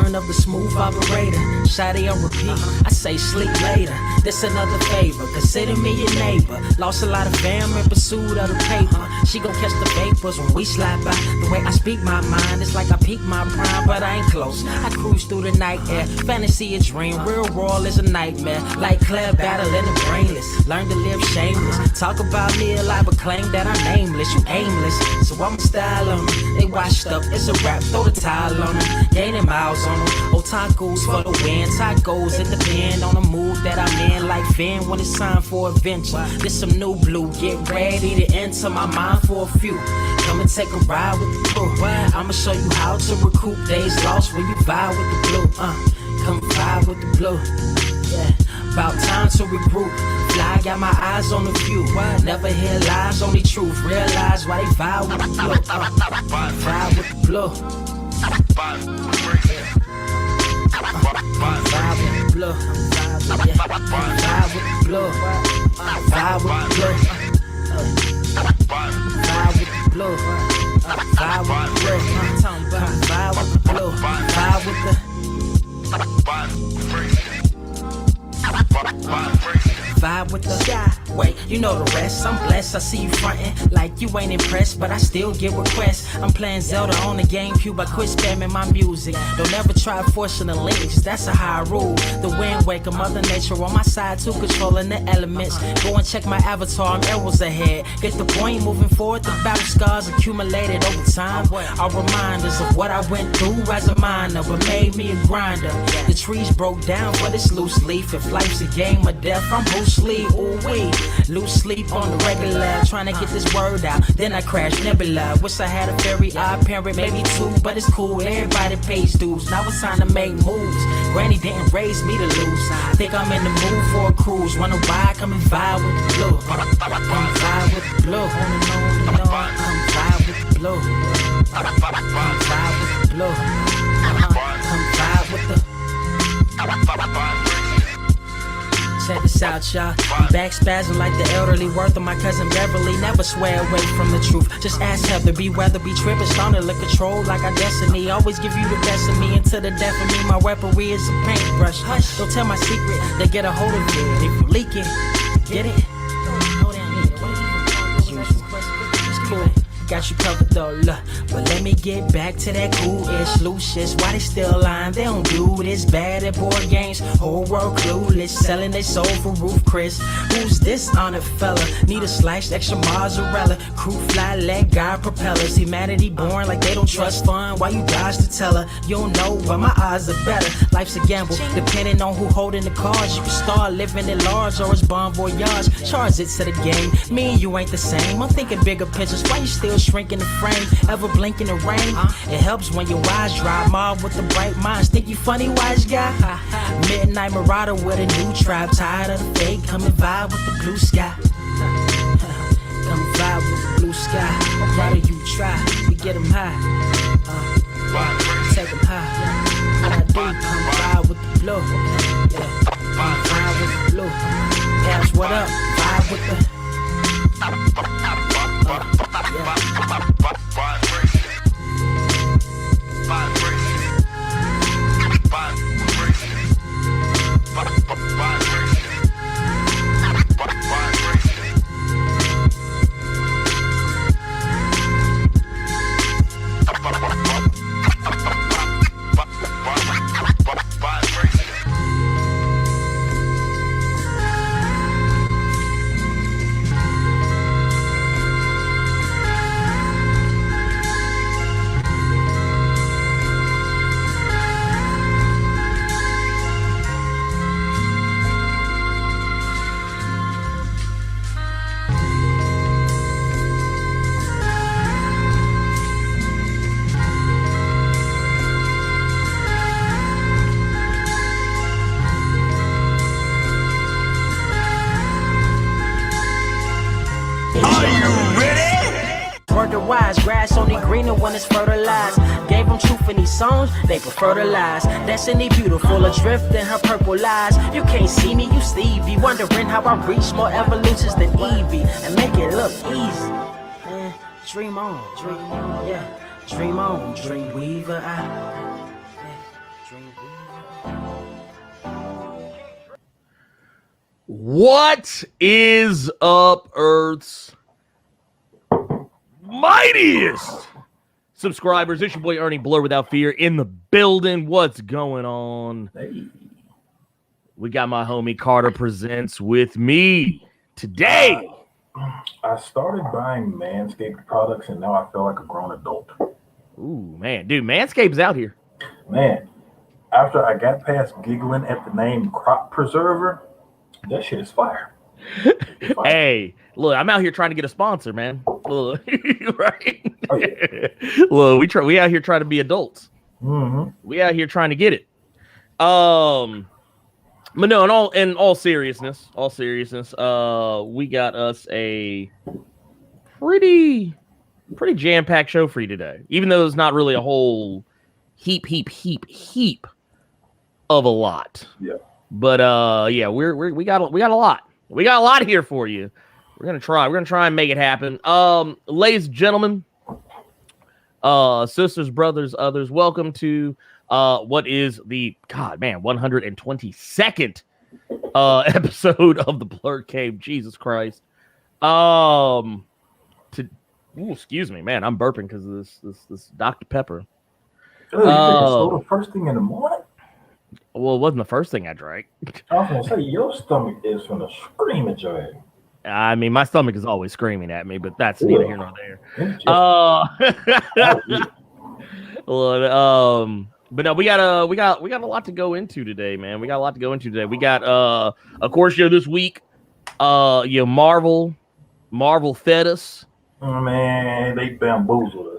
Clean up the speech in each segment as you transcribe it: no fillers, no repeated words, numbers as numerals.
return of the smooth operator. Shawty on repeat, I say sleep later. This another favor, consider me your neighbor. Lost a lot of fam in pursuit of the paper. She gon' catch the vapors when we slide by. The way I speak my mind, it's like I peak my prime, but I ain't close. I cruise through the night air, fantasy a dream, real world is a nightmare. Like Claire battling the brainless, learn to live shameless. Talk about me alive, but claim that I'm nameless. You aimless, so I'm style on them. They washed up, it's a rap, throw the towel on them. Gaining miles on them, otakus for the win. Tacos, it depend on the mood that I'm in. Like Finn when it's time for adventure. This some new blue, get ready to enter my mind for a few. Come and take a ride with the crew. I'ma show you how to recoup days lost when you vibe with the blue. Come vibe with the blue. Yeah, about time to regroup. Fly, got my eyes on the view. Never hear lies, only truth. Realize why they vibe with the blue. Vibe with the blue. Vibe with the blue. Vibe with the blue. Vibe with the blue. Vibe with the blue. Vibe with the blue. Vibe with the blue. Vibe with the vibe with the sky. Wait, you know the rest. I'm blessed. I see you frontin' like you ain't impressed, but I still get requests. I'm playing Zelda on the GameCube. I quit spamming my music. Don't ever try forcing the links. That's a high rule. The wind waker, Mother Nature on my side too, controlling the elements. Go and check my avatar. I'm arrows ahead. Get the point. Moving forward. The battle scars accumulated over time are reminders of what I went through as a minor, but made me a grinder. The trees broke down for this loose leaf. If life's a game of death, I'm Bruce Lee. Ooh wee, lose sleep on the regular, trying to get this word out. Then I crashed Nebula. Wish I had a very odd parent, maybe two, but it's cool. Everybody pays dues. Now it's time to make moves. Granny didn't raise me to lose. Think I'm in the mood for a cruise. Wanna ride? Come and vibe with the blue. Come vibe with the blue. Come vibe with the blue. Come vibe with the blue. Come vibe with the. Check this out, y'all. I'm back spazzing like the elderly. Worth of my cousin Beverly. Never swear away from the truth. Just ask Heather. Be weather, be tripping. Starting to control like our destiny. Always give you the best of me until the death of me. My weaponry is a paintbrush. Hush, don't tell my secret. They get a hold of it. If you leak it, get it. It's cool. Got you covered though, look. But let me get back to that cool-ish, loose-ish. Why they still lying? They don't do this bad at board games. Whole world clueless, selling they soul for Roof Chris. Who's this honored fella? Need a sliced extra mozzarella. Crew fly, leg guy propellers. Humanity born like they don't trust fun. Why you dodge to tell her? You don't know, but my odds are better. Life's a gamble, depending on who holding the cards. You can start living at large or it's bon voyage. Charge it to the game. Me and you ain't the same. I'm thinking bigger pictures. Why you still shrinking the frame, ever blink in the rain? It helps when your eyes dry. Mob with the bright minds, think you funny, wise guy? Midnight marauder with a new tribe, tired of the fake. Come and vibe with the blue sky. Come and vibe with the blue sky. Why do you try? We get them high, take them high. What I do, come vibe with the blue. Yeah, come vibe with the blue. Cash, what up? Vibe with the. Wise grass only greener when it's fertilized. Gave them truth in these songs, they prefer the lies. Destiny beautiful, adrift in her purple eyes. You can't see me, you Stevie, wondering how I reach more evolutions than Evie and make it look easy. Man, dream on, yeah, dream on, dream weaver. Dream What is up, Earth's mightiest subscribers? It's your boy Ernie Blerd Without Fear in the building. What's going on? Hey. We got my homie Carter Presents with me today. I started buying Manscaped products, and now I feel like a grown adult. Ooh, man. Dude, Manscaped's out here. Man, after I got past giggling at the name Crop Preserver, that shit is fire. Hey, look, I'm out here trying to get a sponsor, man. Look, right? Oh, yeah. Look, we out here trying to be adults. Mm-hmm. We out here trying to get it. But no, in all seriousness, we got us a pretty jam-packed show for you today. Even though it's not really a whole heap of a lot. Yeah. But yeah, we got a lot. We got a lot here for you. We're gonna try and make it happen. Ladies and gentlemen, sisters, brothers, others, welcome to what is the 122nd episode of the Blerd Cave. Jesus Christ. Excuse me, man. I'm burping because of this Dr. Pepper. Oh, you think it's still the first thing in the morning? Well, it wasn't the first thing I drank. I was gonna say your stomach is gonna scream at your ass. I mean, my stomach is always screaming at me, but that's neither here nor there. But no, we got a lot to go into today, man. We got, of course, this week, Marvel fed us. Oh, man, they bamboozled us.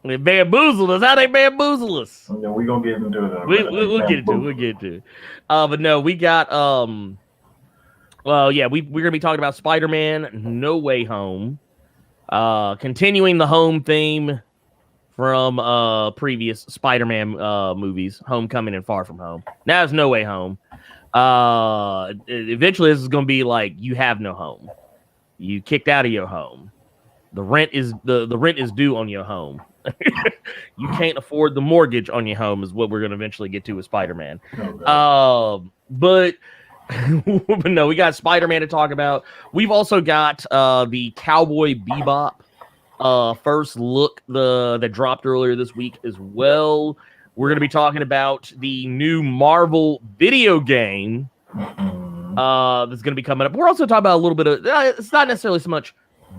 They bamboozled us. How they bamboozle us? Yeah, we're gonna get into it. We'll get into it. But no, we got we're gonna be talking about Spider-Man No Way Home. Continuing the home theme from previous Spider-Man movies, Homecoming and Far From Home. Now it's No Way Home. Eventually this is gonna be like you have no home. You kicked out of your home. The rent is due on your home. You can't afford the mortgage on your home is what we're going to eventually get to with Spider-Man. But no, we got Spider-Man to talk about. We've also got the Cowboy Bebop first look that dropped earlier this week as well. We're going to be talking about the new Marvel video game that's going to be coming up. We're also talking about a little bit of it's not necessarily so much.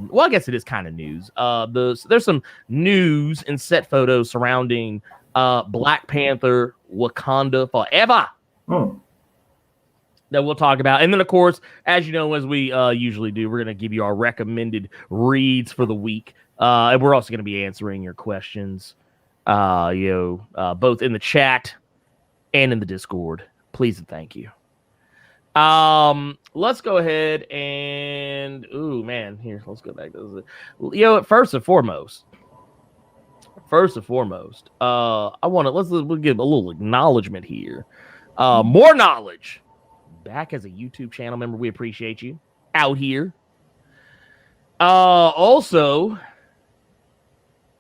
Well, I guess it is kind of news. There's some news and set photos surrounding Black Panther Wakanda Forever that we'll talk about. And then, of course, as you know, as we usually do, we're going to give you our recommended reads for the week. And we're also going to be answering your questions, both in the chat and in the Discord. Please and thank you. Let's go ahead and let's go back to this. First and foremost, let's give a little acknowledgement here. More knowledge. Back as a YouTube channel member, we appreciate you out here. Also,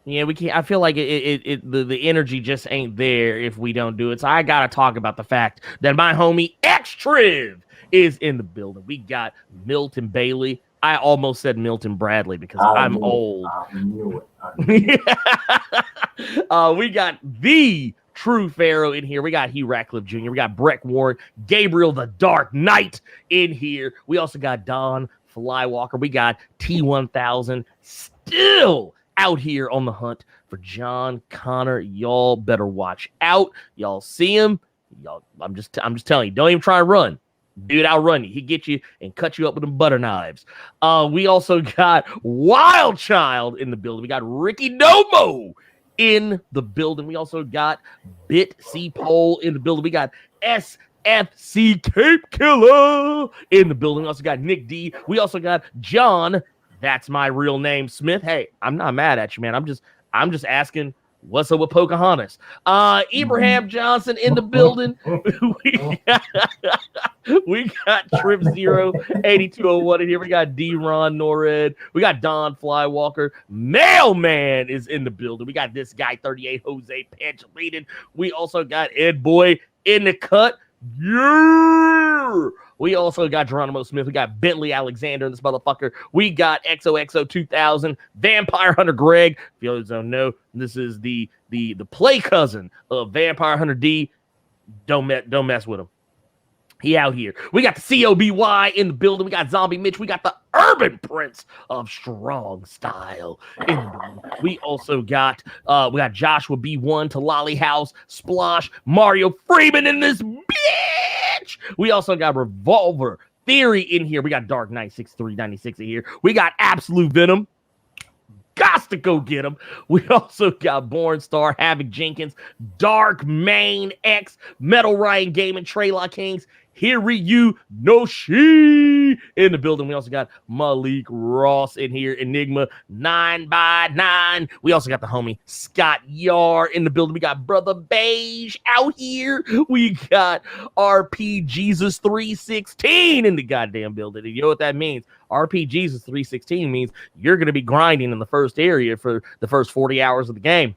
we can't. I feel like the energy just ain't there if we don't do it. So I gotta talk about the fact that my homie X-Triv is in the building. We got Milton Bailey. I almost said Milton Bradley because I'm old. I knew it. We got the True Pharaoh in here. We got Hugh Ratcliffe Jr. We got Breck Warren, Gabriel the Dark Knight in here. We also got Don Flywalker. We got T-1000 still out here on the hunt for John Connor. Y'all better watch out. Y'all see him. I'm just telling you, don't even try and run. Dude, I'll run you. He'll get you and cut you up with them butter knives. We also got Wild Child in the building. We got Ricky Domo in the building. We also got Bit C Pole in the building. We got SFC Cape Killer in the building. We also got Nick D. We also got John. That's my real name, Smith. Hey, I'm not mad at you, man. I'm just asking what's up with Pocahontas. Ibrahim Johnson in the building. we got Trip 08201 in here. We got D-Ron Norred. We got Don Flywalker. Mailman is in the building. We got this guy, 38 Jose Panchaleaded. We also got Ed Boy in the cut. Yeah! We also got Geronimo Smith. We got Bentley Alexander in this motherfucker. We got XOXO 2000, Vampire Hunter Greg. If you don't know, this is the play cousin of Vampire Hunter D. Don't mess with him. He out here. We got the COBY in the building. We got Zombie Mitch. We got the Urban Prince of Strong Style in the building. We also got Joshua B1 to Lolly House, Splosh, Mario Freeman in this bitch. We also got Revolver Theory in here. We got Dark Knight 6396 in here. We got Absolute Venom. Got to go get him. We also got Born Star, Havoc Jenkins, Dark Main X, Metal Ryan Gaming, Traylock Kings, Hiryu Noshi in the building. We also got Malik Ross in here, Enigma 9x9. We also got the homie Scott Yar in the building. We got Brother Beige out here. We got RP Jesus 316 in the goddamn building. And you know what that means? RP Jesus 316 means you're going to be grinding in the first area for the first 40 hours of the game.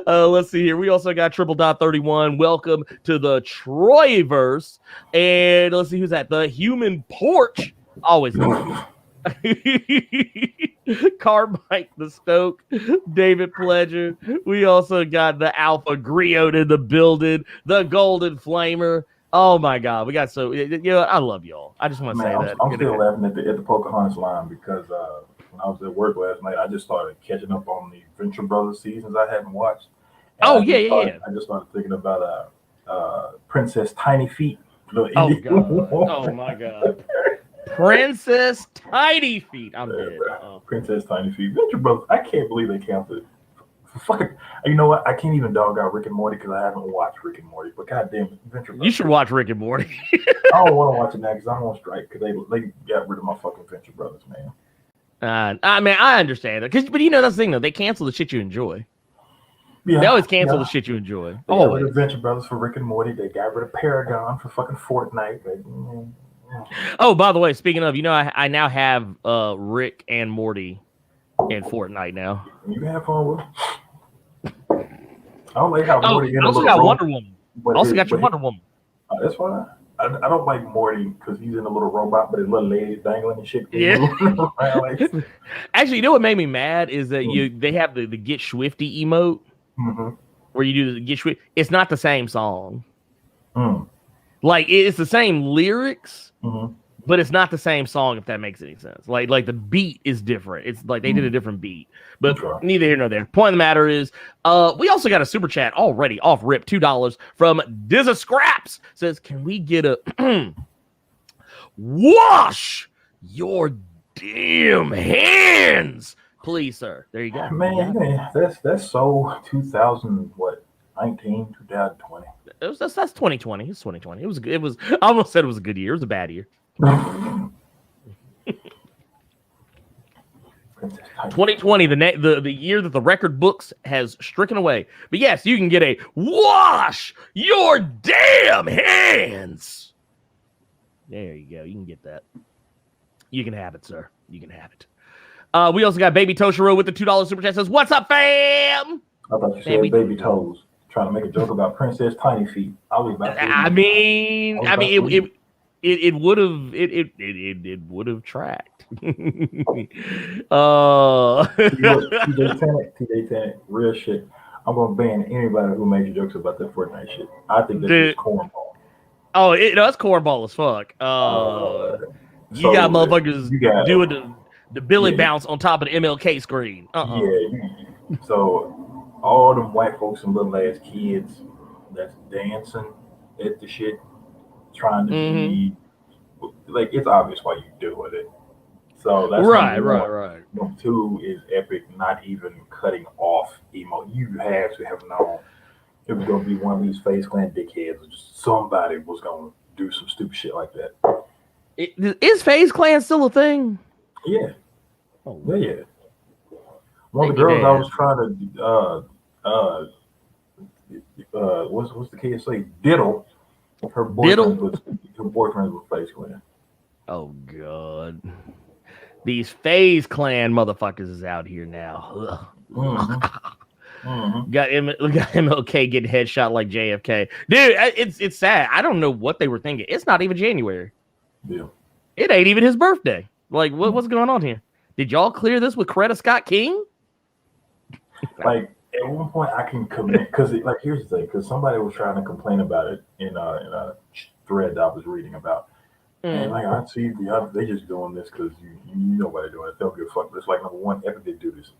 Let's see here. We also got Triple Dot 31. Welcome to the Troyverse. And let's see who's at the Human Porch. Always. Carbike the Stoke, David Pledger. We also got the Alpha Griot in the building, the Golden Flamer. Oh my God, we got so I love y'all. I just want to say that. I'm still laughing at the Pocahontas line because when I was at work last night, I just started catching up on the Venture Brothers seasons I hadn't watched. And I just started thinking about Princess Tiny Feet. Oh God! Oh my God! Princess Tiny Feet. I'm dead. Princess Tiny Feet. Venture Brothers. I can't believe they canceled. Fucking, you know what? I can't even dog out Rick and Morty because I haven't watched Rick and Morty. But goddamn it, Venture Brothers. You should watch Rick and Morty. I don't want to watch it now because I'm on strike because they got rid of my fucking Venture Brothers, man. I mean, I understand it, but that's the thing though. They cancel the shit you enjoy. Yeah, they always cancel the shit you enjoy. They got rid of Venture Brothers for Rick and Morty. They got rid of Paragon for fucking Fortnite. Oh, by the way, speaking of, I now have Rick and Morty in Fortnite now. You can have fun with them. I don't like how Morty. I also got Wonder Woman. Also got your Wonder Woman. That's fine. I don't like Morty because he's in a little robot, but his little legs dangling and shit. Yeah. Actually, you know what made me mad is that they have the Get Swifty emote where you do the Get Swifty. It's not the same song. Like it's the same lyrics, but it's not the same song. If that makes any sense. Like the beat is different. It's like they did a different beat. But neither here nor there. Point of the matter is, we also got a super chat already off rip, $2 from Dizza Scraps. Says, can we get a wash your damn hands, please, sir? There you go. Man, that's so 2019, 2020. That's 2020. It's 2020. It was. I almost said it was a good year. It was a bad year. 2020, the year that the record books has stricken away. But yes, you can get a wash your damn hands. There you go. You can get that. You can have it, sir. You can have it. We also got Baby Toshiro with the $2 super chat. Says, "What's up, fam?" I thought you said baby toes. Trying to make a joke about Princess Tiny Feet. I was about to. It would have tracked. TJ Tanner, real shit. I'm gonna ban anybody who made jokes about that Fortnite shit. I think this is cornball. Oh, it's cornball as fuck. You got motherfuckers doing the Billy bounce on top of the MLK screen. So all them white folks and little ass kids that's dancing at the shit, trying to be like, it's obvious why you doing it. So that's right. Number two is epic, not even cutting off emo. You have to have known it was gonna be one of these FaZe Clan dickheads, or just somebody was gonna do some stupid shit like that. Is FaZe Clan still a thing? Yeah. Oh yeah. One of the girls I was trying to what's the kid say? Diddle. Her boyfriend was FaZe Clan. Oh God. These FaZe Clan motherfuckers is out here now. Got MLK getting headshot like JFK. Dude, it's sad. I don't know what they were thinking. It's not even January. Yeah. It ain't even his birthday. Like, what's going on here? Did y'all clear this with Coretta Scott King? Like, at one point, I can commit, because, like, here's the thing, because somebody was trying to complain about it in a thread that I was reading about. And, like, I see they just doing this because you know why they're doing it. They don't give a fuck. But it's like, number one, Epic did do this.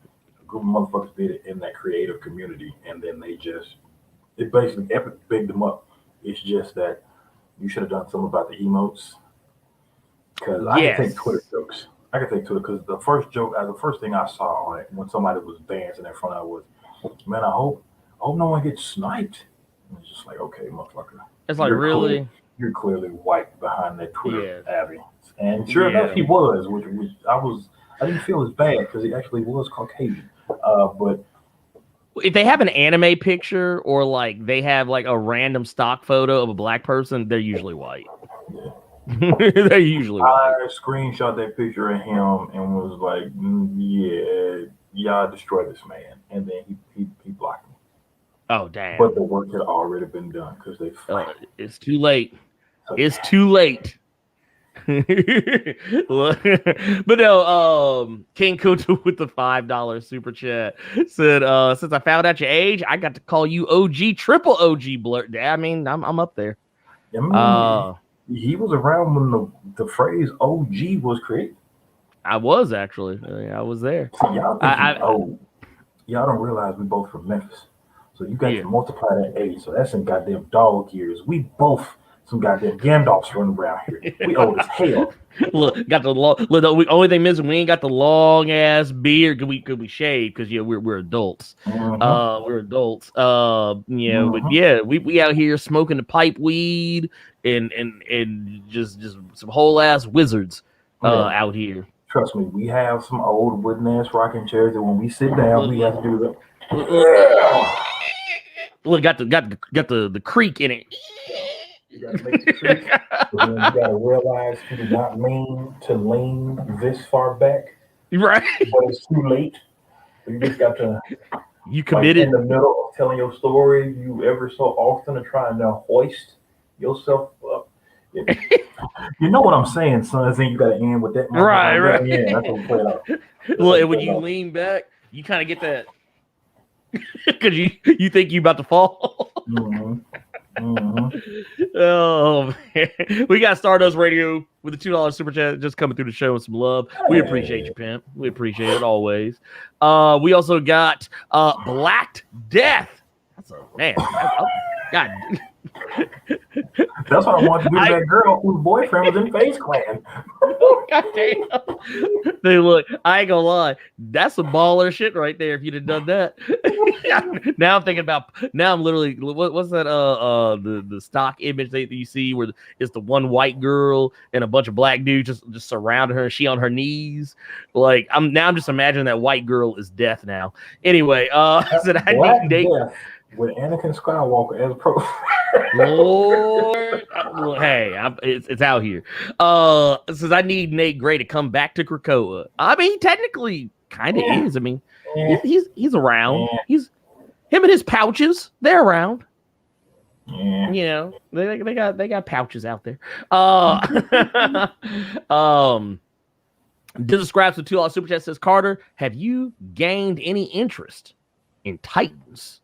A group of motherfuckers did it in that creative community, and then it basically, Epic bigged them up. It's just that you should have done something about the emotes. Because I can take Twitter jokes. I can take Twitter, because the first thing I saw on it when somebody was dancing in front of it was, man, I hope no one gets sniped. And it's just like, okay, motherfucker. It's like, really? You're clearly white behind that Twitter Abby. And sure enough, he was, which I didn't feel as bad because he actually was Caucasian. But if they have an anime picture or like they have like a random stock photo of a black person, they're usually white. Yeah. They're usually white. I screenshot that picture of him and was like, y'all destroy this man. And then he blocked me. Oh, damn. But the work had already been done because they it's too late. It's too late. But no, King Kuta with the $5 super chat said, since I found out your age, I got to call you OG, triple OG Blerd. I mean, I'm up there. He was around when the phrase OG was created. I was actually. I was there. See, y'all don't realize we both from Memphis. So you got to multiply that age. So that's in goddamn dog years. We both some goddamn Gandalfs running around here. We old as hell. Look, got the long. Look, the only thing missing, we ain't got the long ass beard. Could we shave? Because we're adults. We're adults. But we out here smoking the pipe weed and just some whole ass wizards out here. Trust me, we have some old wooden ass rocking chairs that when we sit down, we have to do the. Look, got the creak in it. You gotta make the creak, but then you gotta realize you do not mean to lean this far back. Right. But it's too late. You just got to. You committed. In the middle of telling your story, you ever so often are trying to hoist yourself up. You know what I'm saying, son? Then you gotta end with that. Right. Yeah, that's what we play out. Look, when you lean back, you kind of get that. Because you think you about to fall. Oh man, we got Stardust Radio with a $2 super chat just coming through the show with some love. We appreciate you, pimp. We appreciate it always. We also got Black Death. That's a man. God. That's what I wanted to do to that girl whose boyfriend was in FaZe Clan. God damn. Hey, look, I ain't gonna lie. That's some baller shit right there if you'd have done that. Now I'm thinking about, I'm literally, what's that, the stock image that you see where it's the one white girl and a bunch of black dudes just surrounding her and she on her knees. Like, I'm just imagining that white girl is death now. Anyway, I said I need Nate. With Anakin Skywalker as pro. Lord, hey, it's out here. Says I need Nate Gray to come back to Krakoa. I mean, he technically kind of is. I mean, he's around. He's him and his pouches. They're around. Yeah. You know, they got pouches out there. Describes the $2 super chat says, Carter, have you gained any interest in Titans?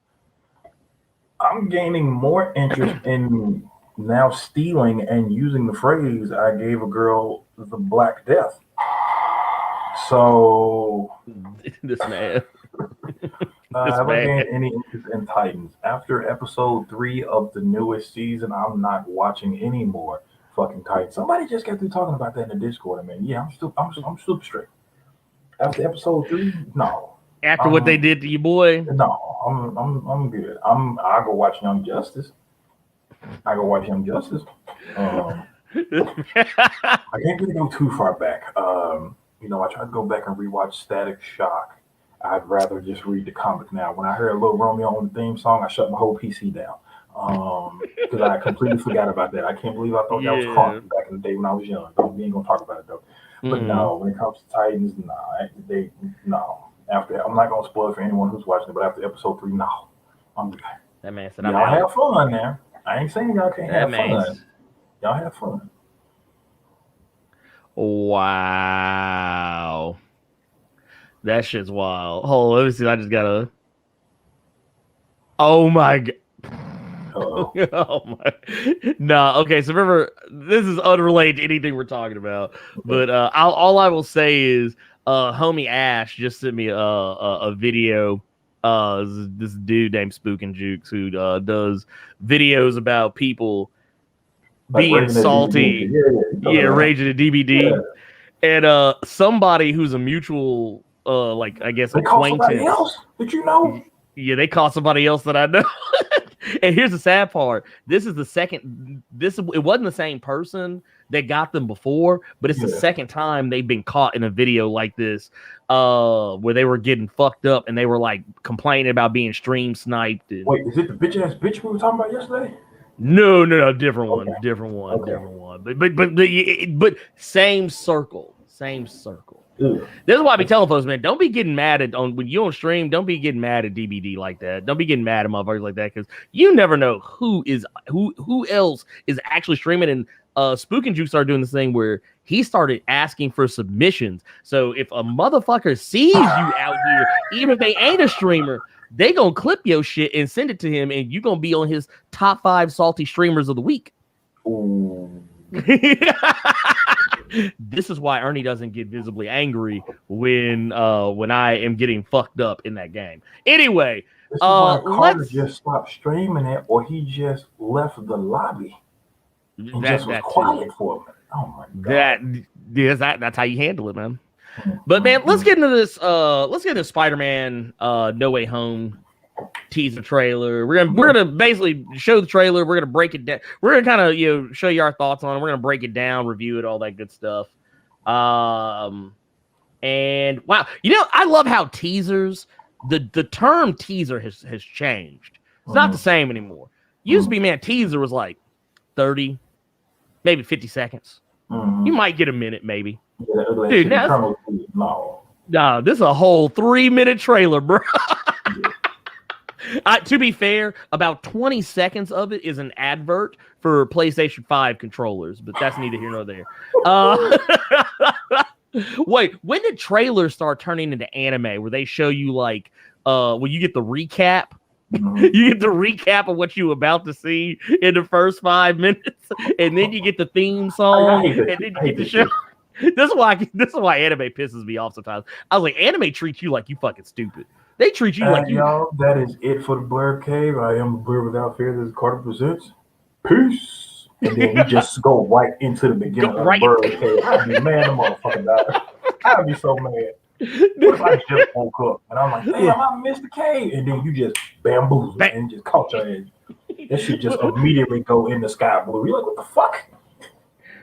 I'm gaining more interest in now stealing and using the phrase I gave a girl the Black Death. So this man. Have I gained any interest in Titans? After episode 3 of the newest season, I'm not watching any more fucking Titans. Somebody just got through talking about that in the Discord. I mean, yeah, I'm super straight. After episode 3, no. After what they did to you, boy? No, I'm good. I go watch Young Justice. I can't really go too far back. I tried to go back and rewatch Static Shock. I'd rather just read the comic now. When I heard Lil Romeo on the theme song, I shut my whole PC down. Because I completely forgot about that. I can't believe I thought that was crunk back in the day when I was young. We ain't gonna talk about it though. But no, when it comes to Titans, no. After, I'm not gonna spoil it for anyone who's watching it, but after episode 3, no, I'm good. That man said, I'm Y'all out. have fun now. I ain't saying y'all can't That have man's- fun. Y'all have fun. Wow. That shit's wild. Hold on, let me see. I just gotta. Oh my god. Uh-oh. Oh my. Nah, okay. So remember, this is unrelated to anything we're talking about. But all I will say is, homie Ash just sent me a video. This dude named Spook and Jukes who does videos about people Like being raging at salty. DVD. Yeah, raging at DVD. Yeah. And somebody who's a mutual, like I guess They call somebody acquaintance. else. Did you know? Yeah, they caught somebody else that I know. And here's the sad part. This is the second. It wasn't the same person that got them before, but it's the second time they've been caught in a video like this, where they were getting fucked up and they were like complaining about being stream sniped. And... Wait, is it the bitch ass bitch we were talking about yesterday? No, different one, Okay. different one, Okay. different one. But same circle, same circle. Ugh. This is why I be telling folks, man, don't be getting mad at when you on stream. Don't be getting mad at DBD like that. Don't be getting mad at motherfuckers like that because you never know who else is actually streaming. And Spook and Juke started doing this thing where he started asking for submissions. So if a motherfucker sees you out here, even if they ain't a streamer, they gonna clip your shit and send it to him, and you gonna be on his top 5 salty streamers of the week. Ooh. This is why Ernie doesn't get visibly angry when I am getting fucked up in that game. Anyway, This is why Carter let's just stopped streaming it, or he just left the lobby and just was that quiet for a minute. Oh my god. That's how you handle it, man. But man, let's get into this. Let's get into Spider-Man No Way Home teaser trailer. We're gonna basically show the trailer. We're gonna break it down. We're gonna kind of show you our thoughts on it. We're gonna break it down, review it, all that good stuff. And wow, I love how teasers. The term teaser has changed. It's not the same anymore. Used to be, man, teaser was like 30, maybe 50 seconds. You might get a minute, maybe. Yeah, Dude, no. Nah, this is a whole 3-minute trailer, bro. To be fair, about 20 seconds of it is an advert for PlayStation 5 controllers, but that's neither here nor there. Wait, when did trailers start turning into anime where they show you like when you get the recap? You get the recap of what you were about to see in the first 5 minutes, and then you get the theme song, and then you get the show. This is why anime pisses me off sometimes. I was like, anime treats you like you fucking stupid. They treat you like you. Y'all, that is it for the Blerd Cave. I am Blerd Without Fear. This is Carter Presents. Peace. And then we just go right into the beginning of the Blerd Cave. I'd be mad, motherfucking dog. I'd be so mad. What if I just woke up and I'm like, damn, I missed the cave, and then you just bamboozled and just caught your ass. That shit just immediately go in the sky blue. You're like, what the fuck?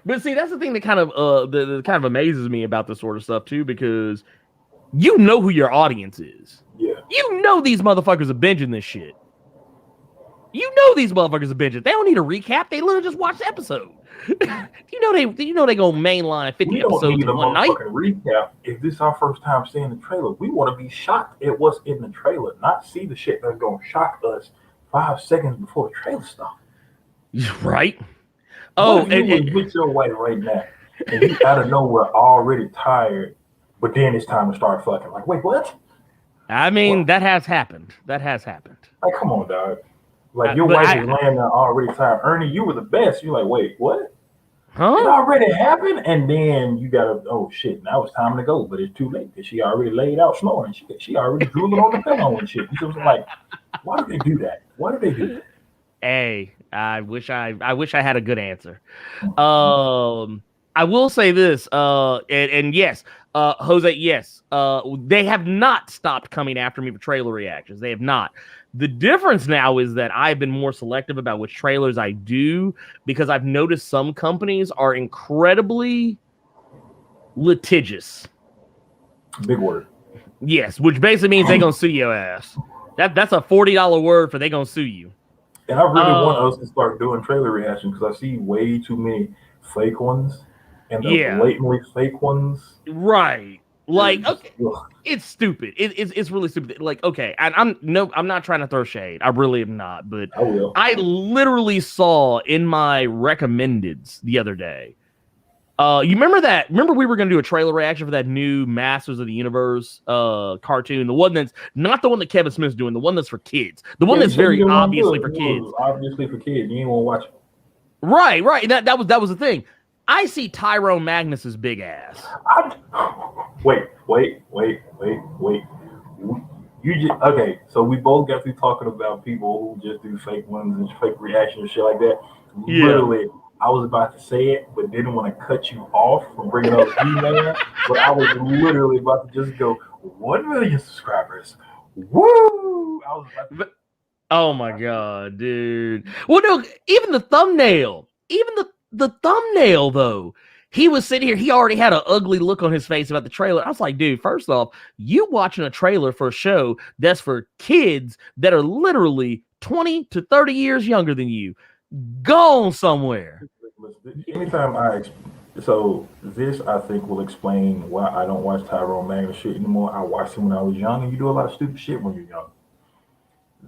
But see, that's the thing that kind of amazes me about this sort of stuff too, because you know who your audience is. Yeah. You know these motherfuckers are binging this shit. You know these motherfuckers are binging. They don't need a recap. They literally just watch the episode. you know they gonna mainline 50 episodes in one night. Recap. If this is our first time seeing the trailer, we want to be shocked at what's in the trailer, not see the shit that's gonna shock us 5 seconds before the trailer starts. Right? Oh, and you hit your way right now, and you out of nowhere already tired, but then it's time to start fucking. Like, wait, what? I mean, that has happened. That has happened. Like, come on, dog. Like, your wife is laying there already tired. Ernie, you were the best. You're like, wait, what? Huh? It already happened, and then you gotta, oh shit, now it's time to go, but it's too late because she already laid out snoring. She already drooling on the pillow and shit. You was like, why do they do that? Why do they do that? Hey, I wish I had a good answer. I will say this, and yes, Jose, yes, they have not stopped coming after me for trailer reactions. They have not. The difference now is that I've been more selective about which trailers I do because I've noticed some companies are incredibly litigious. Big word. Yes, which basically means they're gonna sue your ass. That's a $40 word for they gonna sue you. And I really want us to start doing trailer reactions because I see way too many fake ones and the blatantly fake ones. Right. Like, okay, it's stupid. It's really stupid. Like, okay, and I'm not trying to throw shade. I really am not. But I will. I literally saw in my recommendeds the other day. You remember that? Remember we were going to do a trailer reaction for that new Masters of the Universe cartoon, the one that's not the one that Kevin Smith's doing, the one that's for kids, the one that's very obviously for kids. Obviously for kids, you ain't want to watch it. Right. That was the thing. I see Tyrone Magnus's big ass. Wait. You just okay? So we both got through talking about people who just do fake ones and fake reactions and shit like that. Yeah. Literally, I was about to say it, but didn't want to cut you off from bringing up He-Man. But I was literally about to just go 1 million subscribers. Woo! I was about to. Oh my god, dude. Well, no, even the thumbnail, the thumbnail though. He was sitting here. He already had an ugly look on his face about the trailer. I was like, dude, first off, you watching a trailer for a show that's for kids that are literally 20 to 30 years younger than you. Go on somewhere. Anytime so this I think will explain why I don't watch Tyrone Magnus shit anymore. I watched him when I was young, and you do a lot of stupid shit when you're young.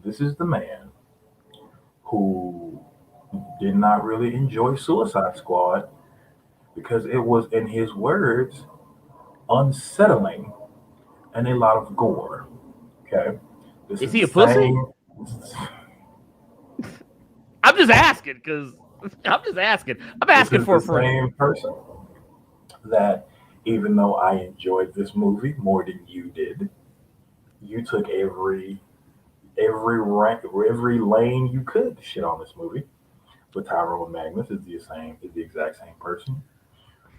This is the man who did not really enjoy Suicide Squad because it was, in his words, unsettling and a lot of gore. Okay, is he a pussy? I'm just asking because I'm asking for a friend. Same person that, even though I enjoyed this movie more than you did, you took every lane you could to shit on this movie. But Tyrone Magnus is the exact same person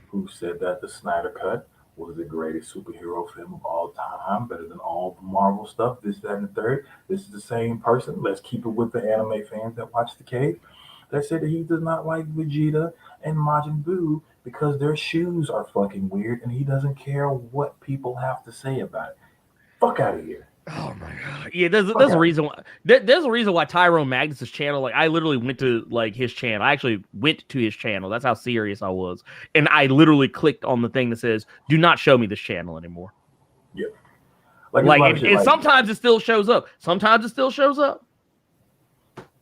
who said that the Snyder Cut was the greatest superhero film of all time, better than all the Marvel stuff, this, that, and the third. This is the same person, let's keep it with the anime fans that watch The Cave, that said that he does not like Vegeta and Majin Buu because their shoes are fucking weird and he doesn't care what people have to say about it. Fuck out of here. Oh my god! Yeah, there's a reason why. There's a reason why Tyrone Magnus's channel. Like, I literally went to his channel. I actually went to his channel. That's how serious I was. And I literally clicked on the thing that says, "Do not show me this channel anymore." Yeah. And sometimes it still shows up. Sometimes it still shows up.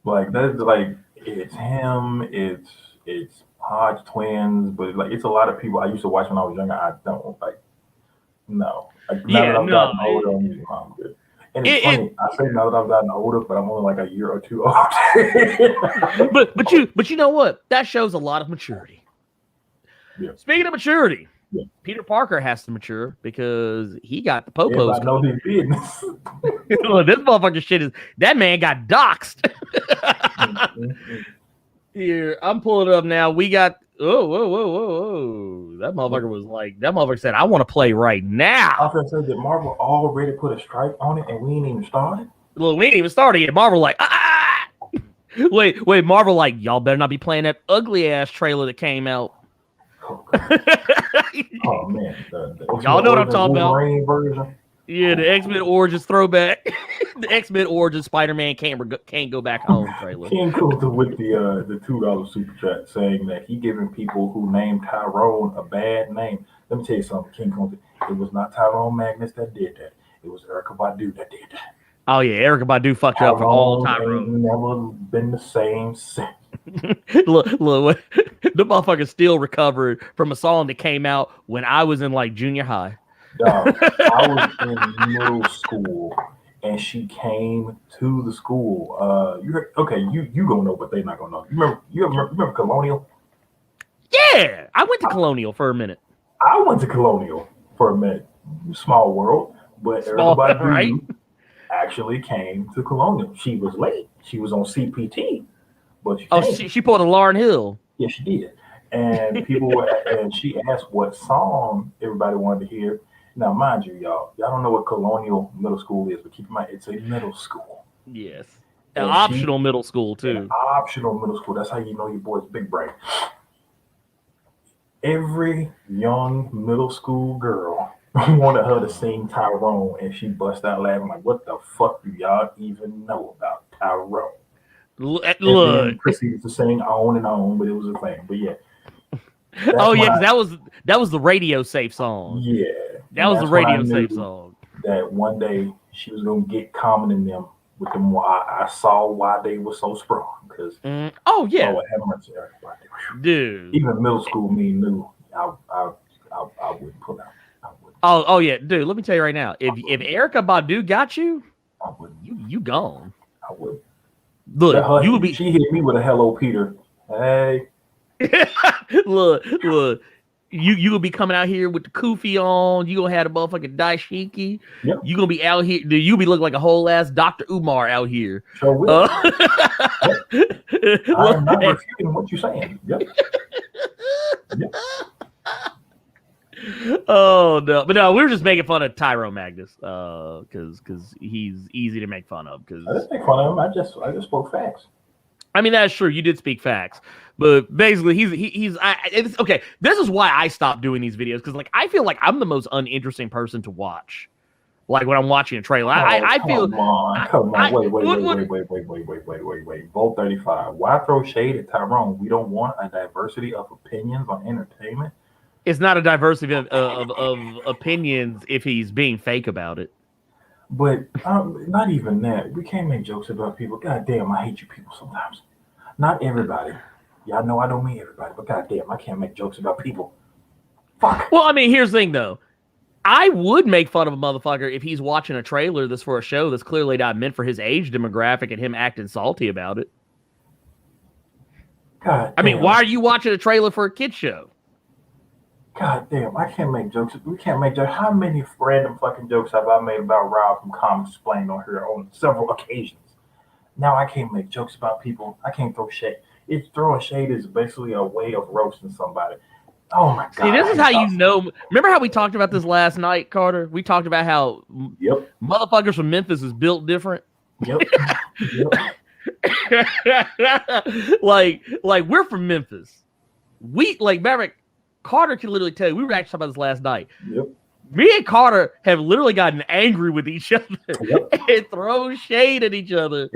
Like that's like it's him. It's Hodge twins, but like it's a lot of people I used to watch when I was younger. I don't like. No. Like, now that I've gotten older, I'm good. And it's funny. I say now that I've gotten older, but I'm only like a year or two older. but you know what? That shows a lot of maturity. Yeah. Speaking of maturity, yeah. Peter Parker has to mature because he got the popos. I know his business. Look, this motherfucker shit is that man got doxxed. Here, I'm pulling it up now. We got whoa. That motherfucker said, I want to play right now. I was gonna say that Marvel already put a strike on it and we ain't even started. Look, we ain't even started yet. Marvel like, Wait, Marvel like, y'all better not be playing that ugly ass trailer that came out. Oh man. Y'all know what I'm talking about. Version. Yeah, the X-Men Origins throwback. The X-Men Origins Spider-Man can't go back home trailer. King Coulter with the $2 super chat saying that he giving people who named Tyrone a bad name. Let me tell you something, King Coulter. It was not Tyrone Magnus that did that. It was Erykah Badu that did that. Oh yeah, Erykah Badu fucked you up for all Tyrone. Never been the same since. look, the motherfucker still recovered from a song that came out when I was in like junior high. Dog, I was in middle school and she came to the school. You gonna know, but they not gonna know. You remember Colonial? Yeah, I went to Colonial for a minute. I went to Colonial for a minute. Small world, but everybody right? Actually came to Colonial. She was late. She was on CPT, but she pulled a Lauryn Hill. Yeah, she did. And and she asked what song everybody wanted to hear. Now, mind you, y'all don't know what Colonial Middle School is, but keep in mind, it's a middle school. Yes. An optional middle school, too. An optional middle school. That's how you know your boy's big brain. Every young middle school girl wanted her to sing Tyrone, and she bust out laughing like, what the fuck do y'all even know about Tyrone? Look. Proceeded to sing on and on, but it was a thing. But yeah. Oh, yeah, because that was the radio safe song. Yeah. That was the radio safe song. That one day she was gonna get common in them with them. I saw why they were so strong because oh yeah, Lord have mercy, everybody. Dude. Even middle school me knew I wouldn't pull out. Oh yeah, dude. Let me tell you right now. If Erykah Badu got you, I wouldn't. You gone. I would. Look, you would be. She hit me with a hello, Peter. Hey. look. You gonna be coming out here with the kufi on. You gonna have the motherfucking dashiki. Yep. You gonna be out here. Dude, you be looking like a whole ass Dr. Umar out here. Sure will. Yep. I am not refuting what you're saying. Yep. Yep. Oh no, but no, we were just making fun of Tyrone Magnus, because he's easy to make fun of. Because I didn't make fun of him. I just spoke facts. I mean, that's true. You did speak facts, but basically, it's okay. This is why I stopped doing these videos, because like I feel like I'm the most uninteresting person to watch. Like when I'm watching a trailer, I feel. Come on, wait. Volt 35. Why throw shade at Tyrone? We don't want a diversity of opinions on entertainment. It's not a diversity of opinions if he's being fake about it. But not even that. We can't make jokes about people. God damn, I hate you people sometimes. Not everybody. Y'all know I don't mean everybody, but god damn, I can't make jokes about people. Fuck. Well, I mean, here's the thing though. I would make fun of a motherfucker if he's watching a trailer that's for a show that's clearly not meant for his age demographic and him acting salty about it. God damn. I mean, why are you watching a trailer for a kid's show? God damn, I can't make jokes. We can't make jokes. How many random fucking jokes have I made about Rob from Comics Explained on here on several occasions? Now I can't make jokes about people. I can't throw shade. It's throwing shade is basically a way of roasting somebody. Oh my god! See, this is how you know. Remember how we talked about this last night, Carter? We talked about how motherfuckers from Memphis is built different. Yep. like we're from Memphis. We like Maverick. Carter can literally tell you. We were actually talking about this last night. Yep. Me and Carter have literally gotten angry with each other and thrown shade at each other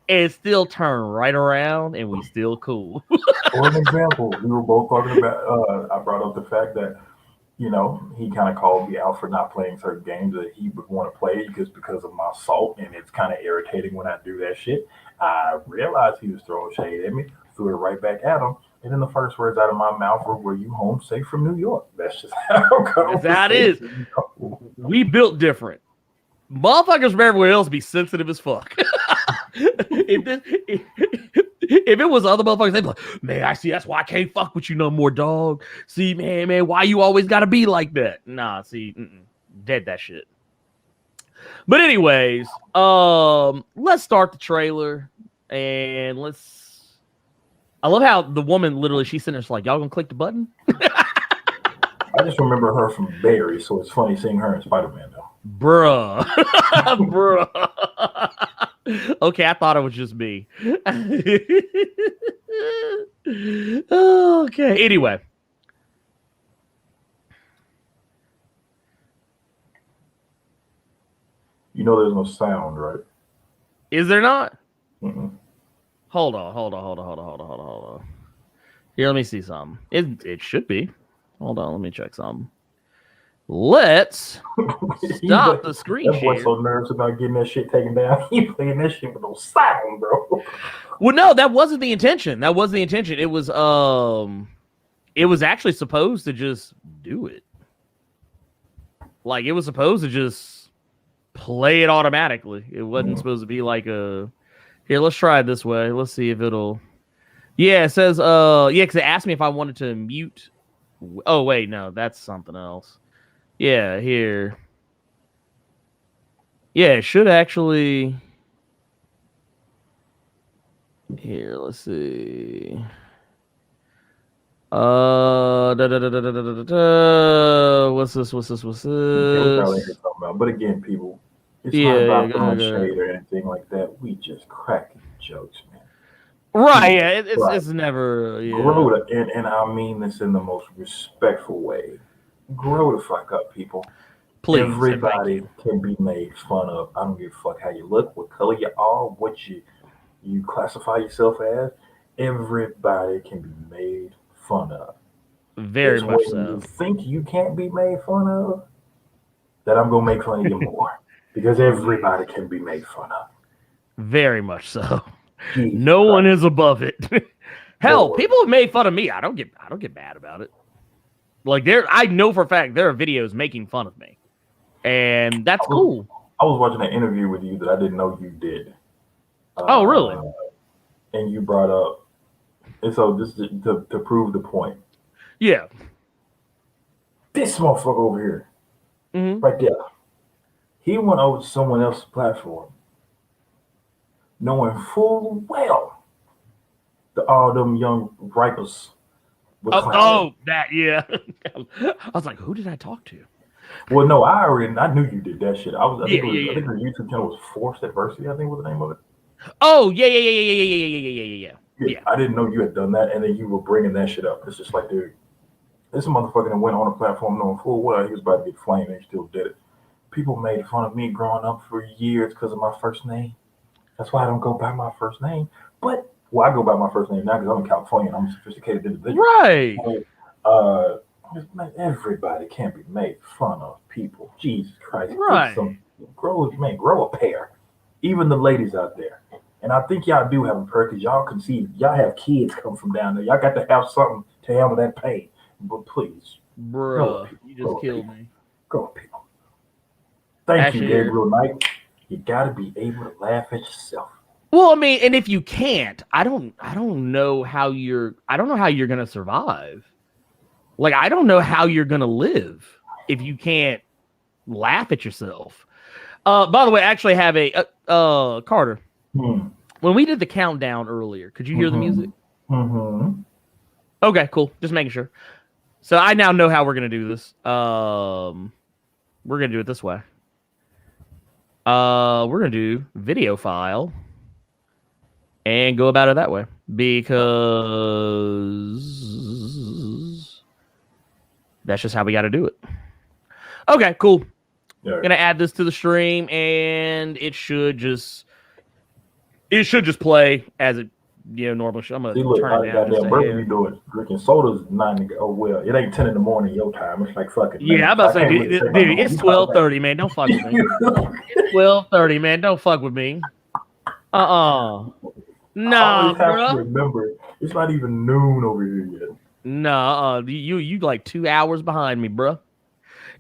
and still turn right around and we still cool. For an example, we were both talking about, I brought up the fact that, you know, he kind of called me out for not playing certain games that he would want to play because of my salt, and it's kind of irritating when I do that shit. I realized he was throwing shade at me, threw it right back at him. And then the first words out of my mouth were you home safe from New York? That's just how that is. We built different. Motherfuckers from everywhere else be sensitive as fuck. If it was other motherfuckers, they'd be like, man, I see, that's why I can't fuck with you no more, dog. See, man, why you always gotta be like that? Nah, see, dead that shit. But anyways, let's start the trailer and I love how the woman literally, she's sitting there, she's like, y'all gonna click the button? I just remember her from Barry, so it's funny seeing her in Spider-Man, though. Bruh. Okay, I thought it was just me. Okay, anyway. You know there's no sound, right? Is there not? Mm-mm. Hold on. Here, let me see something. It should be. Hold on, let me check something. Let's stop the screen share. That boy's so nervous about getting that shit taken down. He playing that shit with no sound, bro. Well, no, that wasn't the intention. It was actually supposed to just do it. Like, it was supposed to just play it automatically. It wasn't supposed to be like a... Here, let's try it this way. Let's see if it'll... Yeah, it says... because it asked me if I wanted to mute... Oh, wait, no, that's something else. Yeah, here. Yeah, it should actually... Here, let's see. What's this? But again, people, it's not about throwing shade or anything like that. We just cracking jokes, man. Right, yeah, it's never... Yeah. Grow and I mean this in the most respectful way. Grow the fuck up, people. Please. Everybody can be made fun of. I don't give a fuck how you look, what color you are, what you classify yourself as. Everybody can be made fun of. Very much so. You think you can't be made fun of? that I'm gonna make fun of you more because everybody can be made fun of. Very much so. Jesus No Christ. one is above it. Hell, Lord. people have made fun of me. I don't get mad about it. Like I know for a fact there are videos making fun of me, and that's cool. I was watching an interview with you that I didn't know you did. Oh, really? And you brought up, and so just to prove the point. Yeah. This motherfucker over here, right there, he went over to someone else's platform, knowing full well that all them young ripers were clowning. That, yeah. I was like, who did I talk to? Well, no, I knew you did that shit. I think Yeah. your YouTube channel was Forced Adversity, I think was the name of it. Oh, yeah. I didn't know you had done that, and then you were bringing that shit up. It's just like, dude, this motherfucker that went on a platform knowing full well he was about to get flamed and he still did it. People made fun of me growing up for years because of my first name. That's why I don't go by my first name. But, I go by my first name now because I'm in California and I'm a sophisticated individual. Right. Everybody can't be made fun of, people. Jesus Christ. Right. Grow a pair. Even the ladies out there. And I think y'all do have a pair because y'all conceive. Y'all have kids come from down there. Y'all got to have something to handle that pain. But please. Bruh, you just killed me. Grow up, people. Thank you, Gabriel Knight. You got to be able to laugh at yourself. Well, I mean, and if you can't, I don't know how you're gonna survive. Like, I don't know how you're gonna live if you can't laugh at yourself. By the way, I actually have a Carter. When we did the countdown earlier, could you hear the music? Okay, cool. Just making sure. So I now know how we're gonna do this. We're gonna do it this way. We're gonna do video file and go about it that way because that's just how we got to do it. Okay, cool. Yeah. Gonna add this to the stream, and it should just play as it normally should. I'm gonna turn it down. Goddamn, bro, you doing drinking sodas 9 to go. Well, it ain't 10 in the morning your time. It's like fucking. Yeah, I'm about to say, dude, it's 12:30, man. Don't fuck with me. It's 12:30, man. Don't fuck with me. Nah, bro. Remember, it's not even noon over here yet. Nah, you like 2 hours behind me, bro.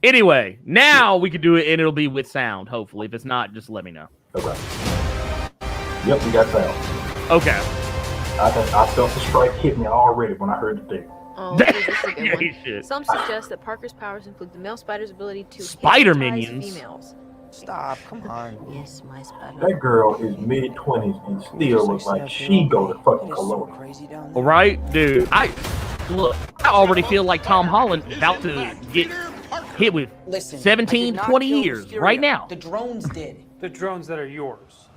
Anyway, now we can do it, and it'll be with sound. Hopefully, if it's not, just let me know. Okay. Yep, we got sound. Okay. I felt the strike hit me already when I heard the thing. Oh, this is a good one. Some suggest that Parker's powers include the male spider's ability to spider minions. Females. Stop, come on. Yes, my spider. That girl is mid-20s and still looks like she go to fucking Cologne. All right, dude. I already feel like Tom Holland about to get hit with 17, 20 years right now. The drones did. The drones that are yours.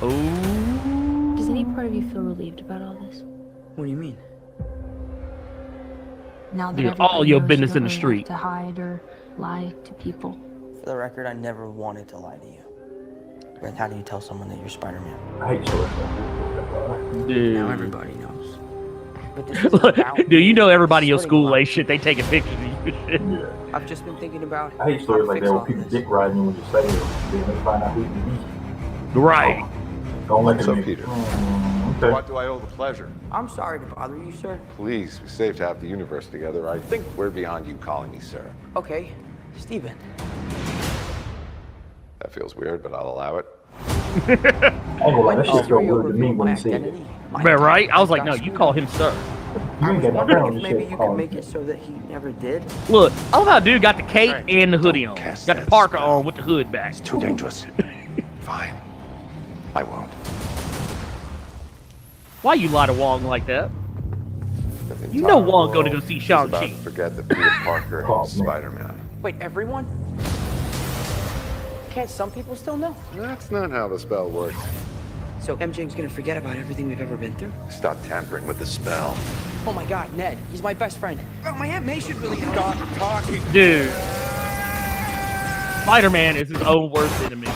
Oh. Does any part of you feel relieved about all this? What do you mean? Now that dude, all your business in the street. To hide or lie to people. For the record, I never wanted to lie to you. But how do you tell someone that you're Spider-Man? I hate you. Dude. Now everybody knows. But this is about dude, everybody in your school ain't shit. They taking pictures of you. Yeah. I've just been thinking about. I hate stories like that where people dick riding you when you say it. Then they find out who you be. Right. Don't let them. Peter. Okay. What do I owe the pleasure? I'm sorry to bother you, sir. Please, we saved half the universe together. I think we're beyond you calling me sir. Okay, Steven. That feels weird, but I'll allow it. That shit felt weird to me when you said it. Right? I was like, no, you call him sir. Maybe you can make it so that he never did. Look, I love how dude got the cape and the hoodie on. Got the Parker on with the hood back. It's too dangerous. Fine. I won't. Why you lie to Wong like that? You know Wong going to go see Shang-Chi. Forget that Peter Parker is Spider-Man. Wait, everyone? Can't some people still know? That's not how the spell works. So MJ's gonna forget about everything we've ever been through? Stop tampering with the spell. Oh my god, Ned, he's my best friend. Oh, my Aunt May should really stop talking. Dude. Spider-Man is his own worst enemy.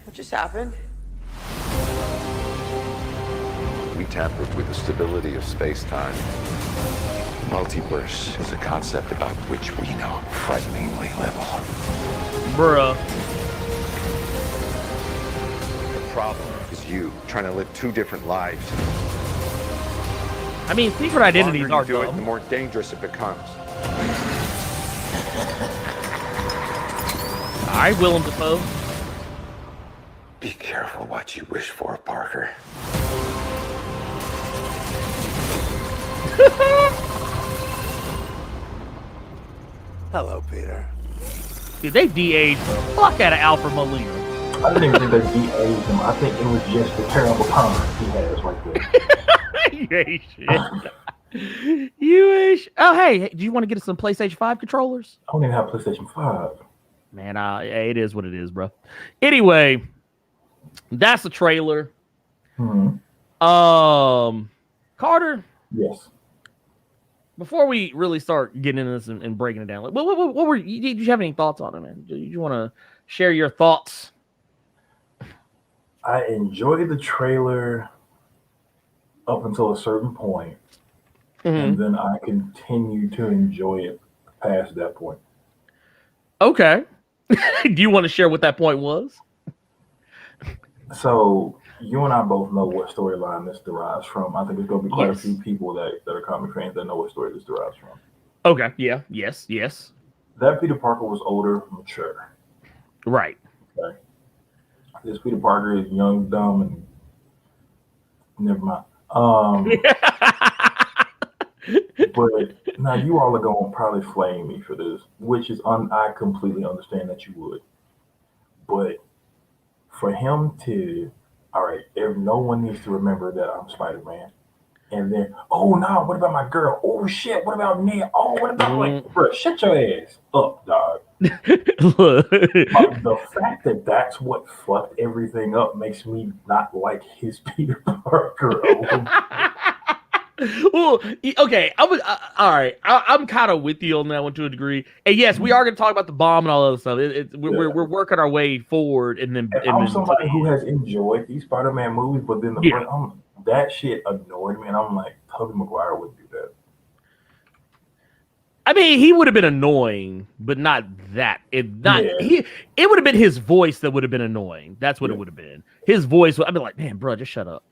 What just happened? We tampered with the stability of space-time. Multiverse is a concept about which we know frighteningly little. Bruh. The problem is you trying to live two different lives. I mean, secret identities The are longer you do it, dumb. the more dangerous it becomes. All right, Willem Dafoe. Be careful what you wish for, Parker. Hello, Peter. Dude, they de-aged the fuck out of Alfred Molina. I didn't even think they de-aged him. I think it was just the terrible time he has right there. You ain't shit. You ain't Oh, hey, do you want to get us some PlayStation 5 controllers? I don't even have PlayStation 5. Man, it is what it is, bro. Anyway, that's the trailer. Mm-hmm. Carter, Yes. before we really start getting into this and breaking it down, like, what were did you have any thoughts on it, man? Do you want to share your thoughts? I enjoyed the trailer up until a certain point, and then I continued to enjoy it past that point. Okay. Do you want to share what that point was? So you and I both know what storyline this derives from. I think there's going to be quite a Yes. few people that are comic fans that know what story this derives from. Okay. Yeah. Yes. That Peter Parker was older, mature. Right. Okay. This Peter Parker is young, dumb, and never mind. But now you all are going to probably flame me for this, which is I completely understand that you would. But for him to, all right, no one needs to remember that I'm Spider-Man. And then, oh no, what about my girl? Oh shit, what about Ned? Oh, what about like, bro, shut your ass up, dog. The fact that that's what fucked everything up makes me not like his Peter Parker. Well, okay, all right. I'm kind of with you on that one to a degree. And yes, we are going to talk about the bomb and all that stuff. We're working our way forward, and then I'm somebody who has enjoyed these Spider-Man movies, but then that shit annoyed me, and I'm like, Tobey Maguire wouldn't do that. I mean, he would have been annoying, but not that. It would have been his voice that would have been annoying. That's what it would have been. His voice. I'd be like, man, bro, just shut up.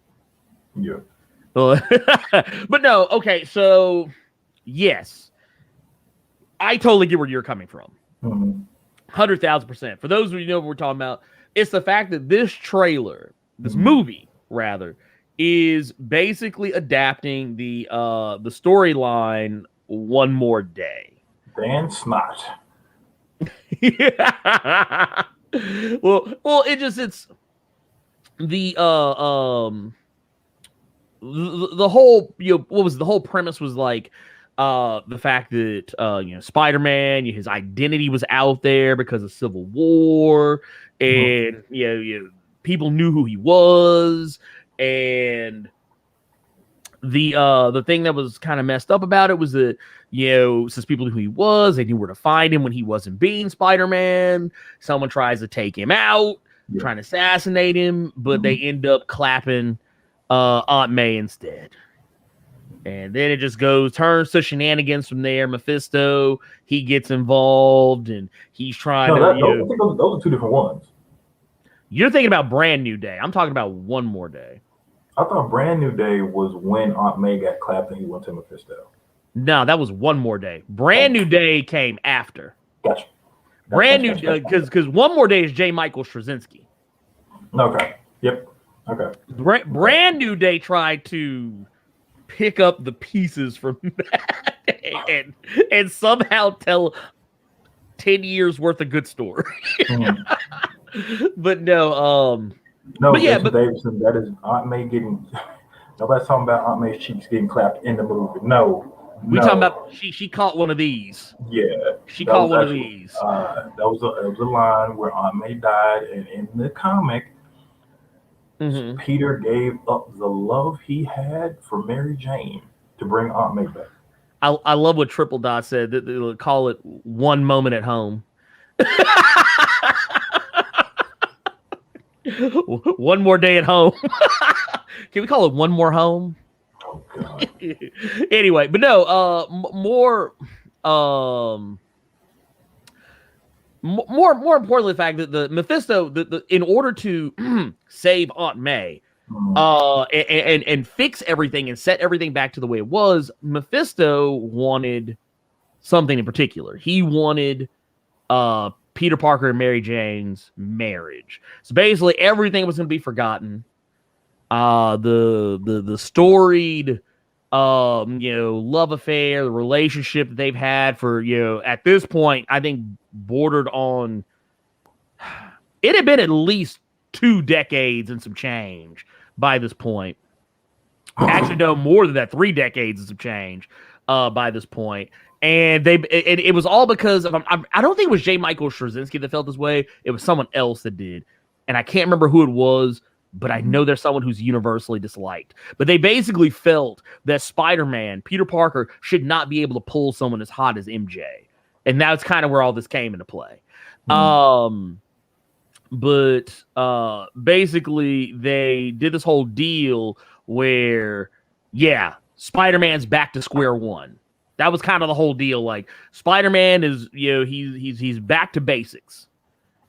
Yeah. But no, okay, so yes, I totally get where you're coming from. 100,000%. For those of you who know what we're talking about, it's the fact that this trailer, this movie rather, is basically adapting the storyline One More Day. Dan Snot. Well, it's the the whole, what was the whole premise was like the fact that Spider-Man, his identity was out there because of Civil War, and people knew who he was, and the thing that was kind of messed up about it was that since people knew who he was, they knew where to find him when he wasn't being Spider-Man. Someone tries to take him out, trying to assassinate him, but they end up clapping Aunt May instead. And then it just turns to shenanigans from there. Mephisto, he gets involved, and he's trying to. I think those are two different ones. You're thinking about Brand New Day. I'm talking about One More Day. I thought Brand New Day was when Aunt May got clapped and he went to Mephisto. No, that was One More Day. Brand New Day came after. Gotcha. Brand New, because One More Day is J. Michael Straczynski. Okay. Yep. Okay. Brand New Day tried to pick up the pieces from that and somehow tell 10 years worth of good story. But no, but yeah, Davidson, that is Aunt May getting. Nobody's talking about Aunt May's cheeks getting clapped in the movie. We talking about she caught one of these. Yeah, she caught one of these. That was a line where Aunt May died, and in the comic, Peter gave up the love he had for Mary Jane to bring Aunt May back. I love what Triple Dot said. They'll call it One Moment at Home. One More Day at Home. Can we call it One More Home? Oh god. Anyway, but no, more importantly, the fact that the Mephisto, in order to save Aunt May, and fix everything and set everything back to the way it was, Mephisto wanted something in particular. He wanted Peter Parker and Mary Jane's marriage. So basically, everything was going to be forgotten. The storied love affair, the relationship that they've had for, at this point, I think bordered on, it had been at least 2 decades and some change by this point. Actually, no, more than that, 3 decades and some change by this point. And it was all because of, I don't think it was J. Michael Straczynski that felt this way. It was someone else that did. And I can't remember who it was, but I know there's someone who's universally disliked. But they basically felt that Spider-Man, Peter Parker, should not be able to pull someone as hot as MJ. And that's kind of where all this came into play. But basically, they did this whole deal where, Spider-Man's back to square one. That was kind of the whole deal. Like, Spider-Man is, he's back to basics.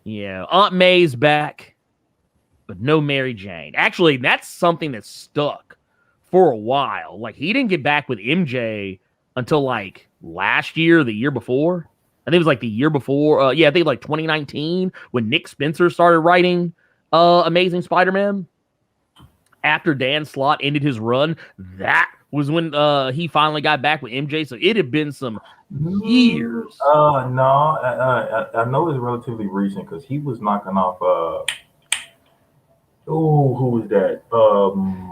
Aunt May's back, but no Mary Jane. Actually, that's something that stuck for a while. Like, he didn't get back with MJ until, like, last year, the year before. I think it was, like, the year before. I think, like, 2019, when Nick Spencer started writing Amazing Spider-Man. After Dan Slott ended his run, that was when he finally got back with MJ. So it had been some years. No, I know it's relatively recent because he was knocking off. Who was that?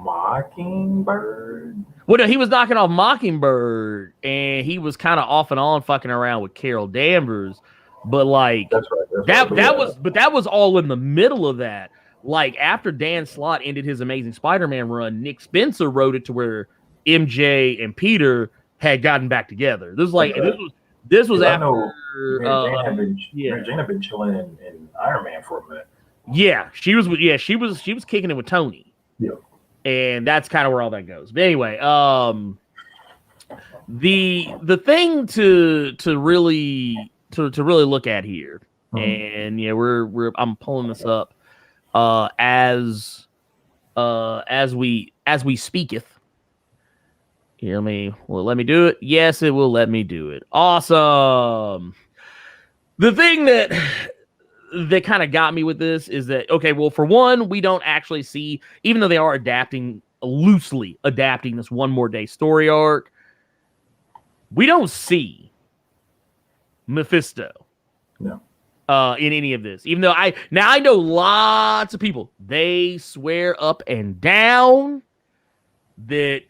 Mockingbird. Well, no, he was knocking off Mockingbird, and he was kind of off and on fucking around with Carol Danvers. But like, that's right. That was all in the middle of that. Like, after Dan Slott ended his Amazing Spider-Man run, Nick Spencer wrote it to where MJ and Peter had gotten back together. This was like, this was after Mary Jane had been chilling in Iron Man for a minute. Yeah, she was kicking it with Tony. Yeah. And that's kind of where all that goes. But anyway, the thing to really look at here, and I'm pulling this up as we speaketh. Let me do it? Yes, it will let me do it. Awesome. The thing that kind of got me with this is that, okay, well, for one, we don't actually see, even though they are loosely adapting this One More Day story arc, we don't see Mephisto in any of this. Even though I know lots of people, they swear up and down that,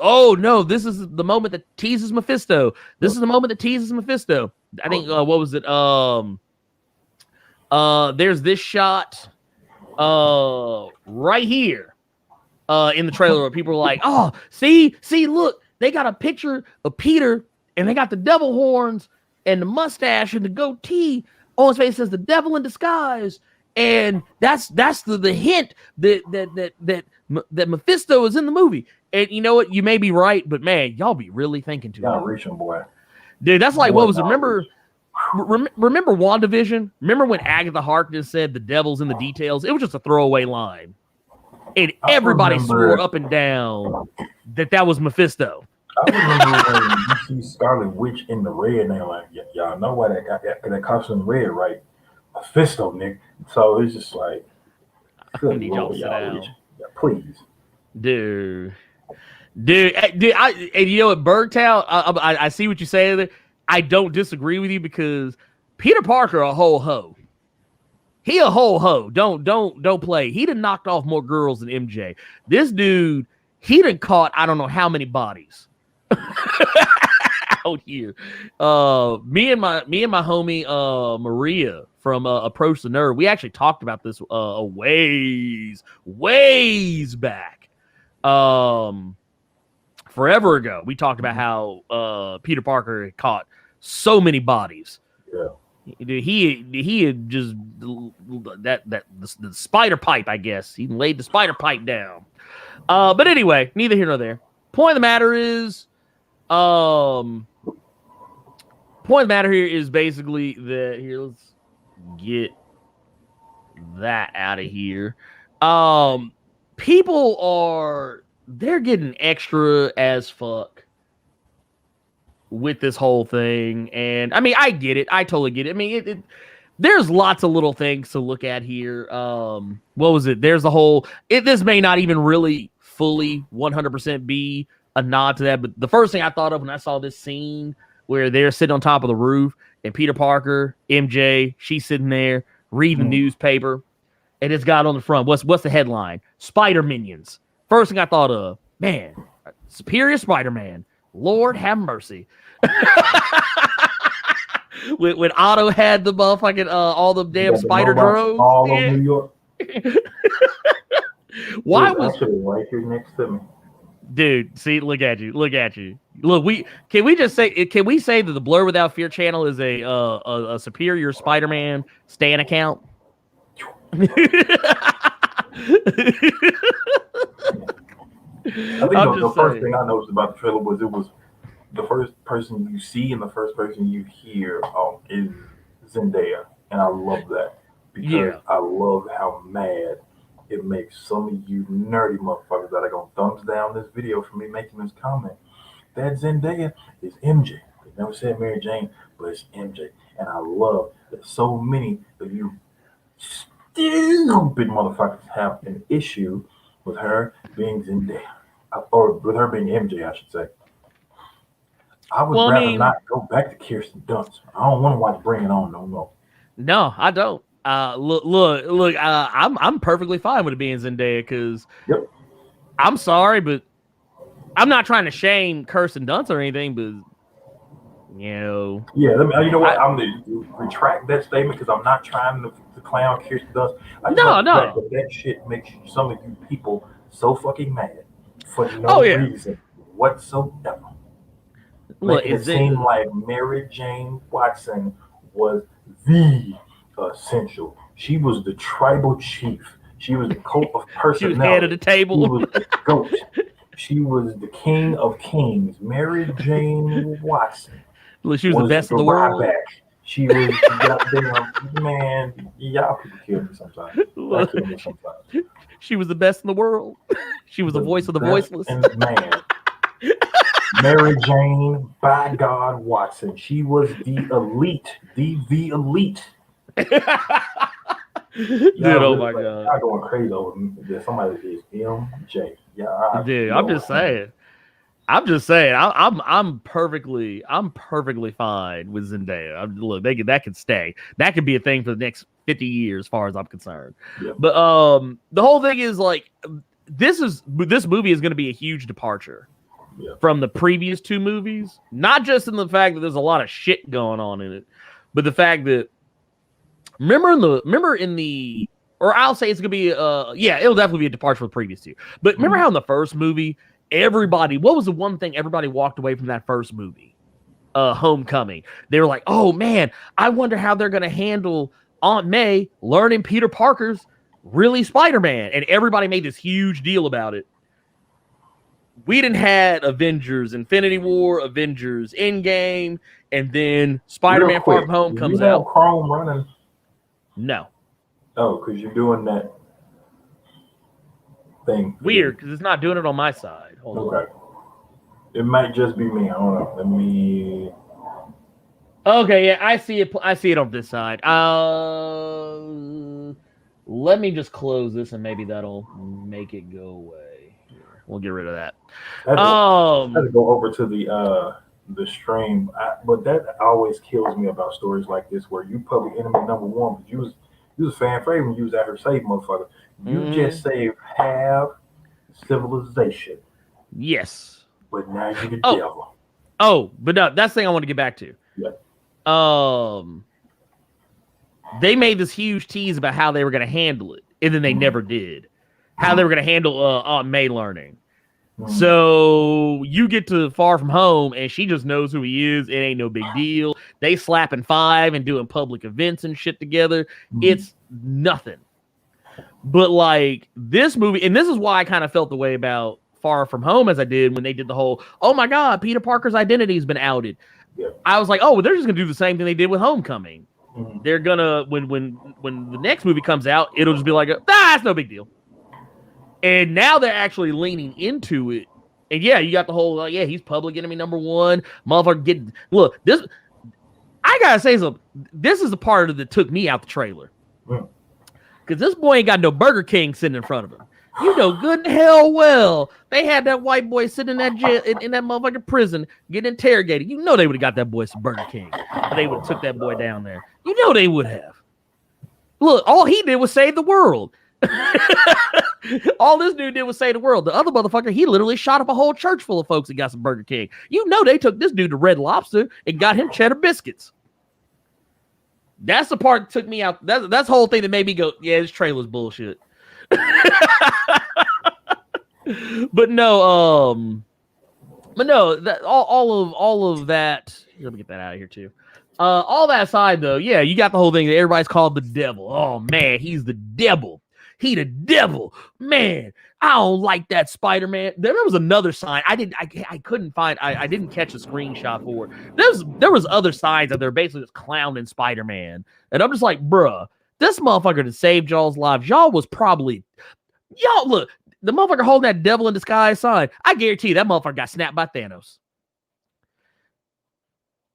oh no, this is the moment that teases Mephisto. This is the moment that teases Mephisto. I think, what was it? There's this shot right here in the trailer where people are like, oh, see, look, they got a picture of Peter and they got the devil horns and the mustache and the goatee on his face. Says the devil in disguise, and that's the hint that Mephisto is in the movie. And you know what? You may be right, but man, y'all be really thinking too much. Reaching, boy. Dude, that's like, what was it? Remember WandaVision? Remember when Agatha Harkness said the devil's in the details? It was just a throwaway line. And everybody swore up and down that was Mephisto. I remember when you see Scarlet Witch in the red, and they're like, y'all know why that costume red, right? Mephisto, Nick. So it's just like, I need y'all to sit down. Please. Dude, and you know what, Bergtown, I see what you're saying there. I don't disagree with you because Peter Parker a whole hoe. He a whole hoe. Don't play. He done knocked off more girls than MJ. This dude, he done caught I don't know how many bodies out here. Me and my homie Maria from Approach the Nerd, we actually talked about this ways back. Forever ago, we talked about how Peter Parker had caught so many bodies. Yeah. He had just the spider pipe, I guess. He laid the spider pipe down. But anyway, neither here nor there. point of the matter is, here is basically that. Here, let's get that out of here. People they're getting extra as fuck with this whole thing, and I mean, I get it. I totally get it. I mean, there's lots of little things to look at here. What was it? There's the whole. This may not even really fully 100% be a nod to that, but the first thing I thought of when I saw this scene where they're sitting on top of the roof and Peter Parker, MJ, she's sitting there reading the newspaper, and it's got on the front. What's the headline? Spider Minions. First thing I thought of, man, Superior Spider-Man. Lord have mercy. when Otto had the motherfucking all the damn spider drones all over New York. Why Dude, was actually right here next to me? Dude, see, look at you. Look, can we say that the Blerd Without Fear channel is a Superior Spider-Man stan account? I think the first thing I noticed about the trailer was it was the first person you see and the first person you hear is Zendaya, and I love that because I love how mad it makes some of you nerdy motherfuckers that are gonna thumbs down this video for me making this comment. That Zendaya is MJ. They never said Mary Jane, but it's MJ, and I love that so many of you stupid motherfuckers have an issue with her being Zendaya. Or with her being MJ, I should say. I would rather not go back to Kirsten Dunst. I don't want to watch Bring It On no more. No, I don't. Look. I'm perfectly fine with it being Zendaya because I'm sorry, but I'm not trying to shame Kirsten Dunst or anything, but you know. Yeah, you know what? I'm going to retract that statement because I'm not trying to clown Kirsten Dunst. That shit makes some of you people so fucking mad. For no reason whatsoever. Making it seem like Mary Jane Watson was the essential. She was the tribal chief. She was the coat of personality. She was head of the table. She was the goat. She was the king of kings. Mary Jane Watson. She was the best in the world. She was goddamn man. Y'all people kill me sometimes. I kill me sometimes. She was the best in the world. She was the voice of the voiceless. Man. Mary Jane, by God, Watson. She was the elite. The elite. Dude, oh my God. I'm going crazy over somebody is MJ. Yeah, dude, I'm just saying. I'm perfectly fine with Zendaya. Look, that could stay. That could be a thing for the next 50 years, as far as I'm concerned. Yeah. But the whole thing is like this movie is going to be a huge departure from the previous two movies. Not just in the fact that there's a lot of shit going on in it, but the fact that remember in the or I'll say it's going to be it'll definitely be a departure from the previous two. But remember how in the first movie what was the one thing everybody walked away from that first movie? Homecoming. They were like, oh man, I wonder how they're going to handle Aunt May learning Peter Parker's really Spider-Man. And everybody made this huge deal about it. We didn't have Avengers Infinity War, Avengers Endgame, and then Spider-Man Far From Home comes out. Chrome running? No. Oh, because you're doing that thing. Weird, because it's not doing it on my side. Hold on. It might just be me. I don't know. Let me. Okay, yeah, I see it. I see it on this side. Let me just close this, and maybe that'll make it go away. We'll get rid of that. I had to go over to the stream, but that always kills me about stories like this, where you public enemy number one, but you was a fan favorite when you was out here saving motherfucker. You just saved half civilization. Yes. But now you're the devil. Oh, but no, that's the thing I want to get back to. Yeah. They made this huge tease about how they were going to handle it, and then they never did. How they were going to handle Aunt May learning. So you get to Far From Home, and she just knows who he is. It ain't no big deal. They slapping five and doing public events and shit together. It's nothing. But like this movie, and this is why I kind of felt the way about Far From Home as I did when they did the whole, oh my God, Peter Parker's identity has been outed. Yeah. I was like, oh, well, they're just gonna do the same thing they did with Homecoming. Mhm. They're gonna when the next movie comes out, it'll just be like, it's no big deal. And now they're actually leaning into it. And yeah, you got the whole, he's public enemy number one. Motherfucker getting, look, this, I gotta say something. This is the part that took me out the trailer. Because this boy ain't got no Burger King sitting in front of him. You know good and hell well they had that white boy sitting in that jail, in that motherfucking prison getting interrogated. You know they would have got that boy some Burger King. They would have took that boy down there. You know they would have. Look, all he did was save the world. All this dude did was save the world. The other motherfucker, he literally shot up a whole church full of folks that got some Burger King. You know they took this dude to Red Lobster and got him cheddar biscuits. That's the part that took me out. That's the whole thing that made me go, yeah, this trailer's bullshit. But no, that all of that. Let me get that out of here too. All that aside, though, yeah, you got the whole thing that everybody's called the devil. Oh man, he's the devil. He the devil, man. I don't like that Spider-Man. There was another sign. I couldn't find. I didn't catch a screenshot for it. There was other signs that they're basically just clowning Spider-Man, and I'm just like, bruh, this motherfucker that saved y'all's lives. Y'all was probably look. The motherfucker holding that devil in disguise sign. I guarantee you that motherfucker got snapped by Thanos.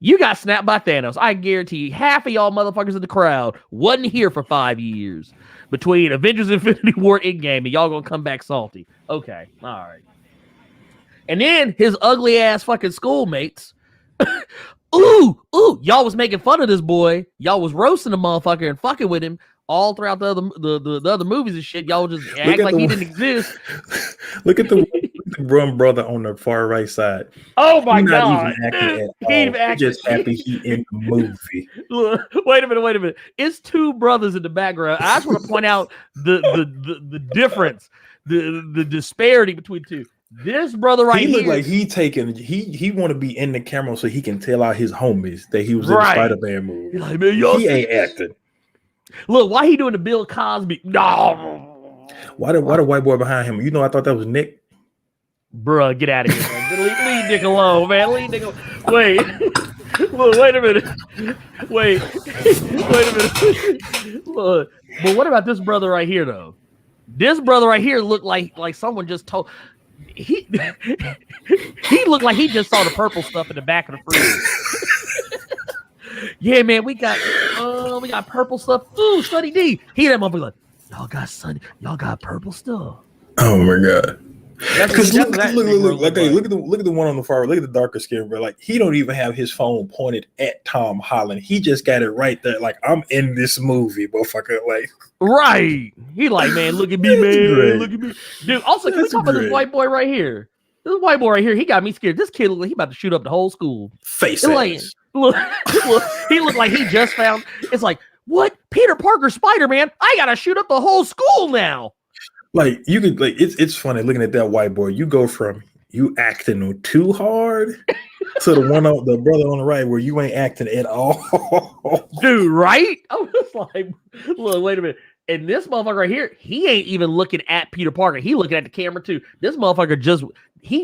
You got snapped by Thanos. I guarantee you half of y'all motherfuckers in the crowd wasn't here for 5 years between Avengers Infinity War Endgame, and y'all gonna come back salty. Okay, all right. And then his ugly ass fucking schoolmates. Ooh, y'all was making fun of this boy. Y'all was roasting the motherfucker and fucking with him all throughout the other movies and shit. Y'all just act like he didn't exist. Look at the run brother on the far right side. Oh my God. He's just happy he in the movie. Look, wait a minute. It's two brothers in the background. I just want to point out the difference, the disparity between two. This brother right here, he look like he want to be in the camera so he can tell out his homies that he was in the Spider-Man movie. Like, man, he ain't acting. Look, why he doing the Bill Cosby? No. Why the white boy behind him? You know, I thought that was Nick. Bruh, get out of here, man. Leave Nick alone, man. Leave Nick alone. Wait. Look, wait a minute. Wait a minute. Look, but what about this brother right here, though? This brother right here looked like someone just told. He looked like he just saw the purple stuff in the back of the fridge. Yeah, man, we got purple stuff. Ooh, Sunny D. He that motherfucker like, y'all got purple stuff. Oh my God. Because look at the one on the far right. Look at the darker skin, bro. Like he don't even have his phone pointed at Tom Holland. He just got it right there. Like I'm in this movie, motherfucker. Like right. He like, man, look at me, man. Great. Look at me, dude. Also, can we talk about this white boy right here? This white boy right here, he got me scared. This kid look like he about to shoot up the whole school. Face like, look, he looked like he just found. It's like, what? Peter Parker, Spider-Man? I gotta shoot up the whole school now. Like you could like it's funny looking at that white boy. You go from you acting too hard to the brother on the right where you ain't acting at all. Dude, right? I was like, look, wait a minute. And this motherfucker right here, he ain't even looking at Peter Parker. He looking at the camera too. This motherfucker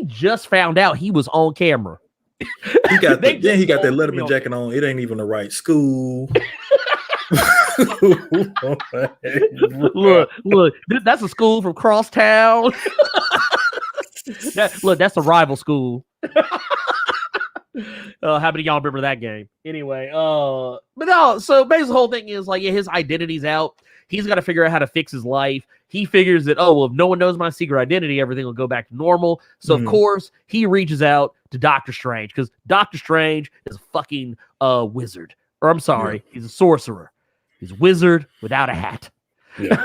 just found out he was on camera. He got that Letterman jacket on. It ain't even the right school. look, that's a school from Crosstown. That's a rival school. How many of y'all remember that game? Anyway, but no, so basically the whole thing is like, yeah, his identity's out. He's got to figure out how to fix his life. He figures that, oh, well, if no one knows my secret identity, everything will go back to normal. So, of course, he reaches out to Doctor Strange because Doctor Strange is a fucking wizard. Or I'm sorry, he's a sorcerer. He's a wizard without a hat. Yeah.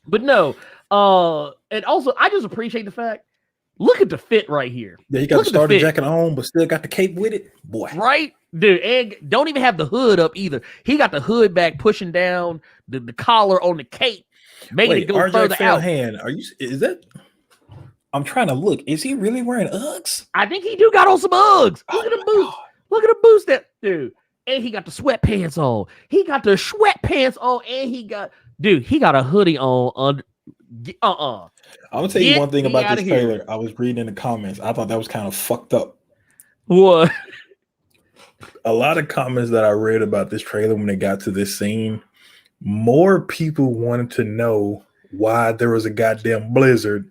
But no, and also I just appreciate the fact. Look at the fit right here. Yeah, he got the starter jacket on, but still got the cape with it, boy. Right, dude, and don't even have the hood up either. He got the hood back, pushing down the collar on the cape, making it go RJ further out. Hand, is that? I'm trying to look. Is he really wearing Uggs? I think he do got on some Uggs. Look at the boots. God. Look at the boots, that dude. and he got the sweatpants on. He got the sweatpants on, and he got a hoodie on. I'm gonna tell you one thing about this trailer. I was reading in the comments. I thought that was kind of fucked up. What? A lot of comments that I read about this trailer when they got to this scene, more people wanted to know why there was a goddamn blizzard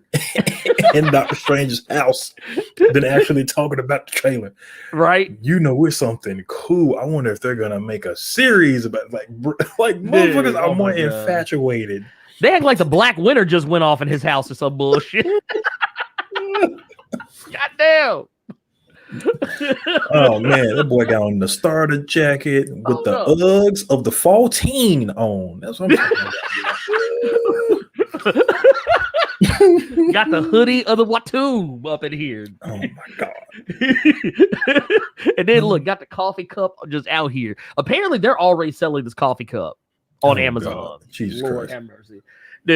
in Doctor Strange's house than actually talking about the trailer. Right? You know, it's something cool. I wonder if they're gonna make a series about like motherfuckers are more infatuated. They act like the Black Winter just went off in his house or some bullshit. Goddamn. Oh man, that boy got on the starter jacket with the Uggs of the fall teen on. That's what I'm talking about. Got the hoodie of the Watu up in here. Oh my god. And then look, got the coffee cup just out here. Apparently they're already selling this coffee cup on Amazon. God. Jesus Lord Christ. have mercy.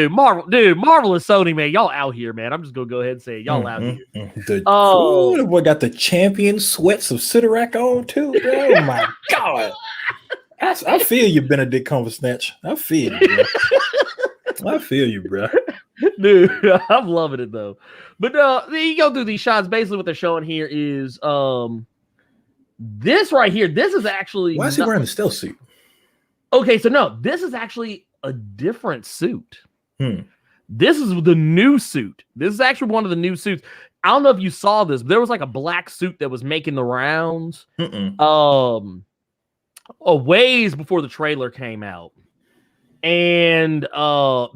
Marvel and Sony, man, y'all out here, man. I'm just gonna go ahead and say it. Y'all out here. The boy got the champion sweats of Sidorak on too. Oh my god. I feel you, Benedict Cumbersnatch. I feel you, bro. I feel you, bro. Dude, I'm loving it though. But you go through these shots. Basically, what they're showing here is this right here. This is actually why is he wearing the stealth suit? Okay, so no, this is actually a different suit. This is the new suit. This is actually one of the new suits. I don't know if you saw this, but there was like a black suit that was making the rounds a ways before the trailer came out. And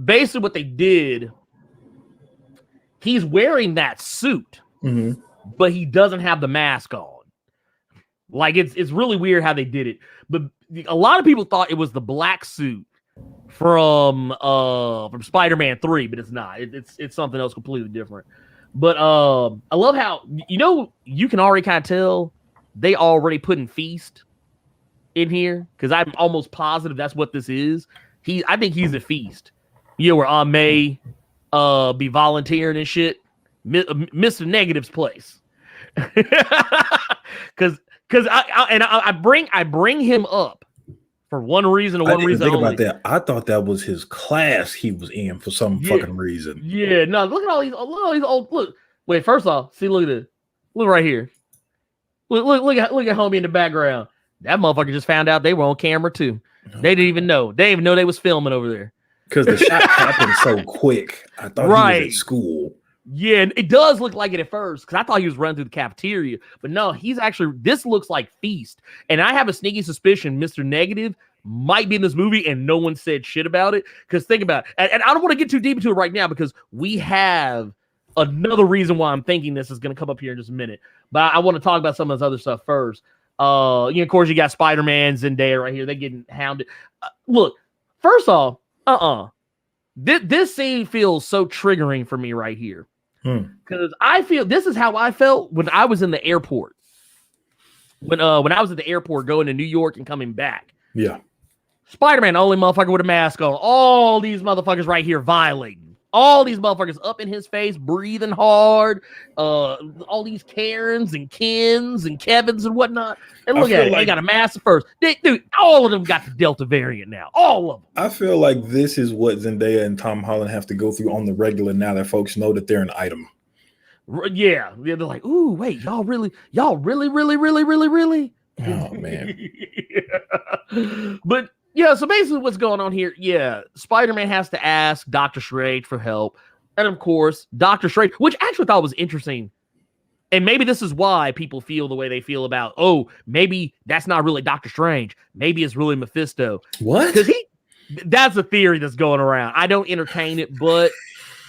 basically what they did, he's wearing that suit, but he doesn't have the mask on. Like it's really weird how they did it. But a lot of people thought it was the black suit from Spider-Man 3, but it's not. It's something else completely different. But I love how you can already kind of tell they already putting Feast in here, because I'm almost positive that's what this is. I think he's a Feast. Where Aunt May be volunteering and shit. Mr. Negative's place. Because I bring him up for one reason and one reason think only. about that. I thought that was his class he was in for some fucking reason. Yeah, no, look at all these old look. Wait, first off, see, look at it. Look right here. Look at homie in the background. That motherfucker just found out they were on camera too. They didn't even know. They didn't even know they was filming over there. Because the shot happened so quick. I thought he was at school. Yeah, it does look like it at first, because I thought he was running through the cafeteria. But no, this looks like Feast. And I have a sneaky suspicion Mr. Negative might be in this movie and no one said shit about it. Because think about it. And I don't want to get too deep into it right now, because we have another reason why I'm thinking this is going to come up here in just a minute. But I want to talk about some of this other stuff first. Of course, you got Spider-Man, Zendaya right here. They're getting hounded. Look, first off, this scene feels so triggering for me right here. Because I feel this is how I felt when I was in the airport. When I was at the airport going to New York and coming back. Yeah. Spider-Man, the only motherfucker with a mask on. All these motherfuckers right here violating. All these motherfuckers up in his face, breathing hard. All these Karens and Kens and Kevins and whatnot. And look at it. They got a mask first. Dude, all of them got the Delta variant now. All of them. I feel like this is what Zendaya and Tom Holland have to go through on the regular now that folks know that they're an item. Yeah. They're like, ooh, wait, y'all really? Oh, man. But yeah, so basically what's going on here, Spider-Man has to ask Doctor Strange for help. And of course, Doctor Strange, which I actually thought was interesting. And maybe this is why people feel the way they feel about, maybe that's not really Doctor Strange. Maybe it's really Mephisto. What? Because that's a theory that's going around. I don't entertain it, but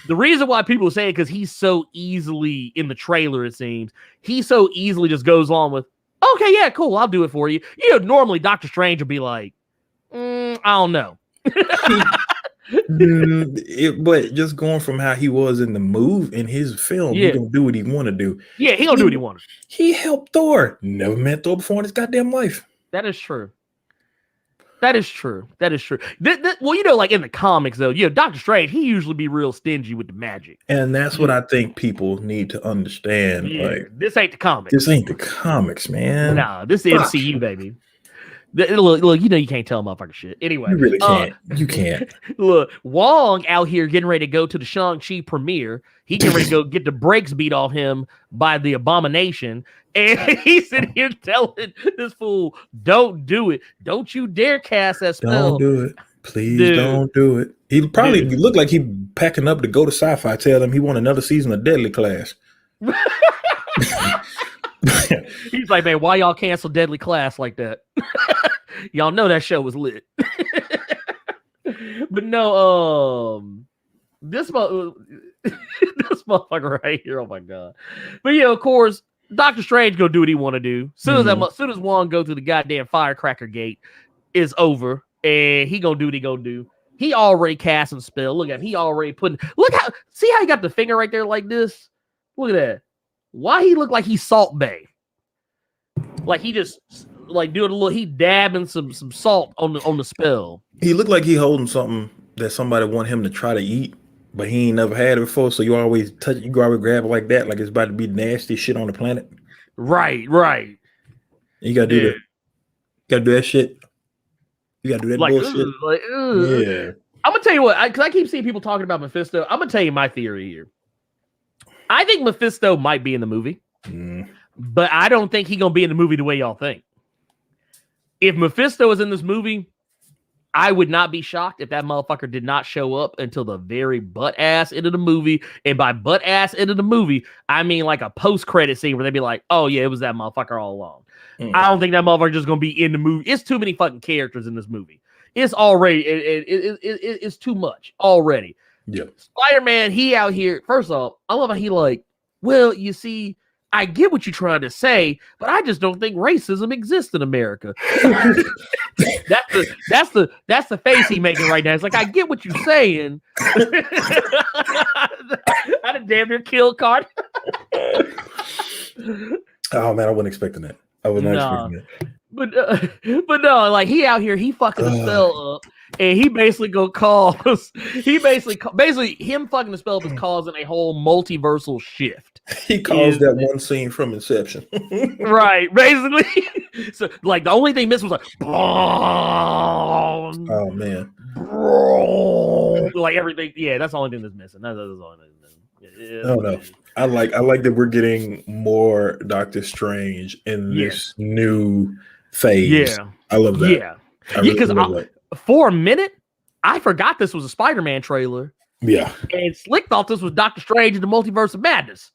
the reason why people say it, because he's so easily in the trailer, it seems, he so easily just goes along with, okay, yeah, cool, I'll do it for you. Normally Doctor Strange would be like, I don't know. But just going from how he was in the in his film, he gonna do what he want to do. Yeah, he gonna do what he wanted. He helped Thor. Never met Thor before in his goddamn life. That is true. Well, like in the comics, though, Doctor Strange, he usually be real stingy with the magic. And that's what I think people need to understand. Yeah, like, this ain't the comics. This ain't the comics, man. Nah, this is MCU, baby. Look, you know you can't tell motherfucker shit. Anyway, You really can't. You can't. Look, Wong out here getting ready to go to the Shang-Chi premiere. He getting ready to go get the brakes beat off him by the Abomination. And he's sitting here telling this fool, don't do it. Don't you dare cast that spell. Don't do it. Please don't do it. He probably looked like he packing up to go to Sci-Fi. Tell them he want another season of Deadly Class. He's like, man, why y'all cancel Deadly Class like that? Y'all know that show was lit. But no, this motherfucker right here, oh my god. But yeah, of course, Doctor Strange gonna do what he want to do. Soon as Wong go through the goddamn firecracker gate, is over, and he gonna do what he gonna do. He already cast some spell. Look at him. He already see how he got the finger right there like this? Look at that. Why he look like he's Salt Bay? Like he just like doing a little, he dabbing some salt on the spell. He looked like he holding something that somebody want him to try to eat, but he ain't never had it before. So you always touch it, you always grab it like that, like it's about to be nasty shit on the planet. Right. You gotta do that. You gotta do that shit. You gotta do that bullshit. Yeah. I'm gonna tell you what, because I keep seeing people talking about Mephisto. I'm gonna tell you my theory here. I think Mephisto might be in the movie, but I don't think he's gonna be in the movie the way y'all think. If Mephisto is in this movie, I would not be shocked if that motherfucker did not show up until the very butt ass end of the movie. And by butt ass end of the movie, I mean like a post-credit scene where they'd be like, oh yeah, it was that motherfucker all along. I don't think that motherfucker just gonna be in the movie. It's too many fucking characters in this movie. It's already it's too much already. Yeah. Spider-Man, he out here. First off, I love how he like, well, you see, I get what you're trying to say, but I just don't think racism exists in America. that's the face he making right now. It's like, I get what you're saying. I done damn near killed Carter. Oh man, I wasn't expecting that. I was not expecting that. But no, like he out here, he fucking the spell up, and he basically go cause. He basically him fucking the spell up is causing a whole multiversal shift. He caused that one scene from Inception. Right, basically. So like the only thing missing was like, oh man, like everything. Yeah, that's the only thing that's missing. That's the only thing that's missing. I don't know. I like that we're getting more Doctor Strange in this new phase. Yeah, I love that. Yeah, because for a minute I forgot this was a Spider-Man trailer. Yeah, and Slick thought this was Doctor Strange in the Multiverse of Madness.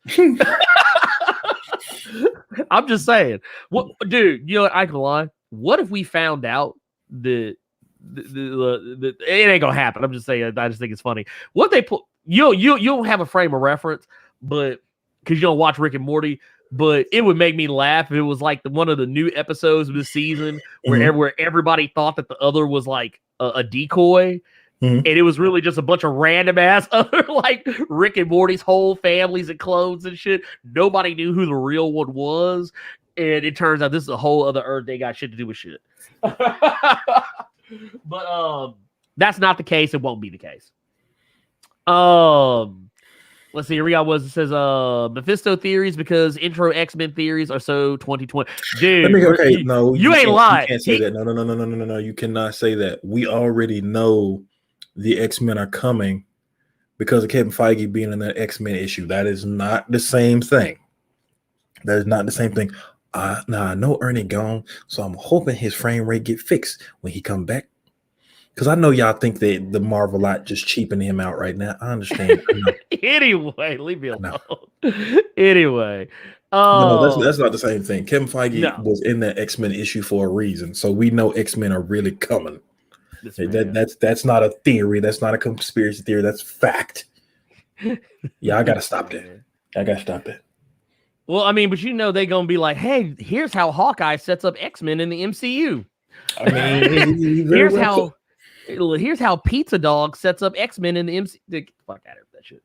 I'm just saying. What, dude? You know what? I can lie. What if we found out that the it ain't gonna happen? I'm just saying. I just think it's funny. What they put. You don't have a frame of reference, but because you don't watch Rick and Morty, but it would make me laugh if it was like one of the new episodes of this season where everybody thought that the other was like a decoy. And it was really just a bunch of random ass other like Rick and Morty's whole families and clones and shit. Nobody knew who the real one was. And it turns out this is a whole other Earth. They got shit to do with shit. But that's not the case. It won't be the case. Let's see. Here we got what it says. Mephisto theories because intro X-Men theories are so 2020. Dude, you ain't lying. You can't say that. No. You cannot say that. We already know the X-Men are coming because of Kevin Feige being in that X-Men issue. That is not the same thing. That is not the same thing. I know Ernie gone, so I'm hoping his frame rate get fixed when he come back. Because I know y'all think that the Marvel lot just cheapening him out right now. I understand. Anyway, leave me alone. Anyway. No, that's not the same thing. Kevin Feige was in that X-Men issue for a reason. So we know X-Men are really coming. That's not a theory. That's not a conspiracy theory. That's fact. Yeah, I gotta stop that. Well, I mean, but you know they're gonna be like, hey, here's how Hawkeye sets up X-Men in the MCU. I mean, here's how Pizza Dog sets up X-Men in the MCU. Get the fuck out of that shit.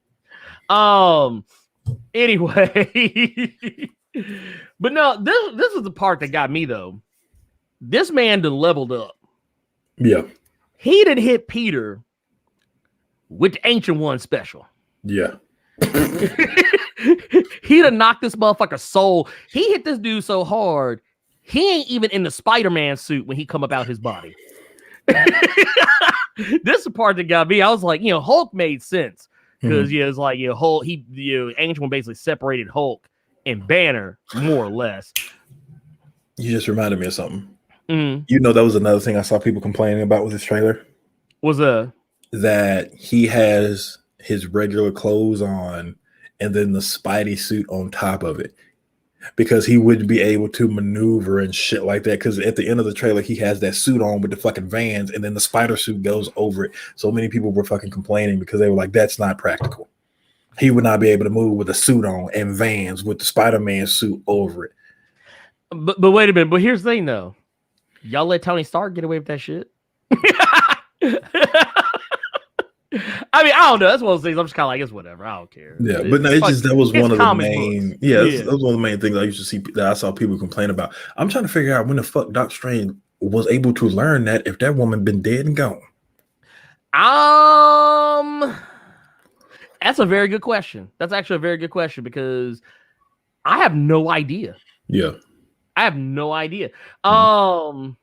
Anyway. But no, this is the part that got me though. This man done leveled up. Yeah. He done hit Peter with the Ancient One special. Yeah. He done knocked this motherfucker's soul. He hit this dude so hard, he ain't even in the Spider-Man suit when he come up out his body. This is the part that got me. I was like, Hulk made sense because it's like Hulk. Ancient One basically separated Hulk and Banner more or less. You just reminded me of something. That was another thing I saw people complaining about with this trailer. Was that he has his regular clothes on and then the Spidey suit on top of it, because he wouldn't be able to maneuver and shit like that. Because at the end of the trailer, he has that suit on with the fucking Vans, and then the spider suit goes over it. So many people were fucking complaining because they were like, that's not practical. He would not be able to move with a suit on and Vans with the Spider-Man suit over it. But wait a minute. But here's the thing, though. Y'all let Tony Stark get away with that shit? I mean, I don't know. That's one of those things. I'm just kind of like, it's whatever. I don't care. Yeah, but no, that was one of the main. That was one of the main things I used to see that I saw people complain about. I'm trying to figure out when the fuck Doctor Strange was able to learn that if that woman been dead and gone. That's a very good question. That's actually a very good question because I have no idea. Yeah, I have no idea. And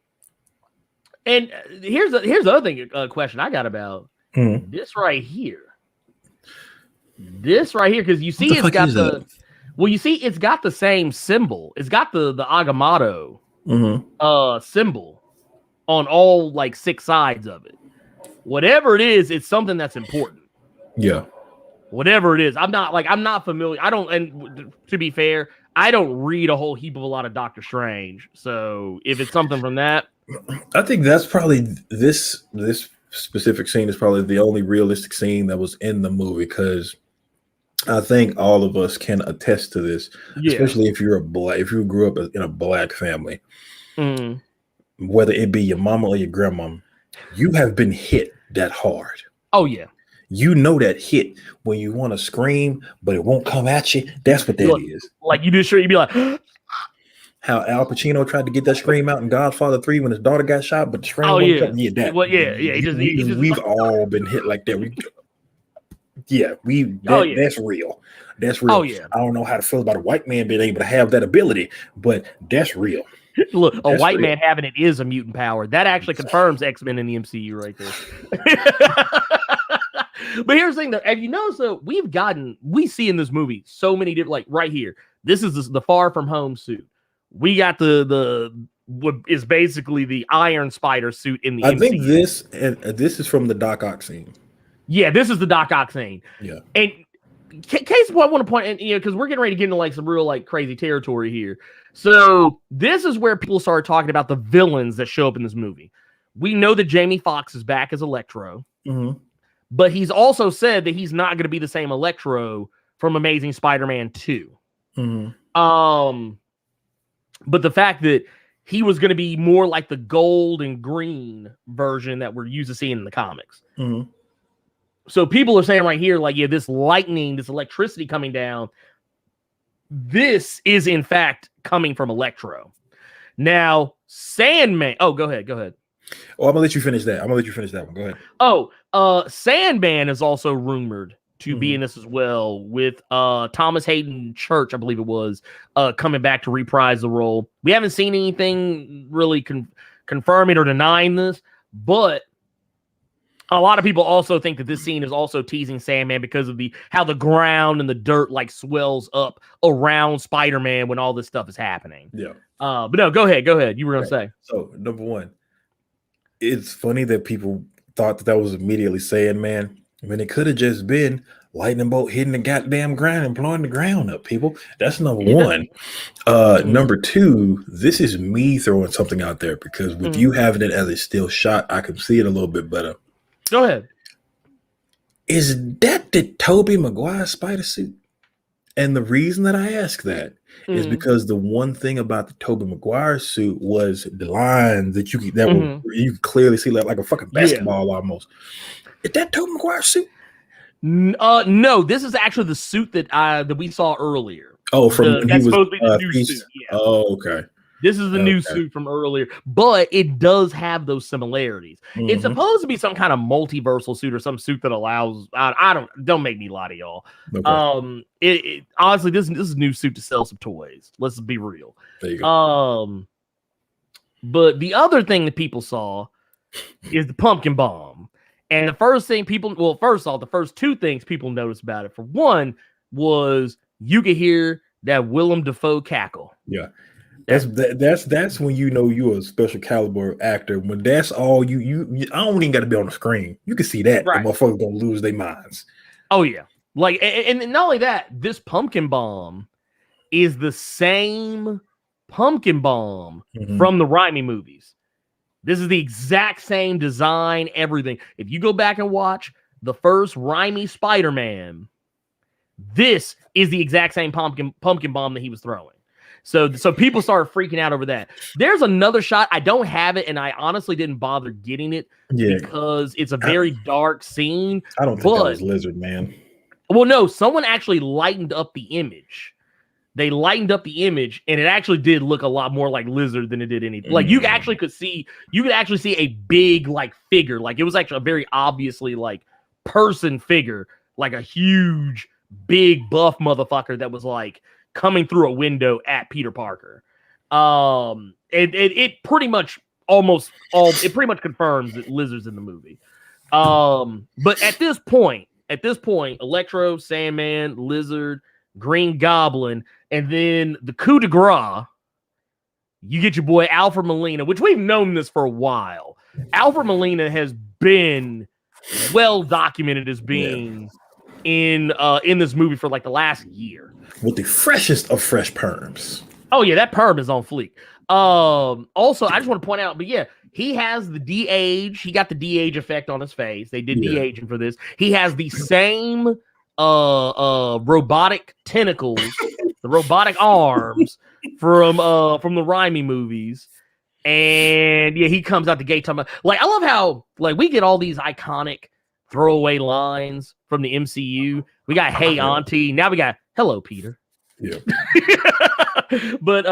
here's the other thing. Question I got about. This right here, because you see it's got it's got the same symbol. It's got the Agamotto symbol on all like 6 sides of it. Whatever it is, it's something that's important. Yeah. Whatever it is, I'm not familiar. And to be fair, I don't read a whole heap of a lot of Doctor Strange. So if it's something from that, I think that's probably this specific scene is probably the only realistic scene that was in the movie, because I think all of us can attest to this, especially if you're if you grew up in a black family, whether it be your mama or your grandma, you have been hit that hard. Oh yeah. That hit when you want to scream, but it won't come at you. That's what that is. Like you'd be like, how Al Pacino tried to get that scream out in Godfather 3 when his daughter got shot, but the scream we've all been hit like that. That's real. That's real. Oh yeah. I don't know how to feel about a white man being able to have that ability, but that's real. Look, a white man having it is a mutant power. That actually confirms X-Men in the MCU right there. But here's the thing, though. Have you noticed that we see in this movie so many different, like right here, this is the Far From Home suit. We got what is basically the Iron Spider suit in the MCU. think this is from the Doc Ock scene. Yeah, this is the Doc Ock scene. Yeah. And case in point, I want to point, and because we're getting ready to get into like some real like crazy territory here. So this is where people start talking about the villains that show up in this movie. We know that Jamie Foxx is back as Electro, but he's also said that he's not going to be the same Electro from Amazing Spider-Man 2. But the fact that he was going to be more like the gold and green version that we're used to seeing in the comics. So people are saying right here, like, yeah, this lightning, this electricity coming down, this is in fact coming from Electro. Now, Sandman. Oh, go ahead. Oh, I'm gonna let you finish that. One. Go ahead. Oh, Sandman is also rumored to be in this as well, with Thomas Hayden Church, I believe it was, coming back to reprise the role. We haven't seen anything really confirming or denying this, but a lot of people also think that this scene is also teasing Sandman because of how the ground and the dirt like swells up around Spider-Man when all this stuff is happening. Yeah. But no, go ahead. You were going to say. So, number one, it's funny that people thought that was immediately Sandman. I mean, it could have just been lightning bolt hitting the goddamn ground and blowing the ground up, people. That's number one. Number two, this is me throwing something out there, because with you having it as a still shot, I can see it a little bit better. Go ahead. Is that the Tobey Maguire spider suit? And the reason that I ask that is because the one thing about the Tobey Maguire suit was the lines that you could clearly see like a fucking basketball almost. Is that Tobey Maguire suit? No, this is actually the suit that we saw earlier. Oh, that's supposed to be the new suit. Yeah. Oh, okay. This is the new suit from earlier, but it does have those similarities. It's supposed to be some kind of multiversal suit or some suit that allows. Don't make me lie to y'all. Okay. Honestly, this is a new suit to sell some toys. Let's be real. There you go. But the other thing that people saw is the pumpkin bomb. And the first thing first off, the first two things people noticed about it, for one, was you could hear that Willem Dafoe cackle. Yeah. That's when you know you're a special caliber actor. When that's all you I don't even got to be on the screen. You can see that Right. the motherfuckers gonna lose their minds. Oh yeah, like and not only that, this pumpkin bomb is the same pumpkin bomb from the Raimi movies. This is the exact same design, everything. If you go back and watch the first Raimi Spider-Man, this is the exact same pumpkin bomb that he was throwing. So people started freaking out over that. There's another shot. I don't have it, and I honestly didn't bother getting it because it's a very dark scene. I don't think that was Lizard, man. Well, no, someone actually lightened up the image. They lightened up the image, and it actually did look a lot more like Lizard than it did anything. Like you could actually see a big like figure. Like it was actually a very obviously like person figure, like a huge, big buff motherfucker that was like coming through a window at Peter Parker. It pretty much confirms that Lizard's in the movie. But at this point, Electro, Sandman, Lizard, Green Goblin, and then the coup de grace, you get your boy Alfred Molina, which we've known this for a while. Alfred Molina has been well documented as being in this movie for like the last year. With the freshest of fresh perms. Oh yeah, that perm is on fleek. Also, I just want to point out, but yeah, he has the de-age. He got the de-age effect on his face. They did de-aging for this. He has the same robotic tentacles, the robotic arms from the Raimi movies. And yeah, he comes out the gate talking about, like, I love how like we get all these iconic throwaway lines from the MCU. We got "Hey Auntie," now we got "Hello Peter." Yeah. But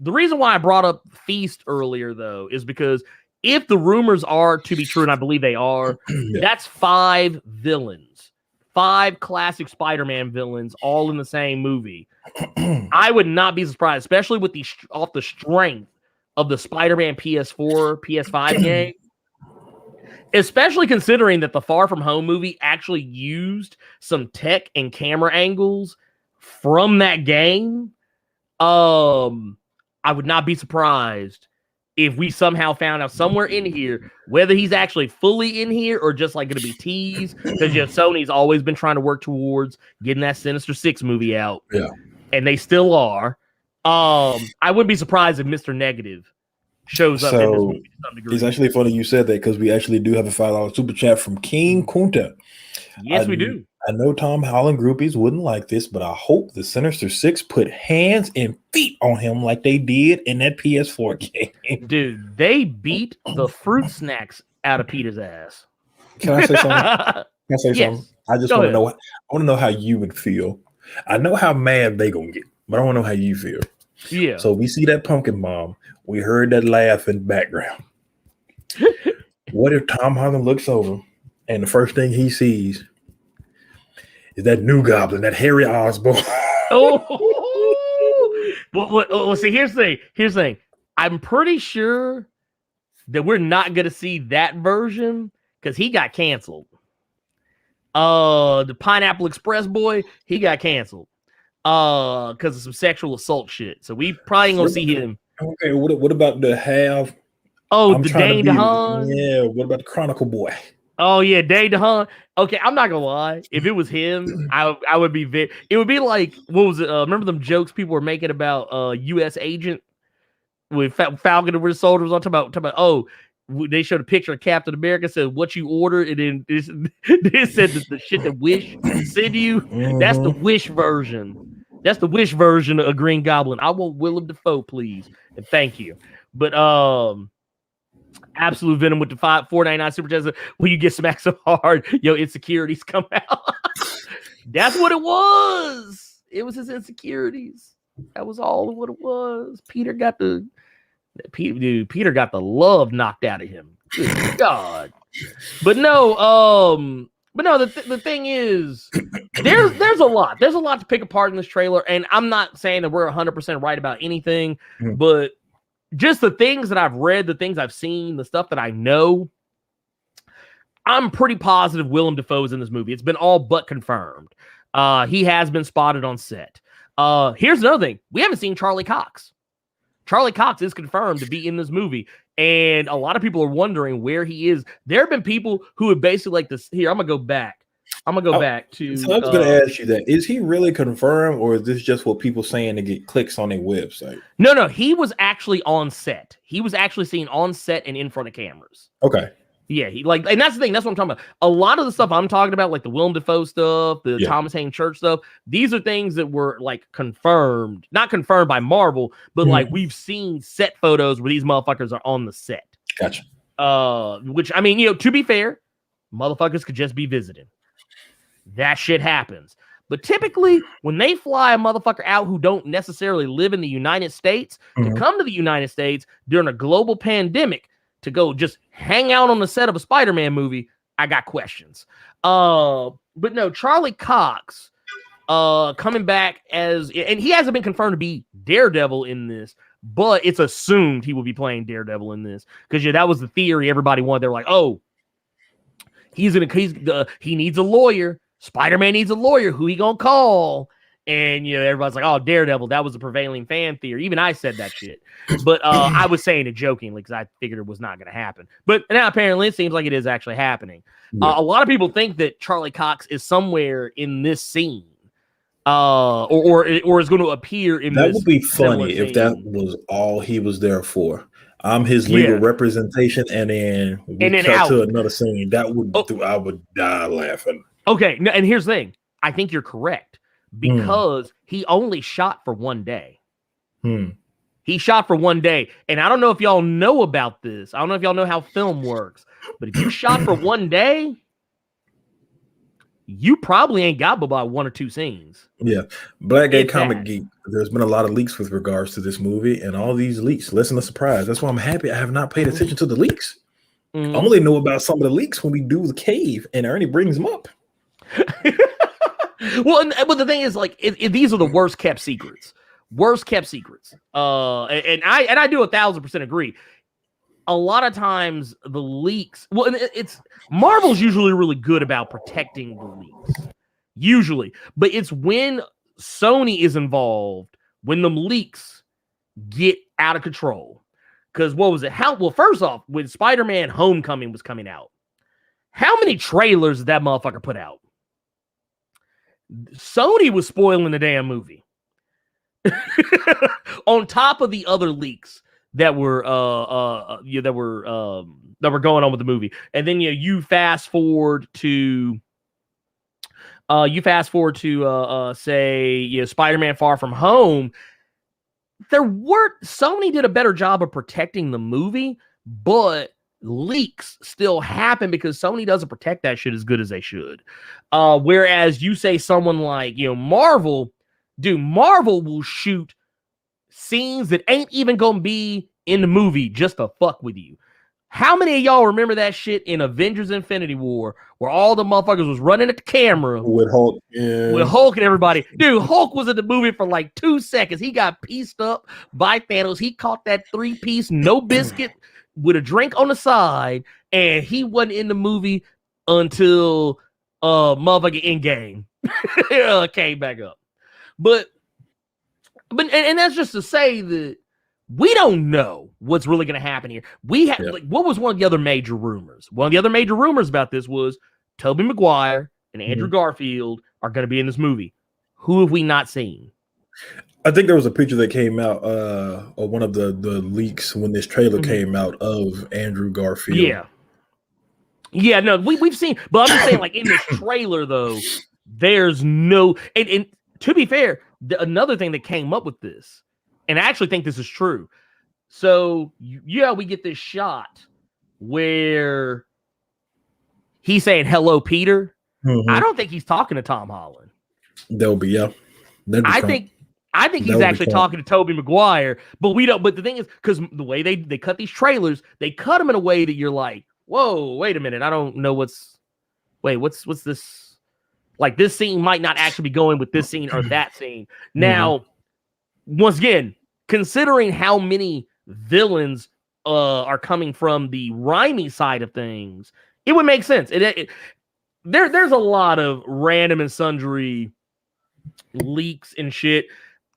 the reason why I brought up Feast earlier though is because if the rumors are to be true, and I believe they are, that's 5 villains, 5 classic Spider-Man villains, all in the same movie. I would not be surprised, especially with off the strength of the Spider-Man PS4, PS5 game. Especially considering that the Far From Home movie actually used some tech and camera angles from that game. I would not be surprised if we somehow found out somewhere in here whether he's actually fully in here or just like going to be teased, because Sony's always been trying to work towards getting that Sinister Six movie out. Yeah. And they still are. I wouldn't be surprised if Mr. Negative shows up in this movie to some degree. It's actually funny you said that, because we actually do have a $5 super chat from King Kunta. Yes, we do. I know Tom Holland groupies wouldn't like this, but I hope the Sinister Six put hands and feet on him like they did in that PS4 game. Dude, they beat the fruit snacks out of Peter's ass. Can I say something? Something? I just want to know. I want to know how you would feel. I know how mad they gonna get, but I want to know how you feel. Yeah. So we see that pumpkin bomb. We heard that laugh in the background. What if Tom Holland looks over and the first thing he sees is that new Goblin, that Harry Osborn? Well, see, here's the thing. I'm pretty sure that we're not going to see that version because he got canceled. The Pineapple Express boy, he got canceled because of some sexual assault shit. So we probably ain't going to see him. Okay, what about the Have? Oh, the Dane DeHaan? Yeah, what about the Chronicle boy? Oh yeah, Dane DeHaan. Okay, I'm not gonna lie. If it was him, I would be it would be like, what was it? Remember them jokes people were making about U.S. agent with Falcon and Winter Soldier was on talking about oh, they showed a picture of Captain America, said what you ordered, and then this said that the shit that Wish sent you. That's the Wish version. That's the Wish version of Green Goblin. I want Willem Dafoe, please, and thank you. But Absolute Venom with the $4.99 super chat. When you get smacked so hard, yo, insecurities come out. That's what it was. It was his insecurities. That was all what it was. Peter got the love knocked out of him. Good God. But no, the thing is, there's a lot. There's a lot to pick apart in this trailer, and I'm not saying that we're 100% right about anything, but just the things that I've read, the things I've seen, the stuff that I know, I'm pretty positive Willem Dafoe's in this movie. It's been all but confirmed. He has been spotted on set. Here's another thing. We haven't seen Charlie Cox. Charlie Cox is confirmed to be in this movie, and a lot of people are wondering where he is. There have been people who have basically like this. Here, I'm gonna go back. Back to. So I was going to ask you that. Is he really confirmed, or is this just what people saying to get clicks on their website? No. He was actually on set. He was actually seen on set and in front of cameras. Okay. Yeah, and that's the thing. That's what I'm talking about. A lot of the stuff I'm talking about, like the Willem Dafoe stuff, the Thomas Hayden Church stuff, these are things that were like confirmed, not confirmed by Marvel, but like we've seen set photos where these motherfuckers are on the set. Gotcha. Which, I mean, to be fair, motherfuckers could just be visiting. That shit happens. But typically, when they fly a motherfucker out who don't necessarily live in the United States to come to the United States during a global pandemic, to go just hang out on the set of a Spider-Man movie, I got questions. But no, Charlie Cox coming back and he hasn't been confirmed to be Daredevil in this, but it's assumed he will be playing Daredevil in this. Because that was the theory everybody wanted. They were like, oh, he needs a lawyer. Spider-Man needs a lawyer. Who he gonna call? And everybody's like, "Oh, Daredevil." That was a prevailing fan theory. Even I said that shit, but I was saying it jokingly because I figured it was not going to happen. But now apparently it seems like it is actually happening. Yeah. A lot of people think that Charlie Cox is somewhere in this scene, or is going to appear in. That this would be funny if that was all he was there for. I'm his legal representation, and then cut to another scene. That would I would die laughing. Okay, and here's the thing. I think you're correct. Because he only shot for one day. He shot for one day. And I don't know if y'all know about this. I don't know if y'all know how film works. But if you shot for one day, you probably ain't got but about one or two scenes. Yeah. Black Gay Comic Geek. There's been a lot of leaks with regards to this movie. And all these leaks, listen to surprise. That's why I'm happy I have not paid attention to the leaks. I only know about some of the leaks when we do the cave and Ernie brings them up. Well, but the thing is, like, these are the worst kept secrets. And I do 1,000% agree. A lot of times the leaks. Well, it's Marvel's usually really good about protecting the leaks, usually, but it's when Sony is involved when the leaks get out of control. Because what was it? First off, when Spider-Man Homecoming was coming out, how many trailers did that motherfucker put out? Sony was spoiling the damn movie. On top of the other leaks that were that were going on with the movie. And then you fast forward to say Spider-Man Far From Home. Sony did a better job of protecting the movie, but leaks still happen because Sony doesn't protect that shit as good as they should. Whereas you say someone like, Marvel, dude, Marvel will shoot scenes that ain't even gonna be in the movie just to fuck with you. How many of y'all remember that shit in Avengers Infinity War where all the motherfuckers was running at the camera with Hulk? Yeah. With Hulk and everybody. Dude, Hulk was in the movie for like 2 seconds. He got pieced up by Thanos. He caught that 3-piece, no biscuit with a drink on the side, and he wasn't in the movie until motherfucking Endgame came back up. But that's just to say that we don't know what's really going to happen here. What was one of the other major rumors? One of the other major rumors about this was Tobey Maguire and Andrew Garfield are going to be in this movie. Who have we not seen? I think there was a picture that came out, or one of the leaks when this trailer came out of Andrew Garfield. Yeah, no, we've seen, but I'm just saying, like, in this trailer, though, there's no, and to be fair, another thing that came up with this, and I actually think this is true. So, we get this shot where he's saying, "Hello, Peter." I don't think he's talking to Tom Holland. That'll be, I think he's actually talking to Tobey Maguire, but we don't. But the thing is, because the way they cut these trailers, they cut them in a way that you're like, whoa, wait a minute, I don't know what's this? Like, this scene might not actually be going with this scene or that scene. Now, once again, considering how many villains are coming from the Raimi side of things, it would make sense. There's a lot of random and sundry leaks and shit.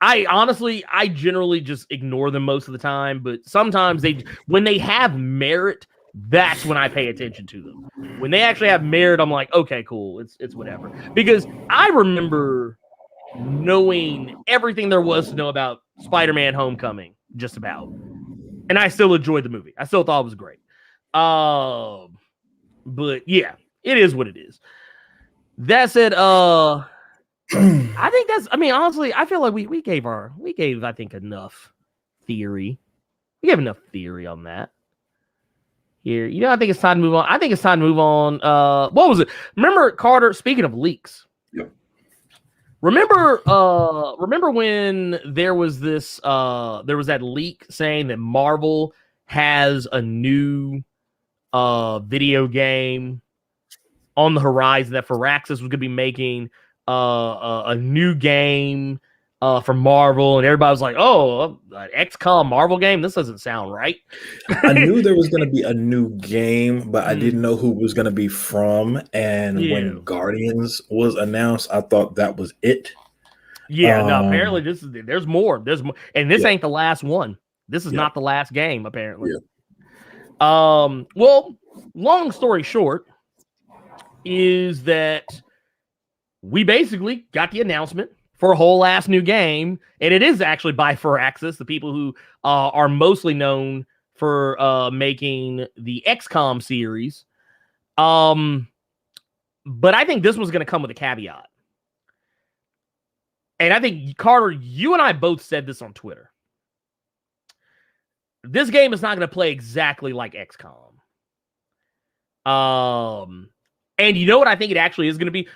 I generally just ignore them most of the time, but sometimes when they have merit, that's when I pay attention to them. When they actually have merit, I'm like, okay, cool, it's whatever. Because I remember knowing everything there was to know about Spider-Man Homecoming, just about. And I still enjoyed the movie. I still thought it was great. But yeah, it is what it is. That said, I think honestly, I feel like we gave I think enough theory. We gave enough theory on that. Here, I think it's time to move on. What was it? Remember, Carter, speaking of leaks. Yep. Remember when there was that leak saying that Marvel has a new video game on the horizon, that Firaxis was going to be making a new game for Marvel, and everybody was like, "Oh, an XCOM Marvel game? This doesn't sound right." I knew there was going to be a new game, but I didn't know who it was going to be from. And when Guardians was announced, I thought that was it. Yeah, no. Apparently, there's more. And this ain't the last one. This is not the last game. Apparently. Yeah. Well, long story short, is that we basically got the announcement for a whole ass new game, and it is actually by Firaxis, the people who are mostly known for making the XCOM series. But I think this was going to come with a caveat. And I think, Carter, you and I both said this on Twitter. This game is not going to play exactly like XCOM. And you know what I think it actually is going to be?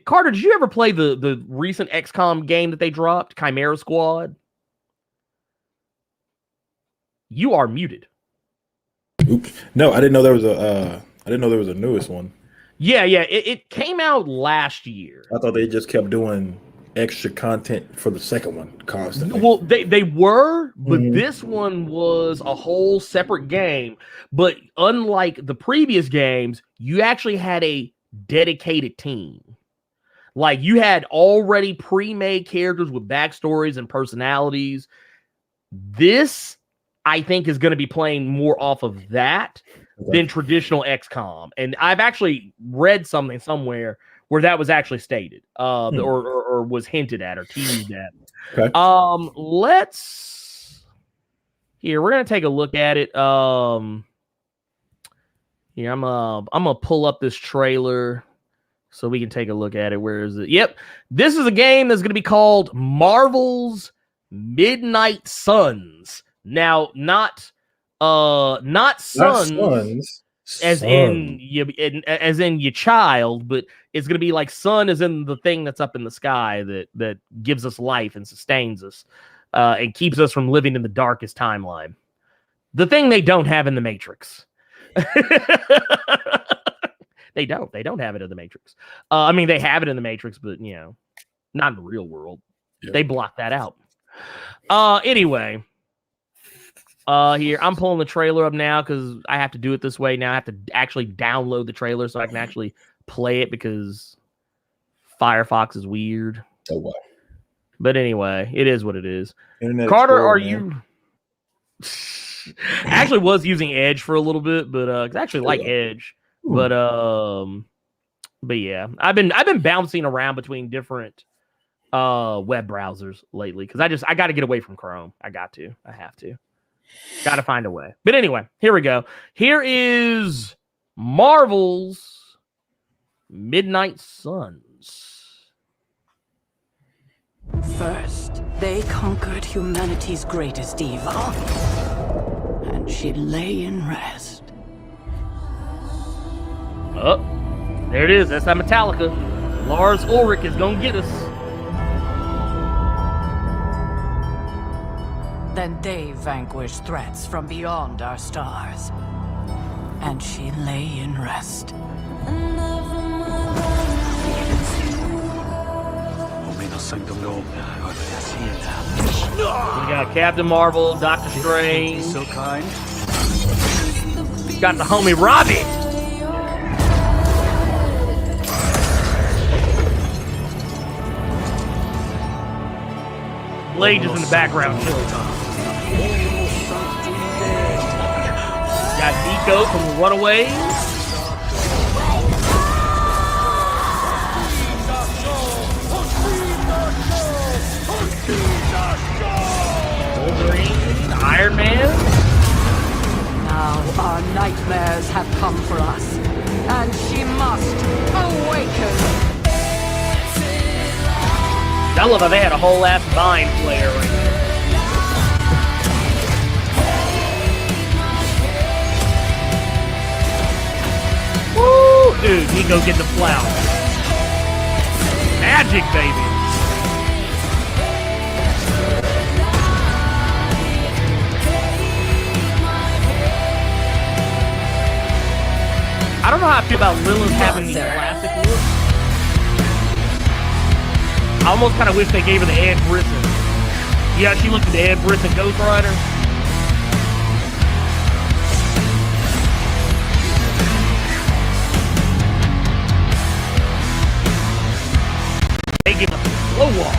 Carter, did you ever play the recent XCOM game that they dropped, Chimera Squad? You are muted. Oops. No, I didn't know there was a newest one. Yeah. It came out last year. I thought they just kept doing extra content for the second one constantly. Well, they were, but this one was a whole separate game. But unlike the previous games, you actually had a dedicated team. Like, you had already pre-made characters with backstories and personalities. This, I think, is going to be playing more off of that than traditional XCOM. And I've actually read something somewhere where that was actually stated, or was hinted at or teased at. Okay. We're gonna take a look at it. Here, I'm gonna pull up this trailer so we can take a look at it. Where is it? Yep, this is a game that's gonna be called Marvel's Midnight Suns. Now, not sons. As in your child, but it's going to be like sun as in the thing that's up in the sky that gives us life and sustains us and keeps us from living in the darkest timeline. The thing they don't have in the Matrix. They don't have it in the Matrix. I mean, they have it in the Matrix, but not in the real world. Yep. They block that out. Anyway. Here, I'm pulling the trailer up now because I have to do it this way now. I have to actually download the trailer so I can actually play it because Firefox is weird. Oh, wow. But anyway, it is what it is. Internet Carter, Explorer, are you... I actually was using Edge for a little bit, but I actually like Edge. But yeah, I've been bouncing around between different web browsers lately because I got to get away from Chrome. I have to. Got to find a way. But anyway, here we go. Here is Marvel's Midnight Suns. First, they conquered humanity's greatest evil, and she lay in rest. Oh, there it is. That's that Metallica. Lars Ulrich is going to get us. Then they vanquished threats from beyond our stars, and she lay in rest. We got Captain Marvel, Doctor Strange. So kind. Got the homie Robbie. Blade is in the background. Got Nico from the Runaways. Wolverine, Iron Man. Now our nightmares have come for us, and she must awaken. I love how they had a whole ass Vine player right there. Woo! Dude, Nico get the flower. Magic, baby. I don't know how I feel about Lilith having the classic look. I almost kind of wish they gave her the Ed Brisson. Yeah, she looked at the Ed Brisson Ghost Rider. They give us a slow walk.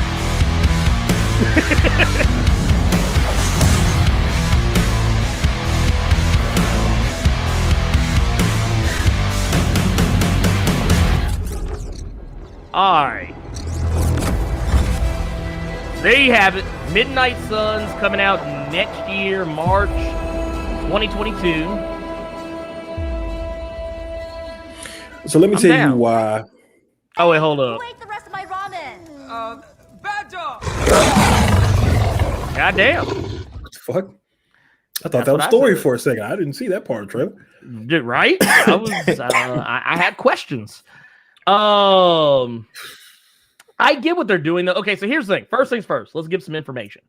All right. There you have it. Midnight Suns coming out next year, March 2022. So let me tell you why. Oh, wait, hold up. Wait, the rest of my ramen. Bad dog. Goddamn. What the fuck? I thought that was story for a second. I didn't see that part of the trailer. Right? I had questions. I get what they're doing though. Okay, so here's the thing. First things first. Let's give some information.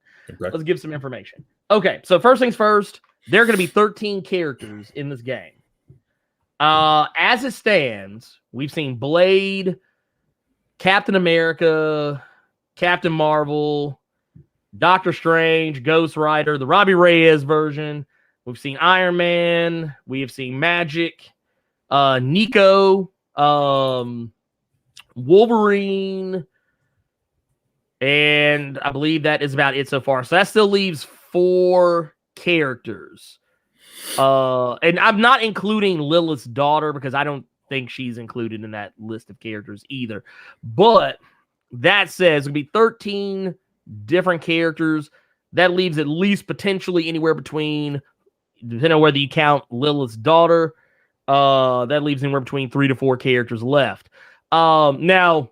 Okay, so first things first. There are going to be 13 characters in this game. As it stands, we've seen Blade, Captain America, Captain Marvel, Doctor Strange, Ghost Rider, the Robbie Reyes version. We've seen Iron Man. We have seen Magic, Nico, Wolverine, and I believe that is about it so far. So that still leaves 4 characters. And I'm not including Lilith's daughter because I don't think she's included in that list of characters either. But that says it'll be 13 different characters. That leaves at least potentially anywhere between, depending on whether you count Lilith's daughter, that leaves anywhere between 3 to 4 characters left. Now,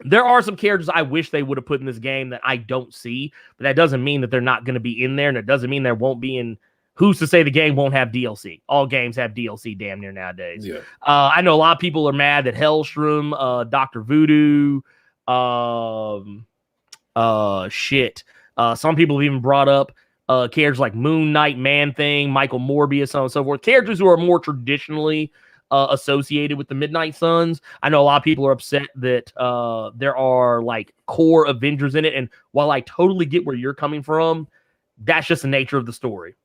there are some characters I wish they would have put in this game that I don't see, but that doesn't mean that they're not going to be in there, and it doesn't mean there won't be in. Who's to say the game won't have DLC? All games have DLC damn near nowadays. Yeah. I know a lot of people are mad that Hellstrom, Dr. Voodoo, some people have even brought up characters like Moon Knight, Man-Thing, Michael Morbius, so on and so forth. Characters who are more traditionally associated with the Midnight Suns. I know a lot of people are upset that there are like core Avengers in it. And while I totally get where you're coming from, that's just the nature of the story.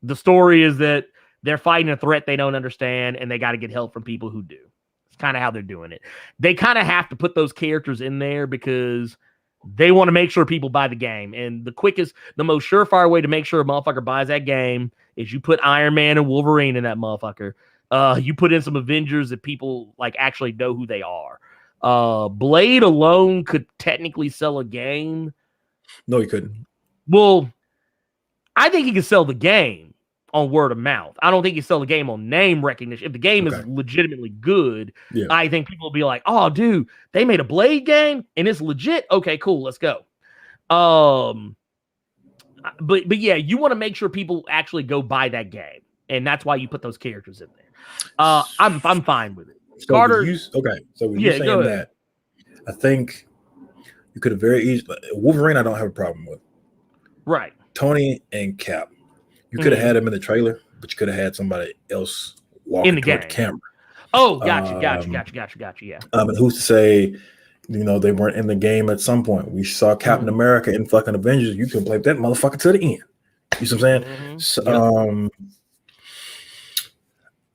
The story is that they're fighting a threat they don't understand, and they got to get help from people who do. It's kind of how they're doing it. They kind of have to put those characters in there because they want to make sure people buy the game. And the most surefire way to make sure a motherfucker buys that game is you put Iron Man and Wolverine in that motherfucker. You put in some Avengers that people like actually know who they are. Blade alone could technically sell a game. No, he couldn't. Well, I think he could sell the game on word of mouth. I don't think he can sell the game on name recognition. If the game is legitimately good, I think people will be like, oh, dude, they made a Blade game and it's legit. Okay, cool. Let's go. But yeah, you want to make sure people actually go buy that game. And that's why you put those characters in there. I'm fine with it. So Carter. So when you're saying that, I think you could have very easily Wolverine. I don't have a problem with. Right. Tony and Cap. You could have had him in the trailer, but you could have had somebody else walking in the toward game. the camera. Oh, gotcha. Yeah. And who's to say, you know, they weren't in the game at some point. We saw Captain America in fucking Avengers. You can play that motherfucker to the end. You see what I'm saying? So,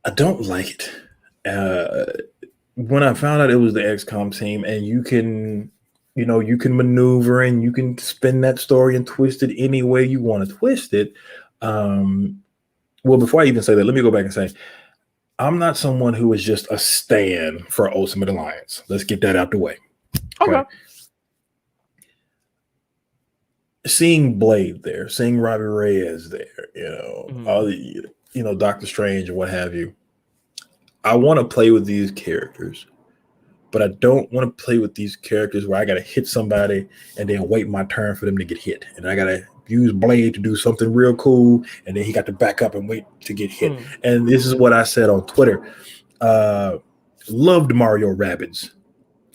I don't like it. When I found out it was the XCOM team, and you can maneuver and you can spin that story and twist it any way you want to twist it. Well, before I even say that, let me go back and say, I'm not someone who is just a stan for Ultimate Alliance. Let's get that out the way. Okay. Seeing Blade there, seeing Robbie Reyes there, all the, Doctor Strange and what have you. I want to play with these characters, but I don't want to play with these characters where I got to hit somebody and then wait my turn for them to get hit. And I got to use Blade to do something real cool, and then he got to back up and wait to get hit. And this is what I said on Twitter. Loved Mario Rabbids,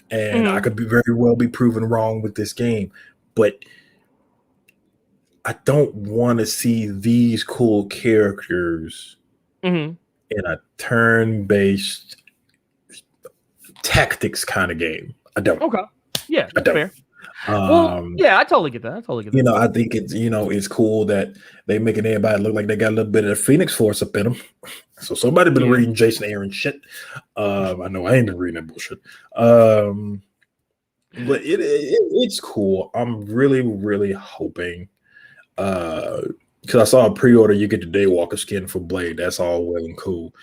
and I could very well be proven wrong with this game, but I don't want to see these cool characters in a turn-based tactics kind of game. I don't. Okay. Yeah, that's fair. I totally get that. I think it's it's cool that they making everybody look like they got a little bit of the Phoenix Force up in them. So somebody been reading Jason Aaron shit. I know I ain't been reading that bullshit. But it's cool. I'm really, really hoping. Because I saw a pre-order, you get the Daywalker skin for Blade. That's all well and cool.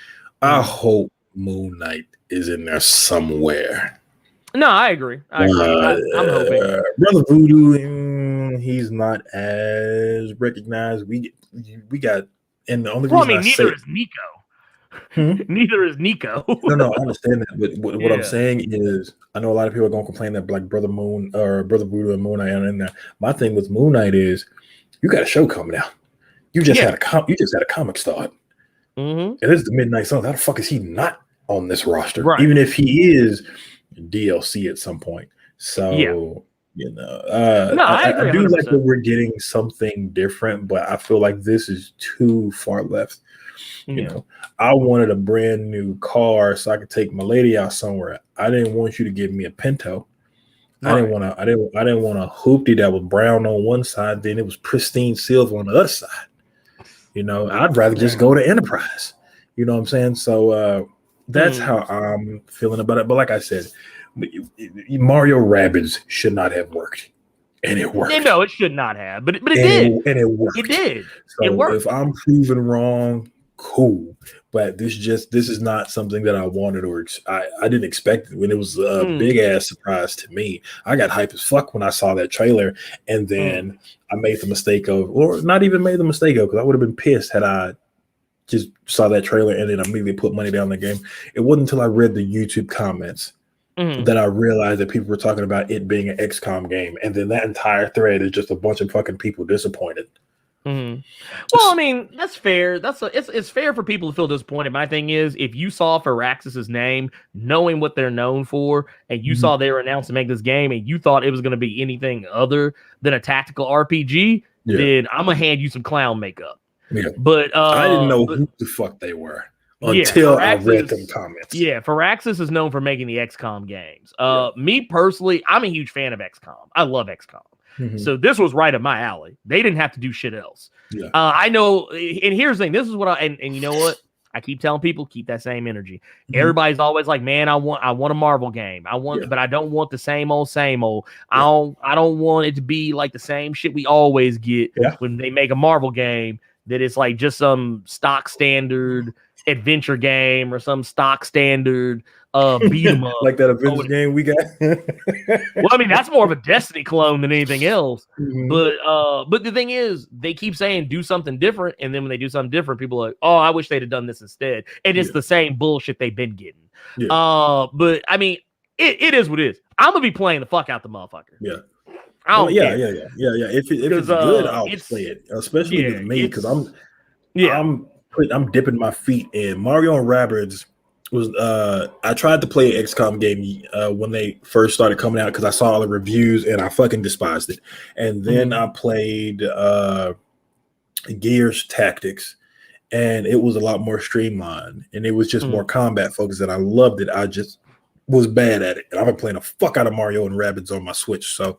I hope Moon Knight is in there somewhere. No, I agree. I'm hoping. Brother Voodoo, he's not as recognized. We got, and the only reason neither is Nico. Neither is Nico. No, I understand that. But what I'm saying is, I know a lot of people are going to complain that like Brother Moon or Brother Voodoo and Moon Knight are in there. My thing with Moon Knight is, you got a show coming out. You just had a comic start, and this is the Midnight Suns. How the fuck is he not on this roster? Right. Even if he is DLC at some point. So I do like that we're getting something different, but I feel like this is too far left. I wanted a brand new car so I could take my lady out somewhere. I didn't want you to give me a Pinto. Right. I didn't want a hoopty that was brown on one side, then it was pristine silver on the other side. I'd rather just go to Enterprise. You know what I'm saying? So that's how I'm feeling about it. But like I said, Mario Rabbids should not have worked. And it worked. No, it should not have. But it did. And it worked. It did. So it worked. If I'm proven wrong, cool. But this is not something that I wanted or I didn't expect it when it was a big ass surprise to me. I got hype as fuck when I saw that trailer, and then I made the mistake of, or not even made the mistake of, because I would have been pissed had I just saw that trailer and then immediately put money down the game. It wasn't until I read the YouTube comments that I realized that people were talking about it being an XCOM game, and then that entire thread is just a bunch of fucking people disappointed. Well, I mean, that's fair. It's fair for people to feel disappointed. My thing is, if you saw Firaxis's name, knowing what they're known for, and you saw they were announced to make this game, and you thought it was going to be anything other than a tactical RPG, then I'm gonna hand you some clown makeup. Yeah. But I didn't know who the fuck they were until I read them comments. Yeah, Firaxis is known for making the XCOM games. Me personally, I'm a huge fan of XCOM. I love XCOM. So this was right up my alley. They didn't have to do shit else. I know, and here's the thing. This is what and you know what? I keep telling people, keep that same energy. Everybody's always like, man, I want a Marvel game. But I don't want the same old. I don't want it to be like the same shit we always get when they make a Marvel game, that it's like just some stock standard adventure game or some stock standard beat 'em up. Like that Avengers game we got. Well, I mean, that's more of a Destiny clone than anything else. But the thing is, they keep saying do something different, and then when they do something different, people are like, oh, I wish they'd have done this instead. And it's the same bullshit they've been getting. But I mean, it is what it is. I'm gonna be playing the fuck out the motherfucker. I don't care. If it's good, I'll play it, especially with me, because I'm dipping my feet in. Mario and Rabbids was I tried to play an XCOM game when they first started coming out because I saw all the reviews and I fucking despised it. And then I played Gears Tactics, and it was a lot more streamlined and it was just more combat focused, and I loved it. was bad at it, and I've been playing the fuck out of Mario and Rabbids on my Switch, so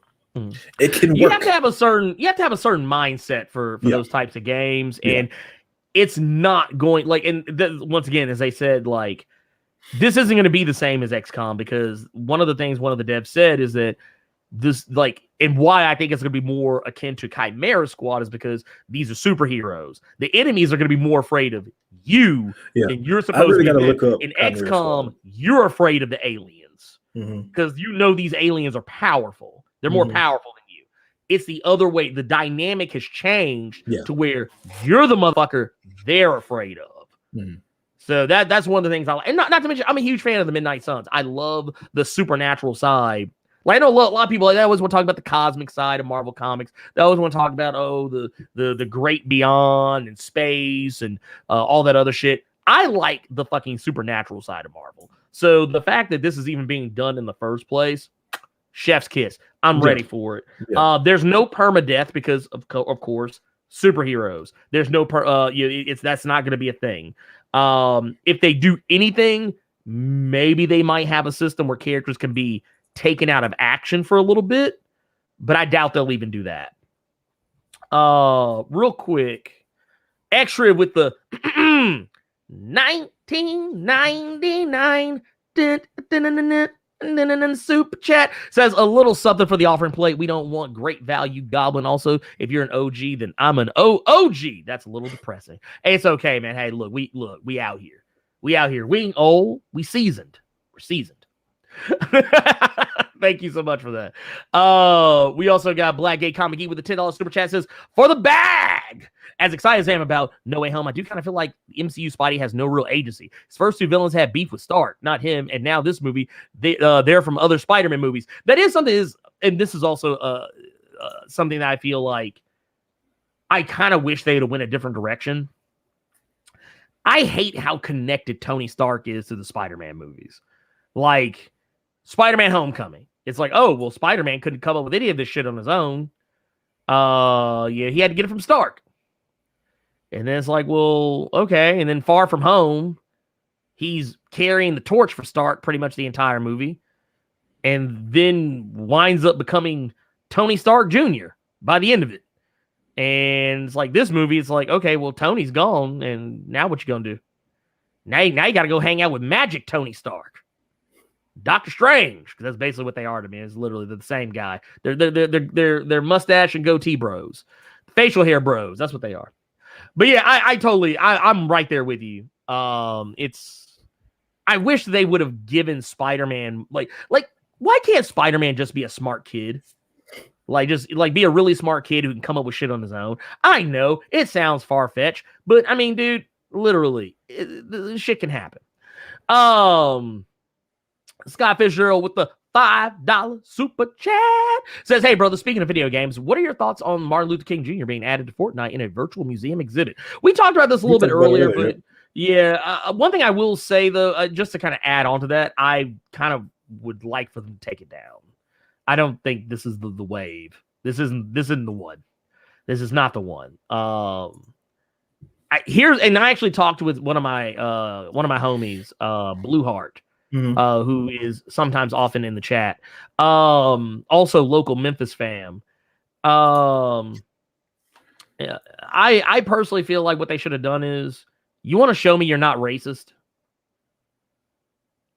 it can work. You have to have a certain mindset for those types of games, and it's not going like. And once again, as I said, like this isn't going to be the same as XCOM, because one of the things one of the devs said is that this and why I think it's going to be more akin to Chimera Squad is because these are superheroes. The enemies are going to be more afraid of you, and you're supposed to look up. In XCOM, you're afraid of the aliens because you know these aliens are powerful. They're more powerful than you. It's the other way. The dynamic has changed to where you're the motherfucker they're afraid of. So that's one of the things I like. And not to mention, I'm a huge fan of the Midnight Suns. I love the supernatural side. Like, I know a lot of people they always want to talk about the cosmic side of Marvel Comics. They always want to talk about the great beyond and space and all that other shit. I like the fucking supernatural side of Marvel. So the fact that this is even being done in the first place, chef's kiss. I'm ready for it. There's no permadeath because of course superheroes. There's no that's not going to be a thing. If they do anything, maybe they might have a system where characters can be taken out of action for a little bit, but I doubt they'll even do that. Real quick, extra with the 1999 super chat says a little something for the offering plate. We don't want great value goblin. Also, if you're an OG, then I'm an OG. That's a little depressing. Hey, it's okay, man. Hey, look, we out here. We out here. We ain't old. We seasoned. We're seasoned. Thank you so much for that. We also got Blackgate Comic Geek with the $10 super chat says, for the bag. As excited as I am about No Way Home, I do kind of feel like the MCU Spidey has no real agency. His first two villains had beef with Stark, not him. And now this movie, they're from other Spider-Man movies. That is something and this is also something that I feel like I kind of wish they'd have went a different direction. I hate how connected Tony Stark is to the Spider-Man movies. Like Spider-Man Homecoming. It's like, oh, well, Spider-Man couldn't come up with any of this shit on his own. He had to get it from Stark. And then it's like, well, okay. And then Far From Home, he's carrying the torch for Stark pretty much the entire movie. And then winds up becoming Tony Stark Jr. by the end of it. And it's like this movie, it's like, okay, well, Tony's gone. And now what you going to do? Now you got to go hang out with Magic Tony Stark. Doctor Strange, because that's basically what they are to me. It's literally the same guy. They're mustache and goatee bros, facial hair bros. That's what they are. But yeah, I'm right there with you. I wish they would have given Spider-Man like why can't Spider-Man just be a smart kid? Just be a really smart kid who can come up with shit on his own. I know it sounds far-fetched, but I mean, dude, literally, shit can happen. Scott Fitzgerald with the $5 super chat says, hey, brother, speaking of video games, what are your thoughts on Martin Luther King Jr. being added to Fortnite in a virtual museum exhibit? We talked about this a little bit earlier, but yeah, one thing I will say, though, just to kind of add on to that, I kind of would like for them to take it down. I don't think this is the wave. This isn't the one. This is not the one. I actually talked with one of my homies, Blueheart. Who is sometimes often in the chat. Also local Memphis fam. I personally feel like what they should have done is, you want to show me you're not racist?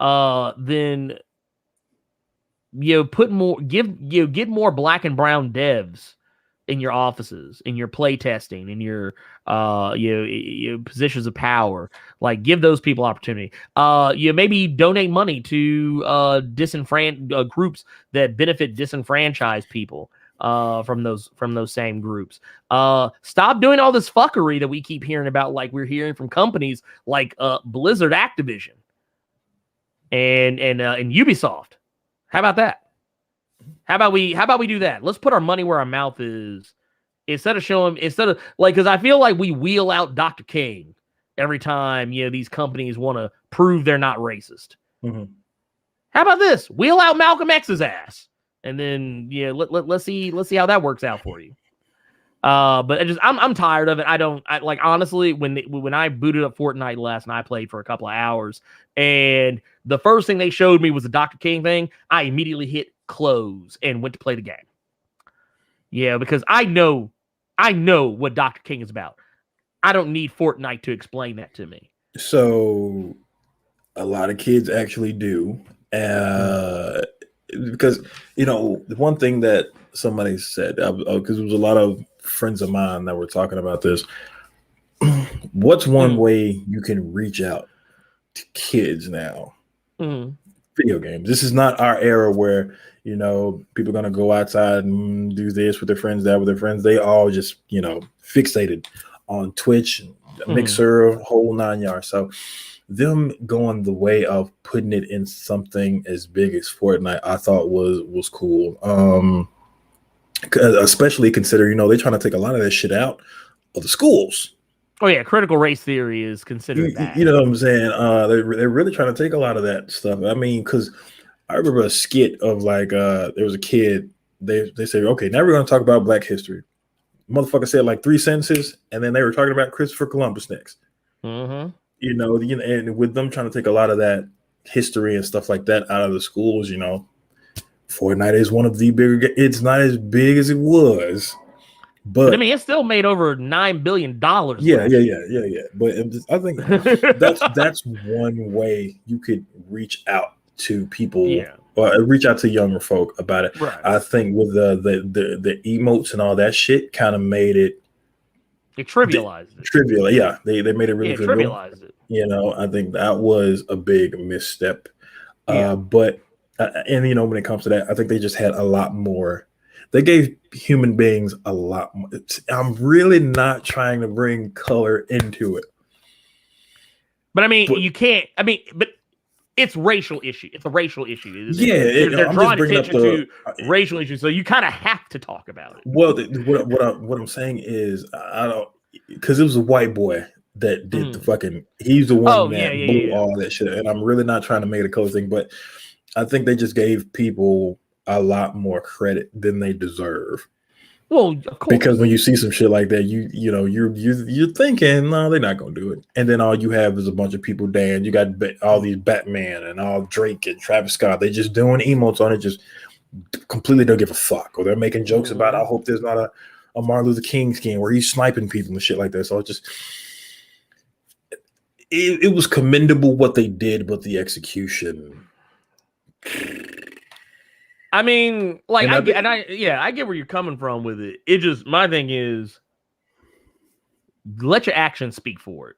Then get more black and brown devs in your offices, in your play testing, in your positions of power. Like, give those people opportunity. Maybe donate money to groups that benefit disenfranchised people from those same groups. Stop doing all this fuckery that we keep hearing about, like we're hearing from companies like Blizzard, Activision, and Ubisoft. How about that? How about we do that? Let's put our money where our mouth is, instead of because I feel like we wheel out Dr. King every time these companies want to prove they're not racist. How about this? Wheel out Malcolm X's ass, and then let's see how that works out for you. But I'm tired of it. I honestly, when I booted up Fortnite last night, I played for a couple of hours, and the first thing they showed me was the Dr. King thing. I immediately hit close and went to play the game. Yeah, because I know what Dr. King is about. I don't need Fortnite to explain that to me. So a lot of kids actually do. Because, the one thing that somebody said, because there was a lot of friends of mine that were talking about this. What's one way you can reach out to kids now? Video games. This is not our era where, people are going to go outside and do this with their friends, that with their friends. They all just, fixated on Twitch, Mixer, whole 9 yards. So them going the way of putting it in something as big as Fortnite, I thought was cool. Especially considering, they're trying to take a lot of that shit out of the schools. Oh yeah, critical race theory is considered that. You know what I'm saying? They're really trying to take a lot of that stuff. I mean, because I remember a skit of there was a kid. They said, okay, now we're going to talk about Black history. Motherfucker said like 3 sentences, and then they were talking about Christopher Columbus next. And with them trying to take a lot of that history and stuff like that out of the schools, Fortnite is one of the bigger. It's not as big as it was, but I mean, it still made over $9 billion. Yeah. But I think that's one way you could reach out to people, or reach out to younger folk about it. Right. I think with the emotes and all that shit, kind of made it. They trivialized it. They made it really trivialized it. I think that was a big misstep. But when it comes to that, I think they just had a lot more. They gave human beings a lot more. I'm really not trying to bring color into it. But I mean, you can't. I mean, but it's racial issue. It's a racial issue. They're drawing attention to racial issues, so you kind of have to talk about it. Well, what I'm saying is, I don't, because it was a white boy that did the fucking. He's the one that blew all that shit, and I'm really not trying to make it a color thing, but I think they just gave people a lot more credit than they deserve. Well, of course. Because when you see some shit like that, you're thinking, no, they're not gonna do it, and then all you have is a bunch of people. Dan, you got all these Batman and all Drake and Travis Scott. They just doing emotes on it, just completely don't give a fuck, or they're making jokes about. I hope there's not a Martin Luther King skin where he's sniping people and shit like that. So it was commendable what they did, but the execution. I mean, like, I get where you're coming from with it. It just, my thing is, let your actions speak for it.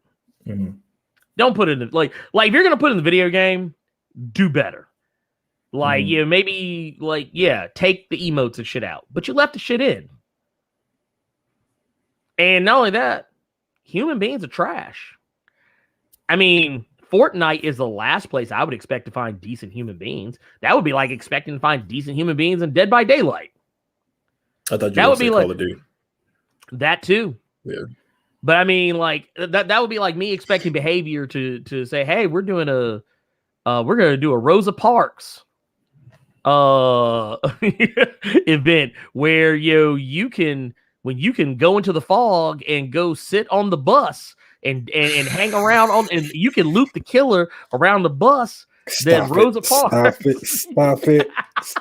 Don't put it in, like if you're gonna put it in the video game, do better. Like, maybe, take the emotes and shit out, but you left the shit in. And not only that, human beings are trash. I mean, Fortnite is the last place I would expect to find decent human beings. That would be like expecting to find decent human beings in Dead by Daylight. I thought that would be like Call of Duty. That too. Yeah. But I mean, like that would be like me expecting behavior to say, hey, we're gonna do a Rosa Parks event where you can go into the fog and go sit on the bus and hang around and you can loop the killer around the bus. Then Rosa Parks. Stop it.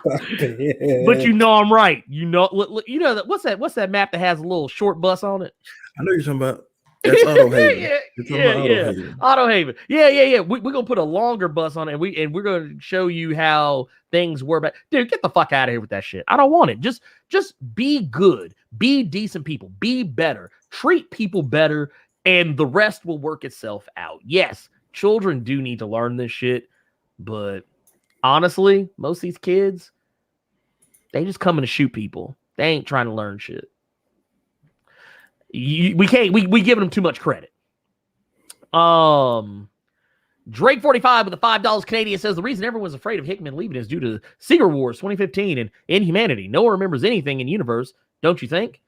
But I'm right. What's that map that has a little short bus on it? I know you're talking about. That's Auto Haven. Auto Haven. Yeah. We're gonna put a longer bus on it, and we're gonna show you how things were. But dude, get the fuck out of here with that shit. I don't want it. Just be good. Be decent people. Be better. Treat people better. And the rest will work itself out. Yes, children do need to learn this shit, but honestly, most of these kids, they just coming to shoot people. They ain't trying to learn shit. We giving them too much credit. Drake 45 with the $5 Canadian says the reason everyone's afraid of Hickman leaving is due to Secret Wars 2015 and Inhumanity. No one remembers anything in universe, don't you think?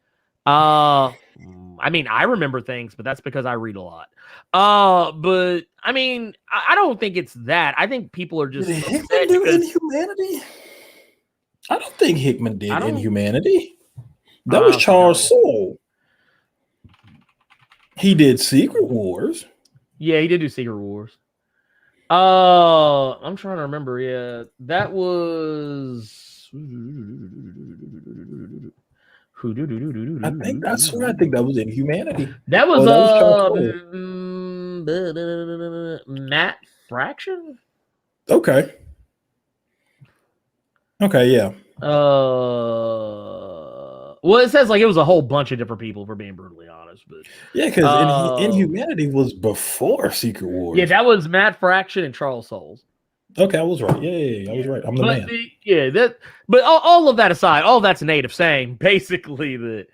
I mean, I remember things, but that's because I read a lot. But I mean, I don't think it's that. I think people are just. Did Hickman do Inhumanity? I don't think Hickman did Inhumanity. That was Charles Soule. He did Secret Wars. Yeah, he did do Secret Wars. I'm trying to remember. Yeah, that was. I think that was Inhumanity. That was that Matt Fraction. Okay, yeah. Well, it says like it was a whole bunch of different people, for being brutally honest. But yeah, because Inhumanity was before Secret Wars. Yeah, that was Matt Fraction and Charles Soules. Okay, I was right. Yeah, I was right. I'm the man. But all of that aside, all that's native saying basically that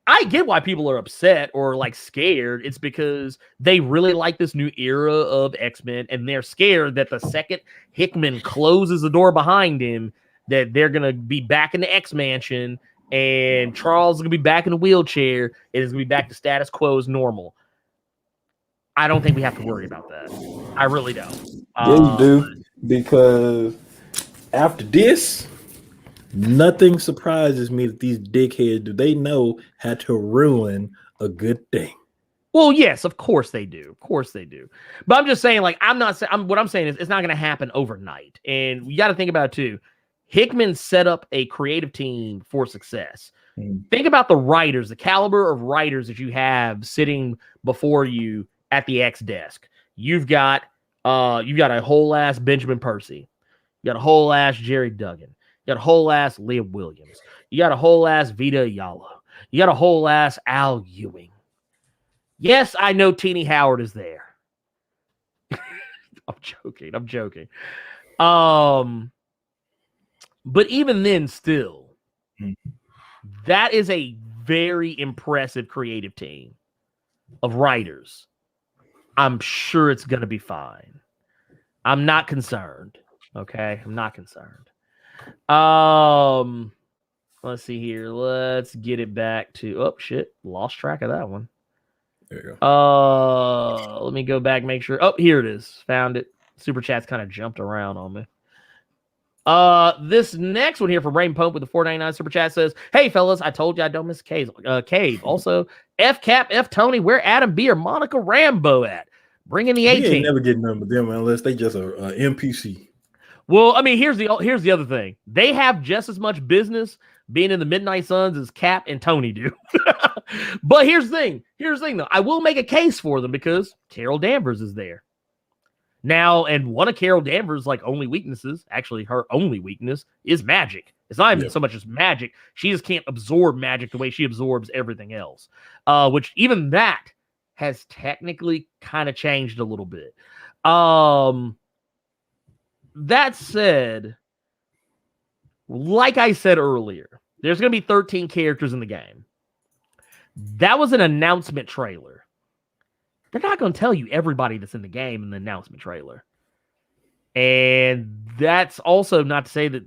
I get why people are upset or like scared. It's because they really like this new era of X-Men, and they're scared that the second Hickman closes the door behind him, that they're gonna be back in the X-Mansion, and Charles is gonna be back in the wheelchair, and it's gonna be back to status quo as normal. I don't think we have to worry about that. I really don't. Yeah, you do, because after this, nothing surprises me that these dickheads, they know how to ruin a good thing. Well, yes, of course they do. Of course they do. But I'm just saying, like, what I'm saying is it's not going to happen overnight. And you got to think about it too. Hickman set up a creative team for success. Think about the writers, the caliber of writers that you have sitting before you at the X desk. You've got a whole ass Benjamin Percy. You got a whole ass Jerry Duggan. You got a whole ass Leah Williams. You got a whole ass Vita Ayala. You got a whole ass Al Ewing. Yes, I know Teenie Howard is there. I'm joking. But even then, still, that is a very impressive creative team of writers. I'm sure it's going to be fine. I'm not concerned. Okay, I'm not concerned. Let's see here. Let's get it back to. Oh shit, lost track of that one. There you go. Let me go back, make sure. Oh, here it is. Found it. Super chat's kind of jumped around on me. This next one here from Rain Pope with the $4.99 super chat says, "Hey fellas, I told you I don't miss Cave. Also, F Cap, F Tony, where Adam B or Monica Rambeau at? Bring in the 18. We ain't never getting none with them unless they just a NPC. Well, I mean, here's the other thing. They have just as much business being in the Midnight Suns as Cap and Tony do. But here's the thing. Though. I will make a case for them because Carol Danvers is there. Now, and one of Carol Danvers' like only weaknesses, actually her only weakness, is magic. It's not even so much as magic. She just can't absorb magic the way she absorbs everything else. Which even that has technically kind of changed a little bit. That said, like I said earlier, there's going to be 13 characters in the game. That was an announcement trailer. They're not going to tell you everybody that's in the game in the announcement trailer. And that's also not to say that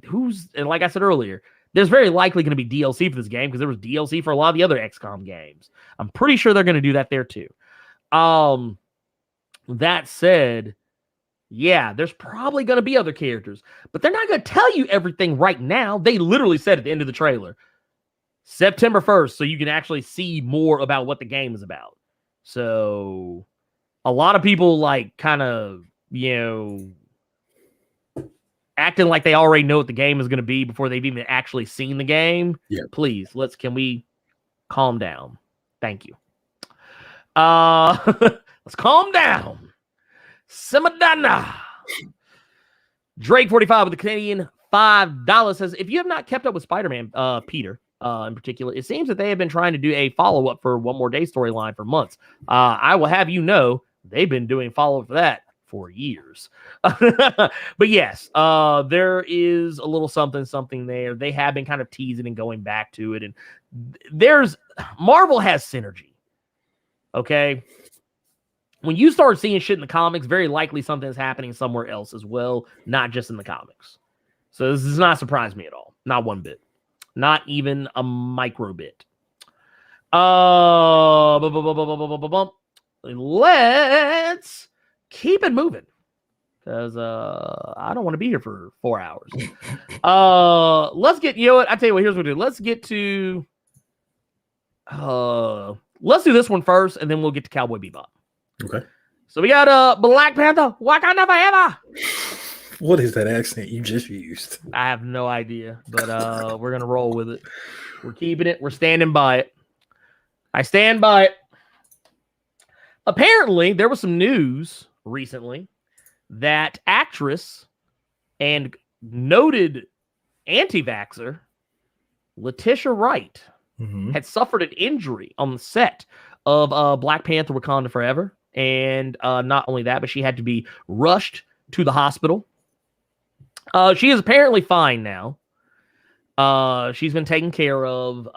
and like I said earlier, there's very likely going to be DLC for this game because there was DLC for a lot of the other XCOM games. I'm pretty sure they're going to do that there too. That said, yeah, there's probably going to be other characters, but they're not going to tell you everything right now. They literally said at the end of the trailer, September 1st, so you can actually see more about what the game is about. So a lot of people like kind of, acting like they already know what the game is going to be before they've even actually seen the game. Yeah. Please, can we calm down? Thank you. Let's calm down. Simadana. Drake 45 with the Canadian $5 says, if you have not kept up with Spider-Man, Peter, in particular, it seems that they have been trying to do a follow-up for One More Day storyline for months. I will have you know, they've been doing follow-up for that for years. But yes, there is a little something there. They have been kind of teasing and going back to it. And Marvel has synergy. Okay. When you start seeing shit in the comics, very likely something is happening somewhere else as well, not just in the comics. So this does not surprise me at all. Not one bit. Not even a micro bit. Let's keep it moving. Because I don't want to be here for 4 hours. Let's get, I tell you what, here's what we'll do. Let's get to let's do this one first, and then we'll get to Cowboy Bebop. Okay. So we got Black Panther, Wakanda Forever. What is that accent you just used? I have no idea, but we're gonna roll with it. We're keeping it. We're standing by it. I stand by it. Apparently, there was some news recently that actress and noted anti-vaxxer Letitia Wright had suffered an injury on the set of Black Panther Wakanda Forever. And not only that, but she had to be rushed to the hospital. She is apparently fine now. She's been taken care of.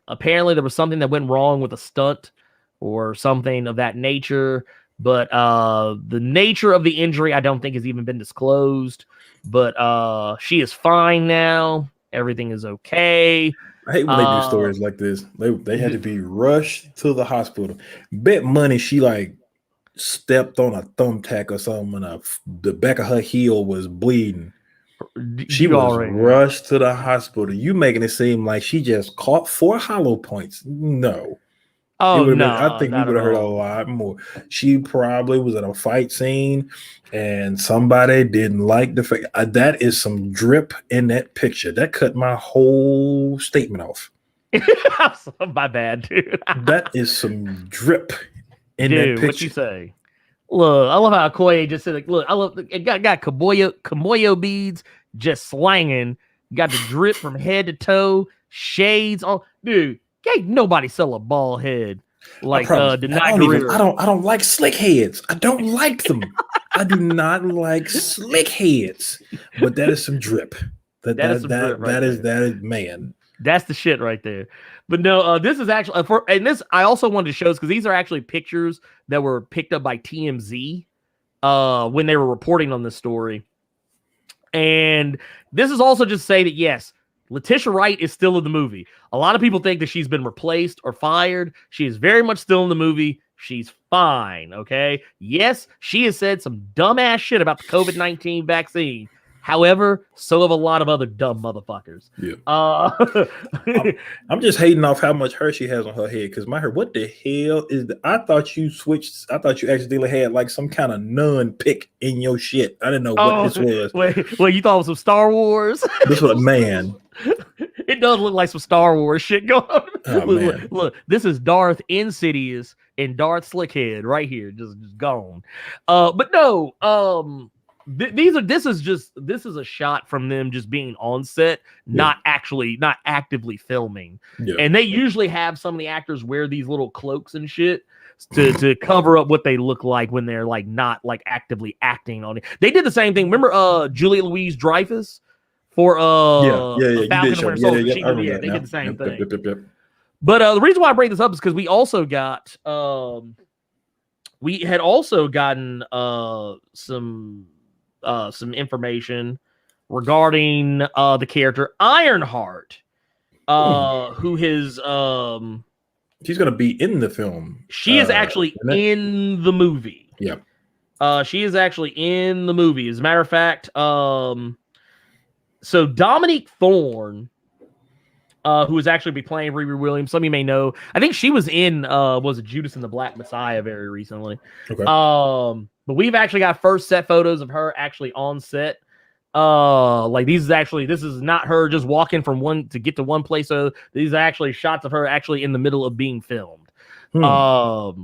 Apparently, there was something that went wrong with a stunt or something of that nature. But the nature of the injury, I don't think has even been disclosed. But she is fine now. Everything is okay. I hate when they do stories like this. They had to be rushed to the hospital. Bet money she like stepped on a thumbtack or something, and the back of her heel was bleeding. She was rushed to the hospital. You making it seem like she just caught 4 hollow points? No. Oh no! I think we would have heard a lot more. She probably was at a fight scene, and somebody didn't like the fact that is some drip in that picture. That cut my whole statement off. My bad, dude. That is some drip in that picture. What you say? Look, I love how Okoye just said, like, look, I love it. Got Kamoyo beads just slanging. Got the drip from head to toe, shades on, dude. Ain't nobody sell a bald head like I don't like slick heads. I don't like them. I do not like slick heads. But that is some drip. That is man. That's the shit right there. But no, this is actually this I also wanted to show because these are actually pictures that were picked up by TMZ when they were reporting on this story. And this is also just say that yes, Letitia Wright is still in the movie. A lot of people think that she's been replaced or fired. She is very much still in the movie. She's fine, okay? Yes, she has said some dumbass shit about the COVID-19 vaccine. However, so have a lot of other dumb motherfuckers. Yeah. I'm just hating off how much hair she has on her head because my hair, what the hell is that? I thought you accidentally had like some kind of nun pick in your shit. I didn't know what this was. Wait, you thought it was some Star Wars? This was a man. It does look like some Star Wars shit going on. Oh, look, this is Darth Insidious and Darth Slickhead right here, just gone. But no, this is a shot from them just being on set, not actively filming. Yeah. And they usually have some of the actors wear these little cloaks and shit to cover up what they look like when they're like not like actively acting on it. They did the same thing. Remember Julia Louis-Dreyfus for Falcon and Winter Soldier? They did the same thing. Yep. But the reason why I bring this up is because we also got we had also gotten some information regarding the character Ironheart, who has she's gonna be in the film. She is actually in the movie. Yep. She is actually in the movie. As a matter of fact, so Dominique Thorne, who is actually be playing Riri Williams. Some of you may know. I think she was in was it Judas and the Black Messiah very recently. Okay. But we've actually got first set photos of her actually on set. Like this is not her just walking from one to get to one place. So these are actually shots of her actually in the middle of being filmed. But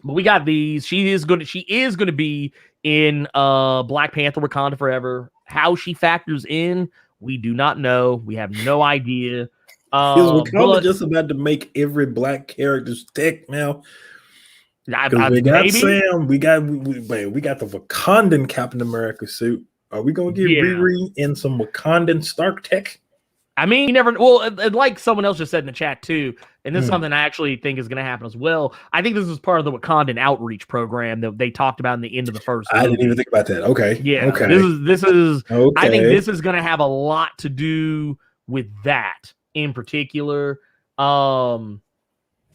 we got these. She is going to be in Black Panther Wakanda Forever. How she factors in, we do not know. We have no idea. Is Wakanda just about to make every black character stick now? We got Sam. We got the Wakandan Captain America suit. Are we gonna get Riri in some Wakandan Stark tech? I mean, you never. Well, like someone else just said in the chat too, and this is something I actually think is going to happen as well. I think this is part of the Wakandan outreach program that they talked about in the end of the first movie. I didn't even think about that. Okay. Yeah. Okay. This is. Okay. I think this is going to have a lot to do with that in particular.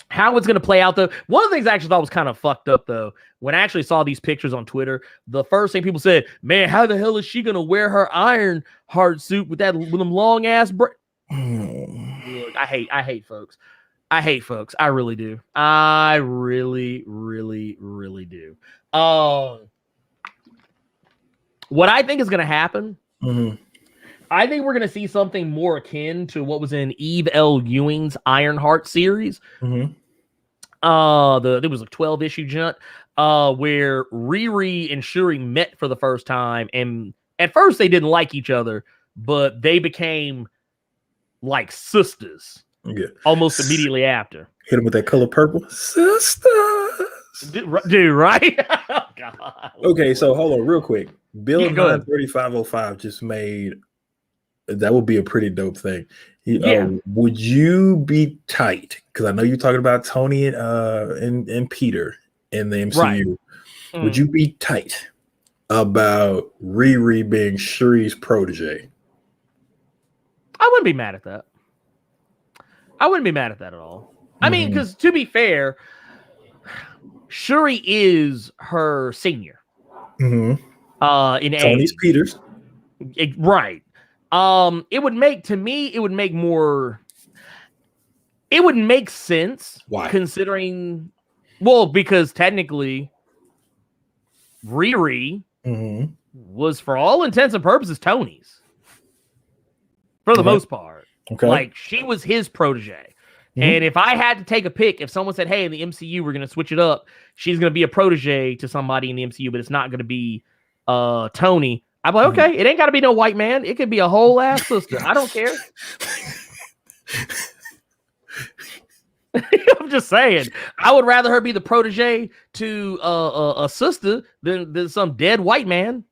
How it's going to play out, though. One of the things I actually thought was kind of fucked up, though, when I actually saw these pictures on Twitter, the first thing people said, man, how the hell is she going to wear her Ironheart suit with them long ass Look, I hate folks. I hate folks. I really do. I really, really, really do. What I think is going to happen, I think we're going to see something more akin to what was in Eve L. Ewing's Ironheart series. There was a 12-issue jaunt where Riri and Shuri met for the first time, and at first they didn't like each other, but they became like sisters. Yeah. Almost immediately after. Hit him with that color purple. Sisters. Dude, right? Oh, God. Okay, so hold on real quick. Bill 93505 just made, that would be a pretty dope thing. Would you be tight? Because I know you're talking about Tony and Peter in the MCU. Right. Would you be tight about Riri being Shuri's protege? I wouldn't be mad at that. I wouldn't be mad at that at all. I mean, because to be fair, Shuri is her senior. In Tony's age. Peters. Right. It would make sense. Why? Considering, well, because technically Riri was, for all intents and purposes, Tony's. For the most part. Okay. Like, she was his protege. And if I had to take a pick, if someone said, hey, in the MCU, we're going to switch it up, she's going to be a protege to somebody in the MCU, but it's not going to be Tony, I'm like, okay, it ain't got to be no white man. It could be a whole ass sister. I don't care. I'm just saying. I would rather her be the protege to a sister than some dead white man.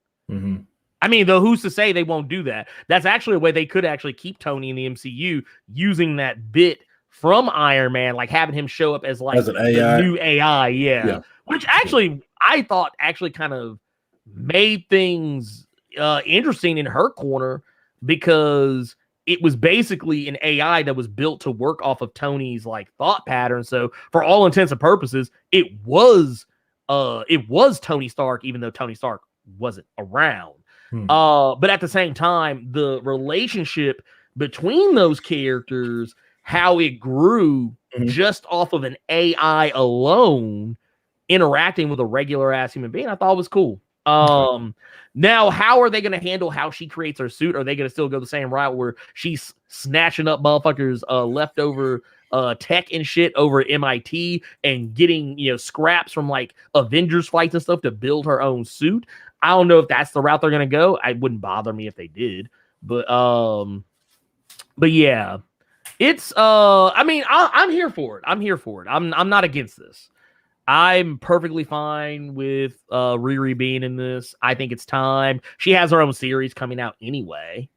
I mean, though, who's to say they won't do that? That's actually a way they could actually keep Tony in the MCU, using that bit from Iron Man, like having him show up as like an AI. New AI, yeah. Which actually I thought actually kind of made things interesting in her corner, because it was basically an AI that was built to work off of Tony's like thought pattern. So for all intents and purposes, it was Tony Stark, even though Tony Stark wasn't around. But at the same time, the relationship between those characters, how it grew just off of an AI alone interacting with a regular ass human being, I thought was cool. Now, how are they going to handle how she creates her suit? Are they going to still go the same route where she's snatching up motherfuckers leftover tech and shit over at MIT and getting, scraps from like Avengers fights and stuff to build her own suit? I don't know if that's the route they're going to go. It wouldn't bother me if they did, but yeah, it's, I mean, I'm here for it. I'm not against this. I'm perfectly fine with Riri being in this. I think it's time. She has her own series coming out anyway.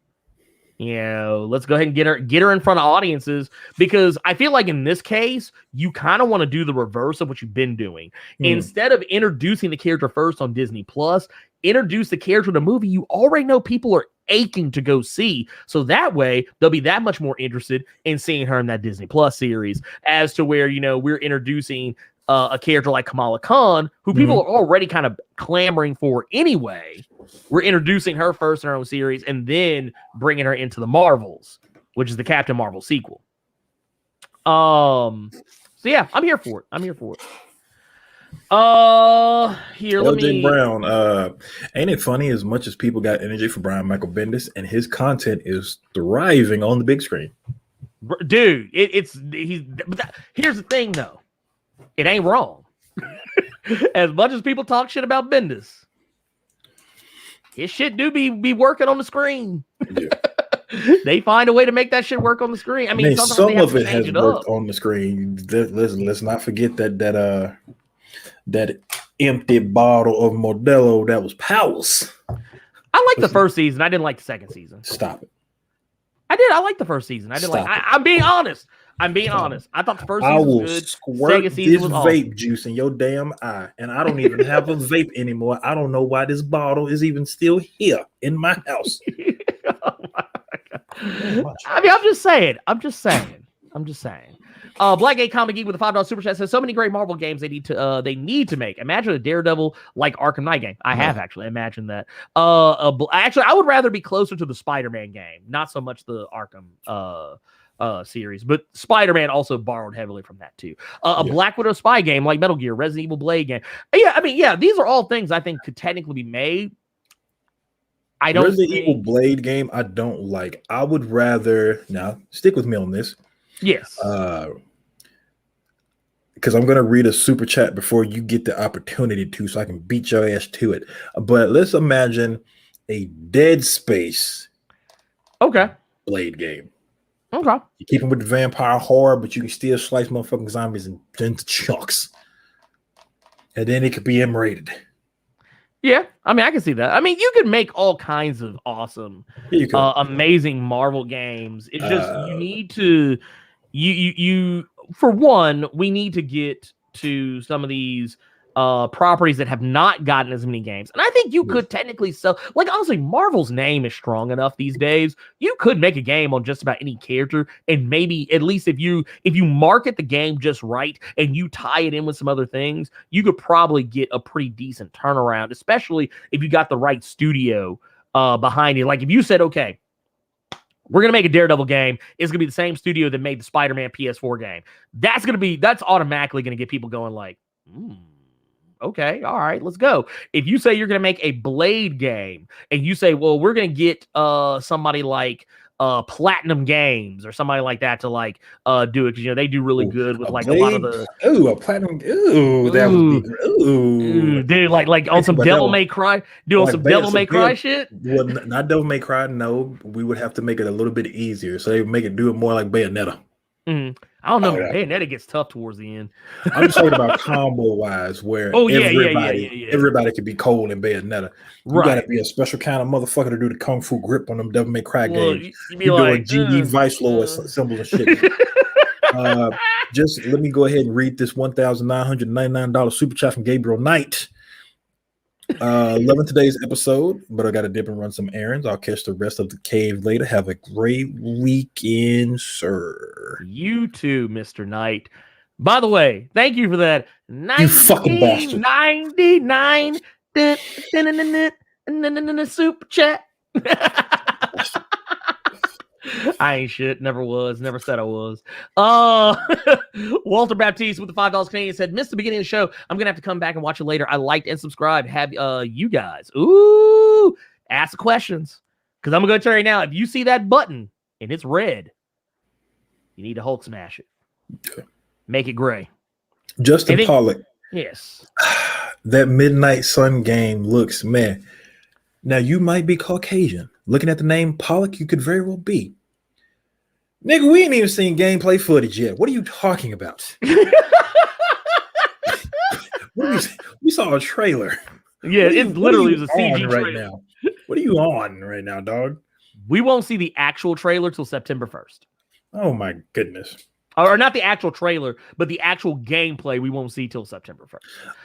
Let's go ahead and get her in front of audiences, because I feel like in this case, you kind of want to do the reverse of what you've been doing. Instead of introducing the character first on Disney Plus, introduce the character in a movie you already know people are aching to go see. So that way they'll be that much more interested in seeing her in that Disney Plus series, as to where, we're introducing a character like Kamala Khan, who people are already kind of clamoring for anyway. We're introducing her first in her own series and then bringing her into the Marvels, which is the Captain Marvel sequel. So yeah, I'm here for it. Here, let me. Brown. Ain't it funny? As much as people got energy for Brian Michael Bendis, and his content is thriving on the big screen, dude. Here's the thing, though. It ain't wrong. As much as people talk shit about Bendis, his shit do be working on the screen. Yeah. They find a way to make that shit work on the screen. I mean, some of it has worked on the screen. Let's not forget that empty bottle of Modelo that was Powers. I like the first season. I didn't like the second season. Stop it. I did. I like the first season. I didn't like. I'm being honest. I thought the first season was good. Squirt this vape juice in your damn eye, and I don't even have a vape anymore. I don't know why this bottle is even still here in my house. I mean, I'm just saying. Blackgate Comic Geek with a $5 super chat says, so many great Marvel games they need to make. Imagine a Daredevil like Arkham Knight game. I have actually imagined that. Actually, I would rather be closer to the Spider-Man game, not so much the Arkham series, but Spider-Man also borrowed heavily from that too. A Black Widow spy game like Metal Gear, Resident Evil Blade game. Yeah, I mean, yeah, these are all things I think could technically be made. I don't Resident think... Evil Blade game I don't like. I would rather now stick with me on this. Yes. Because I'm gonna read a super chat before you get the opportunity to, so I can beat your ass to it. But let's imagine a Dead Space Blade game. Okay. You keep them with the vampire horror, but you can still slice motherfucking zombies into chunks. And then it could be M-rated. Yeah, I mean, I can see that. I mean, you could make all kinds of awesome, amazing Marvel games. It's just you need to, for one, we need to get to some of these properties that have not gotten as many games. And I think you could technically sell, like, honestly, Marvel's name is strong enough these days. You could make a game on just about any character, and maybe at least if you market the game just right and you tie it in with some other things, you could probably get a pretty decent turnaround, especially if you got the right studio behind it. Like if you said, okay, we're going to make a Daredevil game. It's going to be the same studio that made the Spider-Man PS4 game. That's automatically going to get people going like, okay, all right, let's go. If you say you're going to make a Blade game and you say, well, we're going to get somebody like Platinum Games or somebody like that to like do it, because they do really good with like Blade? A lot of the a Platinum that would be dude, like on some Devil May Cry, doing some Devil May Cry shit. Well, not Devil May Cry. No, we would have to make it a little bit easier, so they would do it more like Bayonetta. I don't know. Bayonetta gets tough towards the end. I'm just talking about combo wise, where everybody could be cold in Bayonetta. You got to be a special kind of motherfucker to do the kung fu grip on them Devil May Cry games. You doing GE Vice Lord symbols and shit. Just let me go ahead and read this $1,999 super chat from Gabriel Knight. Loving today's episode, but I got to dip and run some errands. I'll catch the rest of the cave later. Have a great weekend, sir. You too, Mr. Knight. By the way, thank you for that. You fucking bastard. 99 super chat. I ain't shit. Never was. Never said I was. Walter Baptiste with the $5 Canadian said, missed the beginning of the show. I'm gonna have to come back and watch it later. I liked and subscribed. Have you guys ask the questions, because I'm gonna tell you right now, if you see that button and it's red, you need to Hulk smash it. Make it gray. Justin Pollock. Yes. That Midnight Sun game looks, man. Now you might be Caucasian. Looking at the name Pollock, you could very well be. Nigga, we ain't even seen gameplay footage yet. What are you talking about? We saw a trailer. Yeah, it literally was a CG right now. What are you on right now, dog? We won't see the actual trailer till September 1st. Oh my goodness. Or not the actual trailer, but the actual gameplay we won't see till September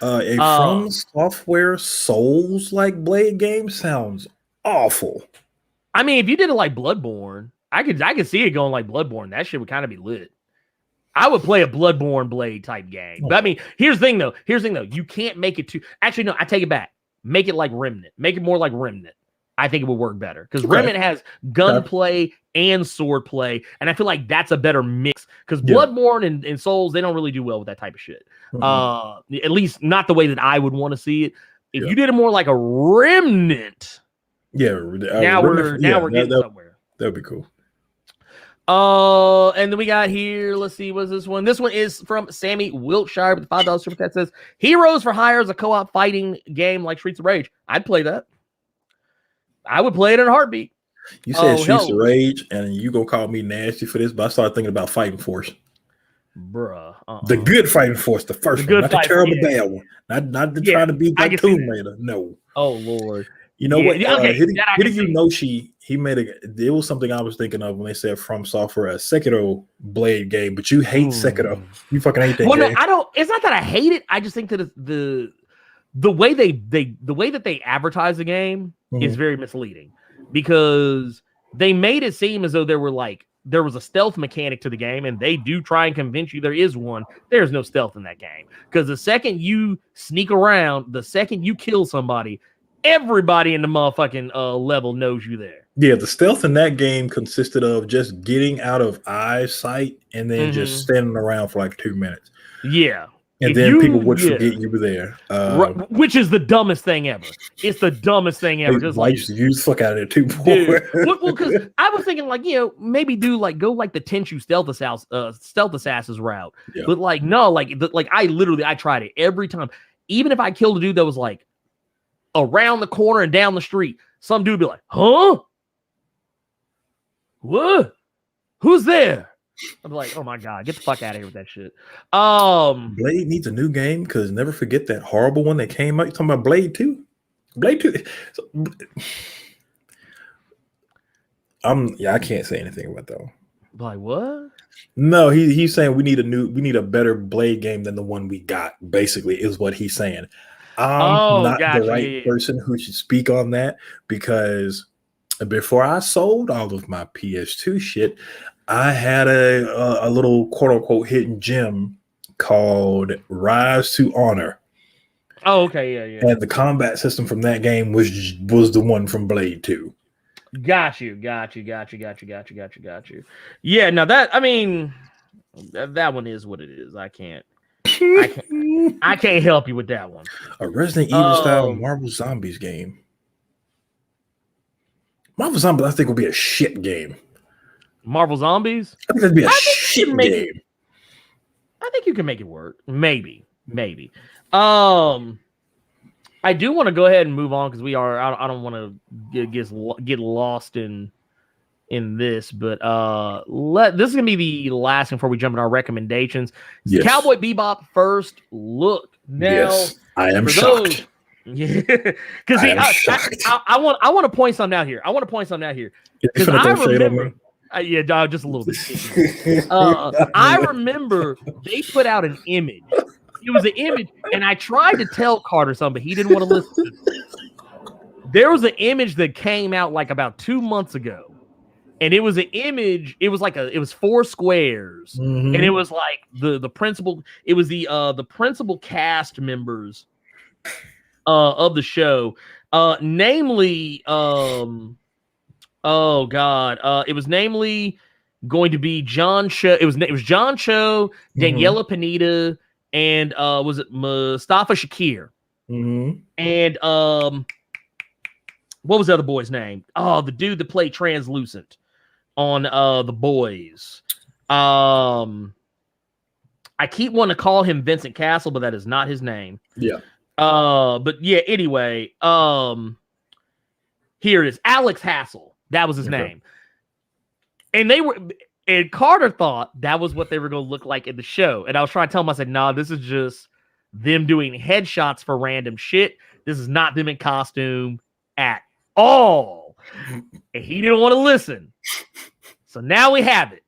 1st. From Software Souls-like Blade game sounds awful. I mean, if you did it like Bloodborne, I could see it going like Bloodborne. That shit would kind of be lit. I would play a Bloodborne Blade type game. But I mean, here's the thing though. You can't make it too. Actually, no, I take it back. Make it like Remnant. Make it more like Remnant. I think it would work better, because Remnant has gunplay and sword play, and I feel like that's a better mix. Because Bloodborne and Souls, they don't really do well with that type of shit. At least not the way that I would want to see it. If you did it more like a Remnant, now we're getting somewhere. That'd be cool. And then we got here, let's see, what's this one? This one is from Sammy Wiltshire with the $5 super chat. Says, Heroes for Hire is a co-op fighting game like Streets of Rage. I'd play that. I would play it in a heartbeat. You said Streets of Rage, and you gonna call me nasty for this, but I started thinking about Fighting Force. Bruh. The good Fighting Force, the first one, not the terrible bad one. Not to try to be like Tomb Raider. No. Oh Lord. You know what? Who did you know he made there was something I was thinking of when they said From Software, a Sekiro Blade game, but you hate Sekiro. You fucking hate that game. No, I don't. It's not that I hate it. I just think that the way that they advertise the game is very misleading, because they made it seem as though there was a stealth mechanic to the game, and they do try and convince you there is one. There's no stealth in that game, because the second you sneak around, the second you kill somebody, everybody in the motherfucking level knows you there. Yeah, the stealth in that game consisted of just getting out of eyesight and then just standing around for like 2 minutes. Yeah. And then people would forget you were there. Which is the dumbest thing ever. It's the dumbest thing ever. Just like, you the fuck out of there too, dude. Well, because I was thinking like, maybe go like the Tenchu stealth assassins route. Yeah. But like, no, like I tried it every time. Even if I killed a dude that was like around the corner and down the street, some dude would be like, huh? What? Who's there? I'm like, oh my god, get the fuck out of here with that shit. Blade needs a new game because never forget that horrible one that came out. You talking about Blade 2? Blade 2. I can't say anything about that one. Like what? No, he's saying we need a better Blade game than the one we got. Basically, is what he's saying. I'm not the right person who should speak on that because before I sold all of my PS2 shit, I had a little quote unquote hidden gem called Rise to Honor. Oh, okay, yeah. And the combat system from that game was the one from Blade 2. Got you. Yeah, now that that one is what it is. I can't help you with that one. A Resident Evil style Marvel Zombies game. Marvel Zombies, I think, would be a shit game. Marvel Zombies? I think that'd be a shit game. I think you can make it work. Maybe. I do want to go ahead and move on because I don't want to get lost in this, but this is gonna be the last thing before we jump into our recommendations. Yes. Cowboy Bebop first look. Now, yes, I am shocked. Yeah, because I want to point something out here. Because I remember. Yeah, just a little bit. I remember they put out an image. It was an image, and I tried to tell Carter something, but he didn't want to listen. There was an image that came out like about 2 months ago, and it was an image. It was 4 squares, and it was like the principal. It was the principal cast members of the show, namely. Oh God! It was namely going to be John Cho. It was John Cho, Daniela Pineda, and was it Mustafa Shakir? And what was the other boy's name? Oh, the dude that played Translucent on The Boys. I keep wanting to call him Vincent Castle, but that is not his name. Yeah. But yeah. Anyway, here it is. Alex Hassel. That was his name. And Carter thought that was what they were going to look like in the show. And I was trying to tell him, I said, nah, this is just them doing headshots for random shit. This is not them in costume at all. And he didn't want to listen. So now we have it.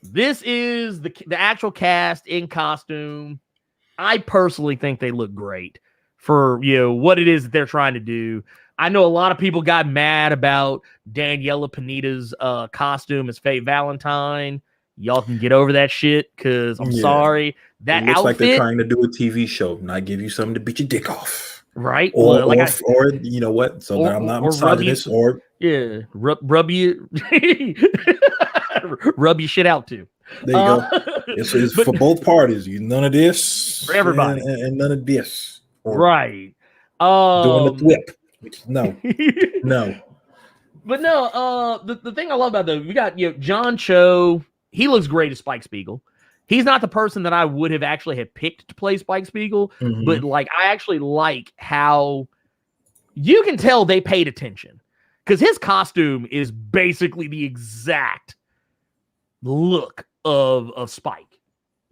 This is the actual cast in costume. I personally think they look great for what it is that they're trying to do. I know a lot of people got mad about Daniela Pineda's costume as Faye Valentine. Y'all can get over that shit because I'm sorry. That it looks outfit, like they're trying to do a TV show, not give you something to beat your dick off. Right. Or you know what? So I'm not misogynist or rub you rub your shit out too. There you go. It's for both parties. None of this for everybody and none of this. Right. Doing the whip. No. But no, the thing I love about we got John Cho. He looks great as Spike Spiegel. He's not the person that I would have actually had picked to play Spike Spiegel, but like I actually like how you can tell they paid attention because his costume is basically the exact look of Spike.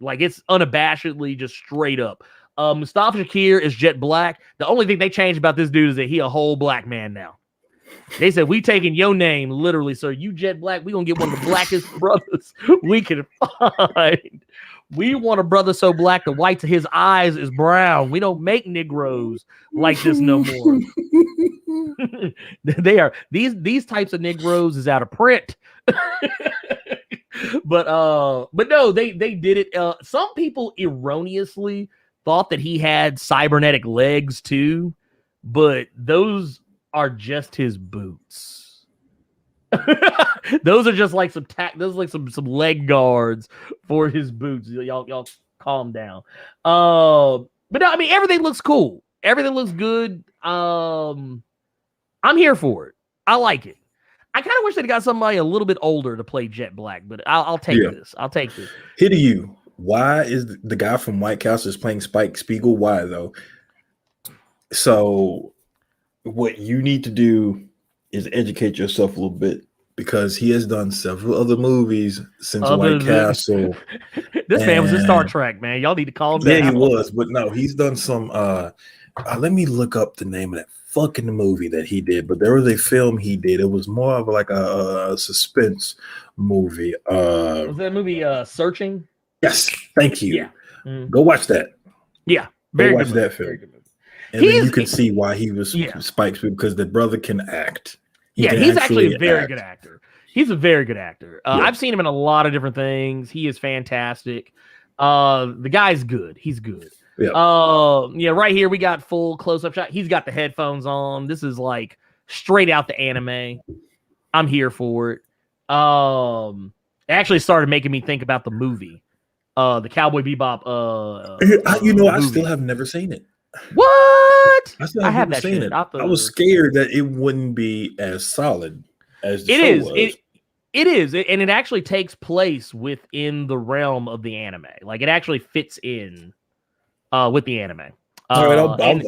Like it's unabashedly just straight up. Mustafa Shakir is jet black. The only thing they changed about this dude is that he a whole black man now. They said, we taking your name literally, so you jet black, we gonna get one of the blackest brothers we can find. We want a brother so black the whites of his eyes is brown. We don't make Negroes like this no more. They are these types of Negroes is out of print. But no, they did it. Some people erroneously thought that he had cybernetic legs too, but those are just his boots. Those are just like those are like some leg guards for his boots. Y'all calm down. But no, I mean everything looks cool. Everything looks good. I'm here for it. I like it. I kind of wish they'd got somebody a little bit older to play Jet Black, but I'll take this. I'll take this. Here to you. Why is the guy from White Castle is playing Spike Spiegel? Why though? So what you need to do is educate yourself a little bit because he has done several other movies since White Castle. This man was in Star Trek, man. Y'all need to call him down. Yeah, he was, but no, he's done some. Let me look up the name of that fucking movie that he did. But there was a film he did. It was more of like a suspense movie. Was that movie Searching? Yes, thank you. Yeah, go watch that. Yeah, go watch that film. And then you can see why he was Spike's because the brother can act. He's actually a very good actor. He's a very good actor. I've seen him in a lot of different things. He is fantastic. The guy's good. He's good. Right here we got full close-up shot. He's got the headphones on. This is like straight out the anime. I'm here for it. It actually started making me think about the movie, the Cowboy Bebop. I still have never seen it. What? I have never seen it. I was scared that it wouldn't be as solid as the show was. It is, and it actually takes place within the realm of the anime. Like it actually fits in with the anime. All right, I'll buy it.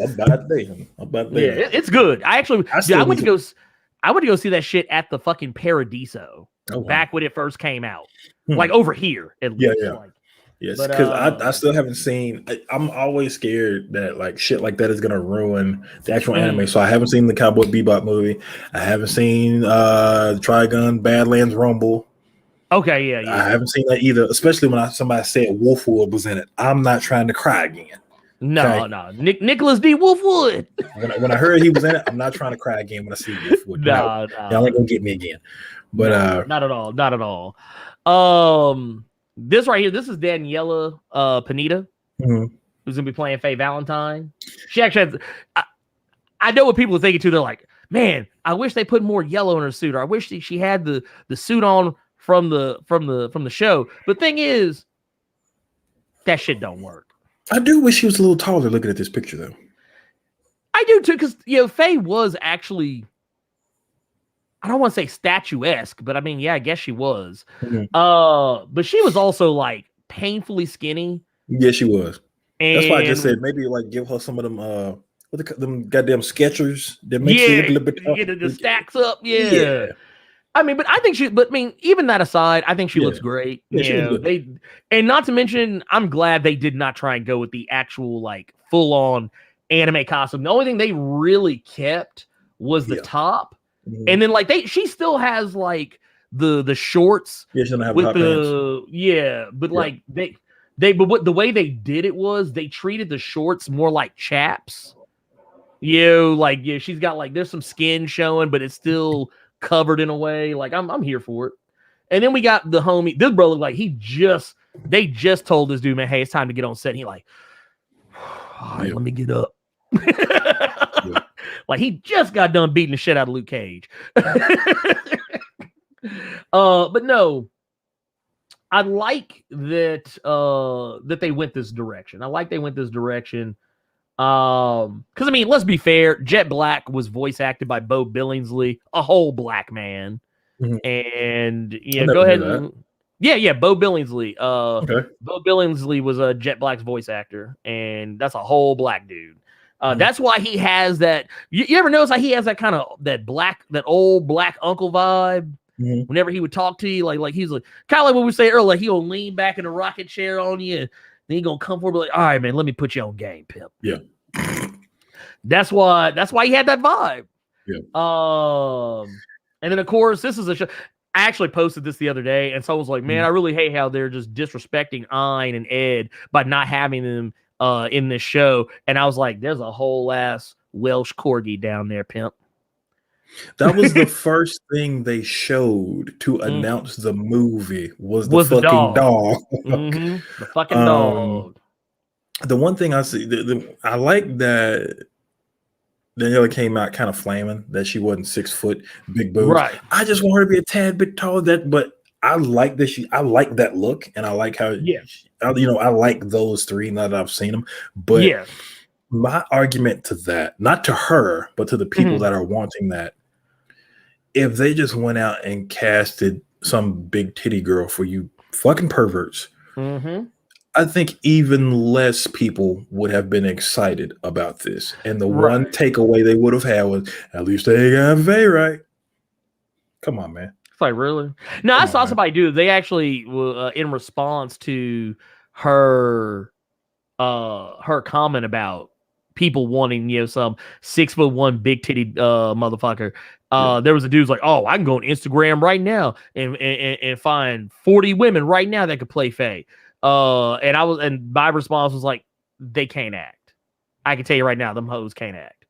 Yeah, it's good. I went to go see that shit at the fucking Paradiso back when it first came out, like over here at least. Yeah. Yes, because I still haven't seen. I'm always scared that like shit like that is gonna ruin the actual anime. So I haven't seen the Cowboy Bebop movie. I haven't seen Trigun Badlands Rumble. Okay, yeah. I haven't seen that either. Especially when somebody said Wolfwood was in it. I'm not trying to cry again. No. Nicholas D. Wolfwood. When I heard he was in it, I'm not trying to cry again when I see Wolfwood. Y'all ain't gonna get me again. But not at all. Not at all. This right here, this is Daniela Pineda, who's gonna be playing Faye Valentine. She actually has. I know what people are thinking too. They're like, man, I wish they put more yellow in her suit, or I wish she had the suit on from the show. But thing is, that shit don't work. I do wish she was a little taller. Looking at this picture, though, I do too, because Faye was actually. I don't want to say statuesque, but I mean, yeah, I guess she was. But she was also like painfully skinny. Yeah, she was. That's why I just said maybe like give her some of them them goddamn Skechers that makes you look a little bit get the stacks up. Yeah. I mean, even that aside, I think she looks great. Yeah, and not to mention, I'm glad they did not try and go with the actual like full on anime costume. The only thing they really kept was the top. And then like she still has like the shorts she doesn't have with hot pants. But like the way they did it was they treated the shorts more like chaps. She's got like there's some skin showing, but it's still covered in a way. Like I'm here for it. And then we got the homie. This brother like they just told this dude, man, hey, it's time to get on set. And he like, all right, let me get up. Like he just got done beating the shit out of Luke Cage. But no, I like that that they went this direction. Because I mean, let's be fair, Jet Black was voice acted by Bo Billingsley, a whole black man. And go ahead and Bo Billingsley. Bo Billingsley was Jet Black's voice actor, and that's a whole black dude. That's why he has that. You ever notice how he has that kind of that old black uncle vibe? Whenever he would talk to you, like he's like kind of like what we say earlier, like he'll lean back in a rocket chair on you, and then he gonna come forward, like, all right, man, let me put you on game, pimp. Yeah. That's why he had that vibe. Yeah. And then of course, this is a show. I actually posted this the other day, and someone was like, man, I really hate how they're just disrespecting Ein and Ed by not having them in this show. And I was like, there's a whole ass Welsh corgi down there, pimp. That was the first thing they showed to announce the movie was the fucking dog. The fucking dog. The one thing I see, I like that Daniela came out kind of flaming that she wasn't 6 foot, big boobs. Right. I just want her to be a tad bit taller. But I like that I like that look, and I like how I like those three now that I've seen them. But my argument to that, not to her, but to the people that are wanting that, if they just went out and casted some big titty girl for you fucking perverts, I think even less people would have been excited about this. And the one takeaway they would have had was, at least they got Faye right. Come on, man. It's like, really? No, I saw somebody do it. They actually, in response to her comment about people wanting, some 6'1" big titty motherfucker. There was a dude's like, oh, I can go on Instagram right now and find 40 women right now that could play Faye. And my response was like, they can't act. I can tell you right now, them hoes can't act.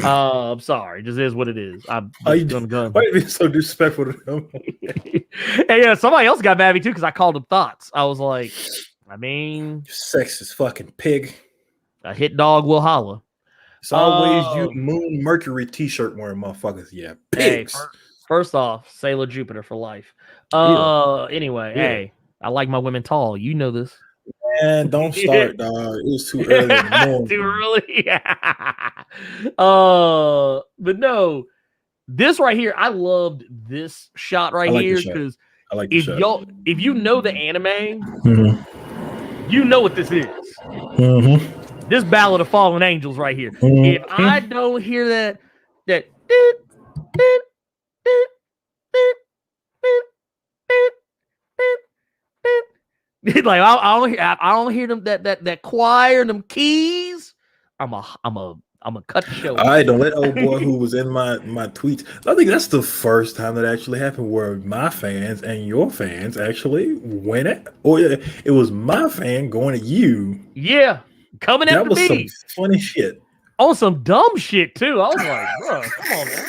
I'm sorry, just is what it is. I'm gonna go. Why are you being so disrespectful to them? And somebody else got mad at me too because I called them thoughts. I was like, I mean, sexist fucking pig. A hit dog will holler. It's always you, Moon Mercury T-shirt wearing motherfuckers. Yeah, pigs. Hey, first off, Sailor Jupiter for life. Anyway, hey, I like my women tall. You know this. Man, don't start, dog. It was too early in the morning. Too early. But no, this right here, I loved this shot right here because if you know the anime, you know what this is. This Ballad of Fallen Angels right here. If I don't hear that like I don't hear them that choir and them keys. I'm a cut the show. All right, don't let old boy who was in my tweets. I think that's the first time that actually happened where my fans and your fans actually went at, or it was my fan going at you. Yeah, coming at me. That was some funny shit. On some dumb shit too. I was like, bro, come on, man.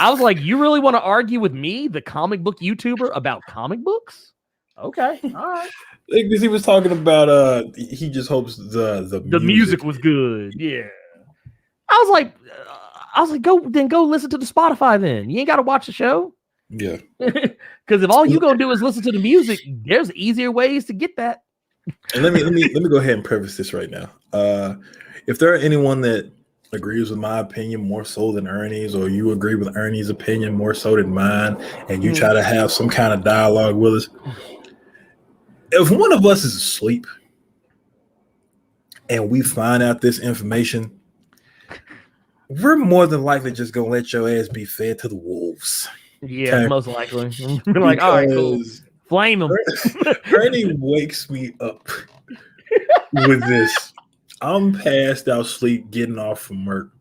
I was like, you really want to argue with me, the comic book YouTuber, about comic books? Okay, all right. Because he was talking about he just hopes the music was good. Yeah. I was like, go listen to the Spotify then. You ain't got to watch the show. Yeah. Because if all you gonna do is listen to the music, there's easier ways to get that. And let me go ahead and preface this right now. If there are anyone that agrees with my opinion more so than Ernie's, or you agree with Ernie's opinion more so than mine, and you try to have some kind of dialogue with us, if one of us is asleep and we find out this information, we're more than likely just gonna let your ass be fed to the wolves. Yeah, okay? Most likely. Like, all right, cool. Flame them. Ernie wakes me up with this. I'm passed out sleep, getting off from work.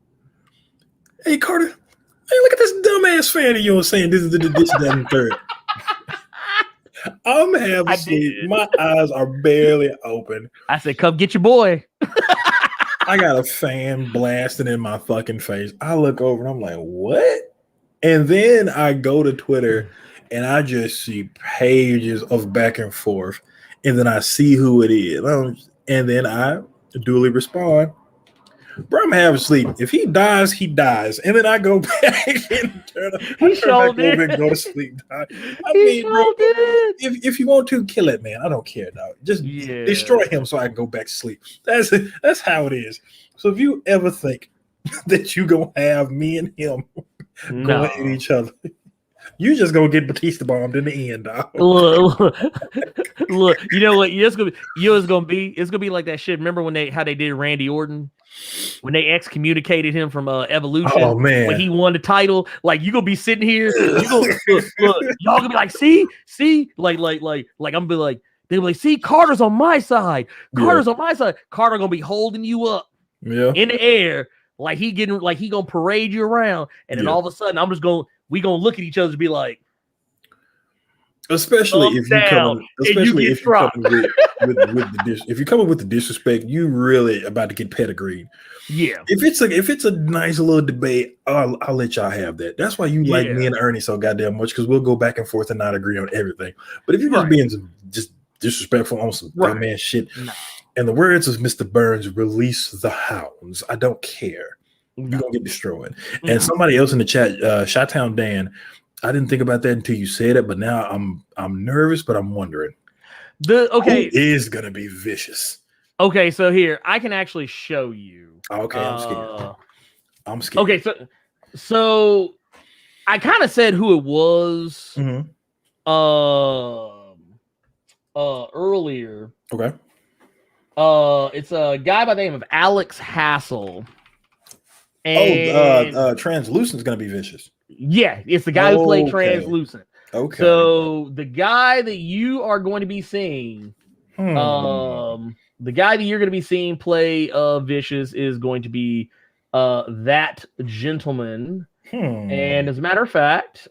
Hey, Carter. Hey, look at this dumbass fan of yours saying this, that, and third. I'm half asleep. My eyes are barely open. I said, come get your boy. I got a fan blasting in my fucking face. I look over and I'm like, what? And then I go to Twitter and I just see pages of back and forth. And then I see who it is. And then I duly respond, bro, I'm half asleep. If he dies, he dies. And then I go back and turn back over and go to sleep. I mean, bro, if you want to, kill it, man. I don't care, dog. Just destroy him so I can go back to sleep. That's how it is. So if you ever think that you gonna have me and him going at each other, you just gonna get Batista bombed in the end, dog. Look, you know what? It's gonna be like that shit. Remember when how they did Randy Orton? When they excommunicated him from Evolution, oh man, when he won the title, like you gonna be sitting here, look, y'all gonna be like, see, like I'm gonna be like, they'll be like, see, Carter's on my side, on my side. Carter gonna be holding you up, in the air, like he gonna parade you around, and then all of a sudden we gonna look at each other and be like, especially if you come, if you're coming with the disrespect, you really about to get pedigreed. Yeah. If it's a nice little debate, I'll let y'all have that. That's why you like me and Ernie so goddamn much, because we'll go back and forth and not agree on everything. But if you're just being just disrespectful on some dumb ass shit, in the words of Mr. Burns, release the hounds. I don't care. you're gonna get destroyed. And somebody else in the chat, Chi-Town Dan, I didn't think about that until you said it, but now I'm nervous, but I'm wondering. Who is gonna be vicious? Okay, so here I can actually show you. Okay, I'm scared. I'm scared. Okay, so I kind of said who it was earlier. Okay. It's a guy by the name of Alex Hassel. And Translucent's gonna be vicious. Yeah, it's the guy who played Translucent. Okay. So the guy that you are going to be seeing, the guy that you're going to be seeing play Vicious is going to be that gentleman. And as a matter of fact,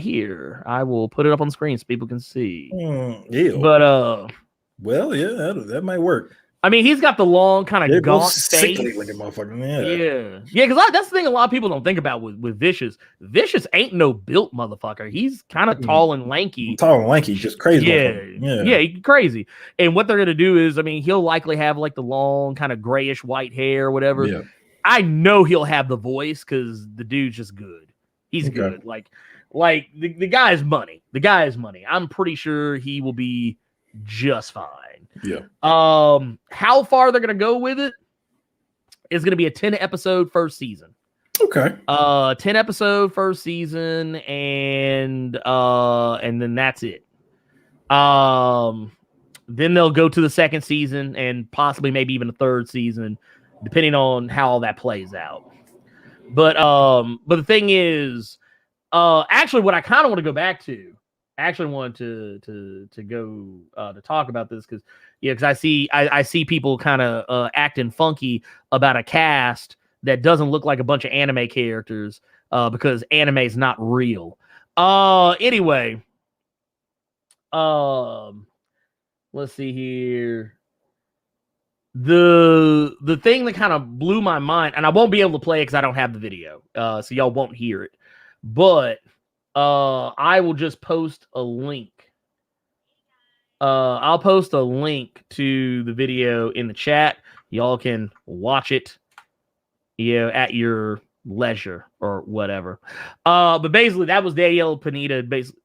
here I will put it up on the screen so people can see. But well, yeah, that might work. I mean, he's got the long kind of gaunt face. Motherfucker. Yeah, because that's the thing a lot of people don't think about with Vicious. Vicious ain't no built motherfucker. He's kind of tall and lanky. Just crazy. Yeah, he's crazy. And what they're gonna do is, I mean, he'll likely have like the long kind of grayish white hair or whatever. Yeah. I know he'll have the voice because the dude's just good. He's good. Like the guy's money. The guy is money. I'm pretty sure he will be just fine. Yeah. How far they're gonna go with it is gonna be a 10-episode first season. Okay. 10-episode first season, and then that's it. Then they'll go to the second season and possibly maybe even a third season, depending on how all that plays out. But the thing is, actually, what I kind of want to go back to. I actually wanted to go to talk about this because I see people kind of acting funky about a cast that doesn't look like a bunch of anime characters because anime is not real. Anyway, let's see here. The thing that kind of blew my mind, and I won't be able to play it because I don't have the video, so y'all won't hear it, but. I will just post a link. I'll post a link to the video in the chat. Y'all can watch it, at your leisure or whatever. But basically, that was Danielle Pineda. Basically,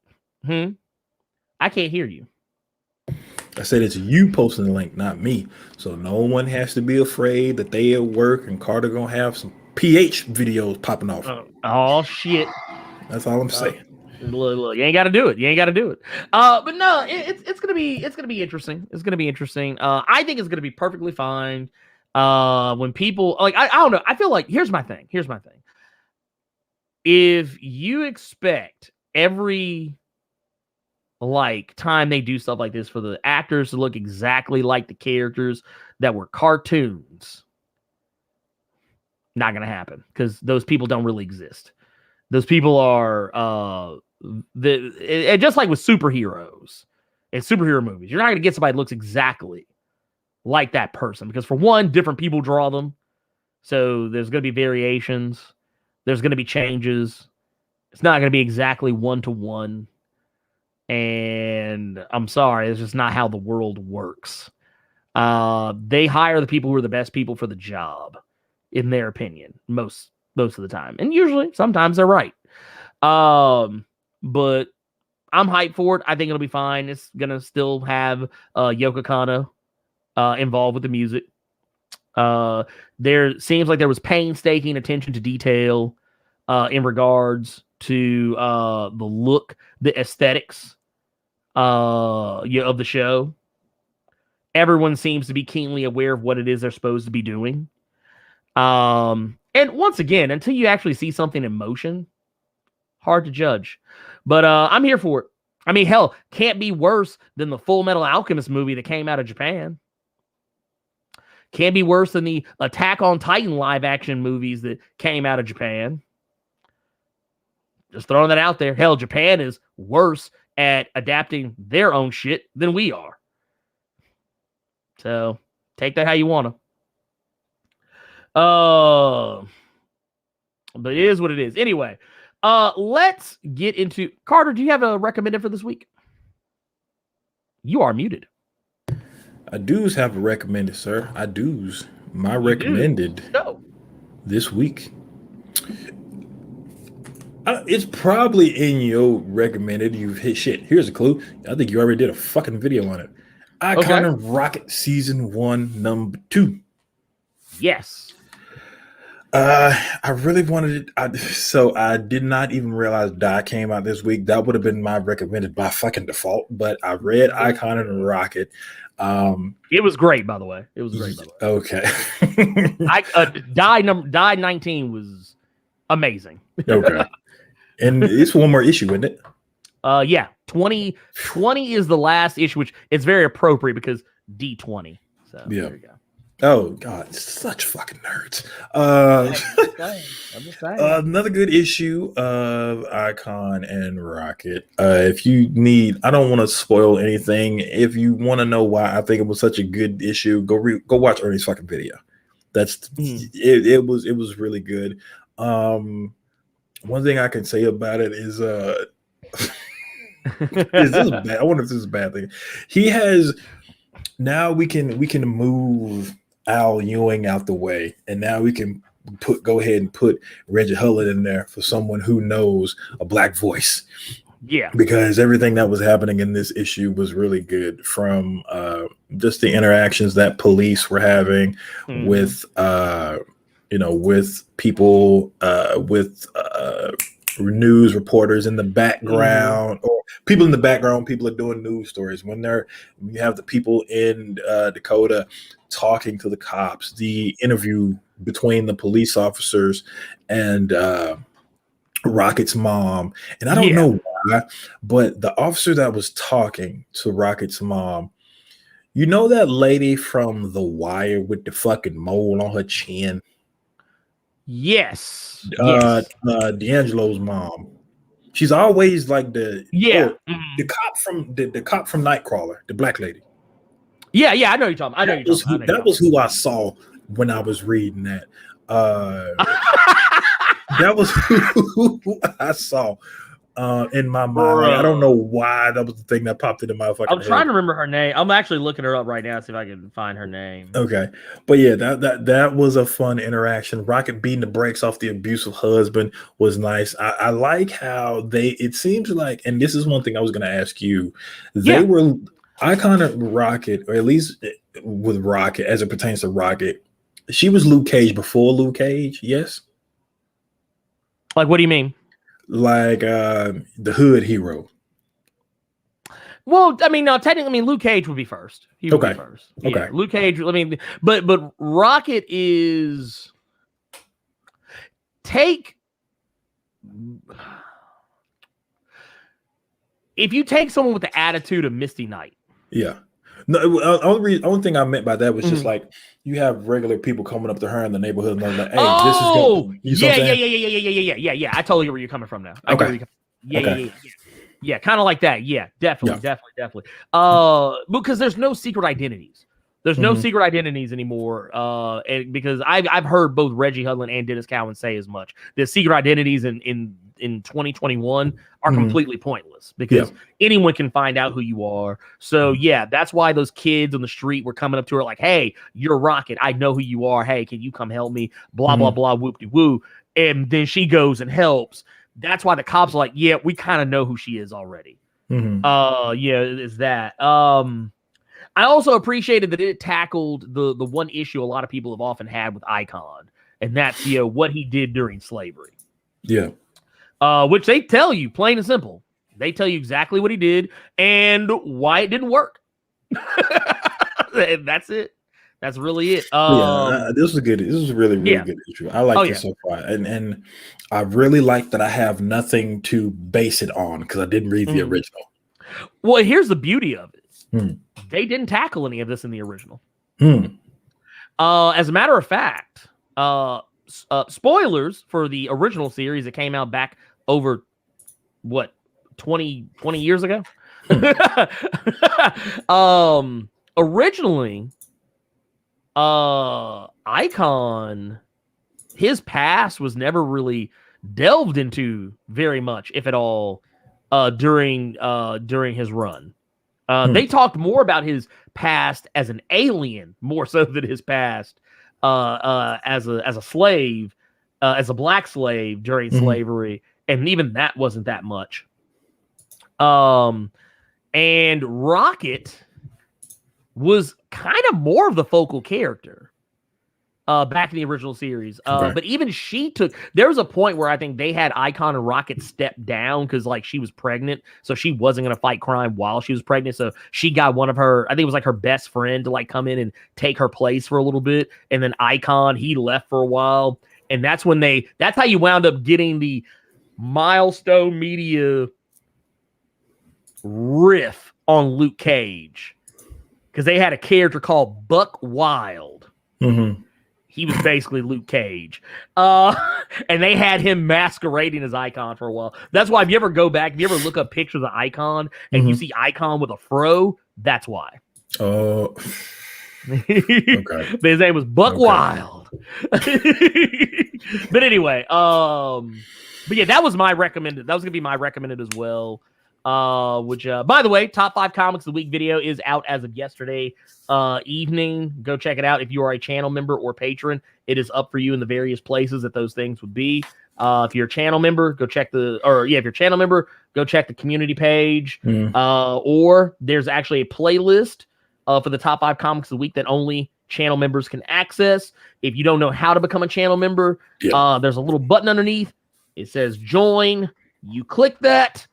I can't hear you. I said it's you posting the link, not me. So no one has to be afraid that they at work and Carter gonna have some PH videos popping off. Oh shit. That's all I'm saying. Look, you ain't got to do it. But no, it's gonna be interesting. It's gonna be interesting. I think it's gonna be perfectly fine. When people like, I don't know. I feel like here's my thing. If you expect every time they do stuff like this for the actors to look exactly like the characters that were cartoons, not gonna happen because those people don't really exist. Those people are just like with superheroes and superhero movies. You're not going to get somebody that looks exactly like that person because, for one, different people draw them. So there's going to be variations. There's going to be changes. It's not going to be exactly one-to-one. And I'm sorry, it's just not how the world works. They hire the people who are the best people for the job, in their opinion, most of the time. And usually, sometimes they're right. But I'm hyped for it. I think it'll be fine. It's going to still have Yoko Kanno involved with the music. There seems like there was painstaking attention to detail in regards to the look, the aesthetics of the show. Everyone seems to be keenly aware of what it is they're supposed to be doing. And once again, until you actually see something in motion, hard to judge. But I'm here for it. I mean, hell, can't be worse than the Full Metal Alchemist movie that came out of Japan. Can't be worse than the Attack on Titan live action movies that came out of Japan. Just throwing that out there. Hell, Japan is worse at adapting their own shit than we are. So take that how you want to. But it is what it is. Anyway, let's get into Carter. Do you have a recommended for this week? You are muted. I do's have a recommended, sir. I do's. My recommended this week It's probably in your recommended. You've hit shit. Here's a clue. I think you already did a fucking video on it. Icon of Rocket Season 1, Number 2. Yes. I really wanted it. So I did not even realize Die came out this week. That would have been my recommended by fucking default. But I read Icon and Rocket. It was great, by the way. It was great, by the way. Okay. Die 19 was amazing. Okay. And it's one more issue, isn't it? Yeah. 20 is the last issue, which it's very appropriate because D20. So yeah. There you go. Oh God, such fucking nerds. I'm just saying. Another good issue of Icon and Rocket. If you need, I don't want to spoil anything. If you want to know why I think it was such a good issue, go watch Ernie's fucking video. That's it was really good. One thing I can say about it is is this bad? I wonder if this is a bad thing. He has now we can move Al Ewing out the way, and now we can go ahead and put Reggie Hullet in there for someone who knows a black voice. Yeah, because everything that was happening in this issue was really good, from just the interactions that police were having with with people, with news reporters in the background, or people in the background. People are doing news stories when you have the people in Dakota talking to the cops, the interview between the police officers and Rocket's mom. And I don't know why, but the officer that was talking to Rocket's mom, you know that lady from The Wire with the fucking mole on her chin? Yes. D'Angelo's mom. She's always like the cop from the cop from Nightcrawler, the black lady. Yeah, I know you're talking. That was who I saw when I was reading that. That was who I saw in my mind. Like, I don't know why that was the thing that popped into my fucking head. I'm trying to remember her name. I'm actually looking her up right now to see if I can find her name. Okay. But yeah, that was a fun interaction. Rocket beating the brakes off the abusive husband was nice. I like how it seems like, and this is one thing I was going to ask you, they were Icon of Rocket, or at least with Rocket, as it pertains to Rocket, she was Luke Cage before Luke Cage, yes? Like, what do you mean? Like the hood hero. Well, I mean, no, technically, Luke Cage would be first. He would be first. Yeah, okay. Luke Cage, I mean, but Rocket is if you take someone with the attitude of Misty Knight. Yeah. No, only thing I meant by that was just like you have regular people coming up to her in the neighborhood and they're like, "Hey, this is good." Yeah. I totally get where you're coming from now. Yeah, kind of like that. Yeah, definitely. Because there's no secret identities. There's no secret identities anymore. And because I've heard both Reggie Hudlin and Dennis Cowan say as much. The secret identities in 2021 are completely pointless because anyone can find out who you are. So yeah, that's why those kids on the street were coming up to her like, "Hey, you're Rocket. I know who you are. Hey, can you come help me?" Blah blah blah. Whoop de woo. And then she goes and helps. That's why the cops are like, "Yeah, we kind of know who she is already." Is that. I also appreciated that it tackled the one issue a lot of people have often had with Icon, and that's what he did during slavery. Yeah. Which they tell you, plain and simple. They tell you exactly what he did and why it didn't work. That's it. That's really it. This was good. This was a really good issue. I like it so far, and I really like that I have nothing to base it on because I didn't read the original. Well, here's the beauty of it. They didn't tackle any of this in the original. As a matter of fact, spoilers for the original series that came out back over 20 years ago. Originally, Icon, his past was never really delved into very much, if at all, during his run. They talked more about his past as an alien, more so than his past as a slave as a black slave during slavery, and even that wasn't that much. And Rocket was kind of more of the focal character back in the original series. But even there was a point where I think they had Icon and Rocket step down because like she was pregnant, so she wasn't going to fight crime while she was pregnant. So she got one of her, I think it was like her best friend, to like come in and take her place for a little bit. And then Icon, he left for a while. And that's how you wound up getting the Milestone Media riff on Luke Cage, because they had a character called Buck Wild. He was basically Luke Cage. And they had him masquerading as Icon for a while. That's why if you ever go back, if you ever look up pictures of Icon and you see Icon with a fro, that's why. Oh. Okay. But his name was Buck Wild. But anyway, but yeah, that was my recommended. That was gonna be my recommended as well. Which by the way, top 5 comics of the week video is out as of yesterday evening. Go check it out if you are a channel member or patron. It is up for you in the various places that those things would be. If you're a channel member, if you're a channel member, go check the community page. Or there's actually a playlist for the top 5 comics of the week that only channel members can access. If you don't know how to become a channel member, there's a little button underneath. It says join. You click that.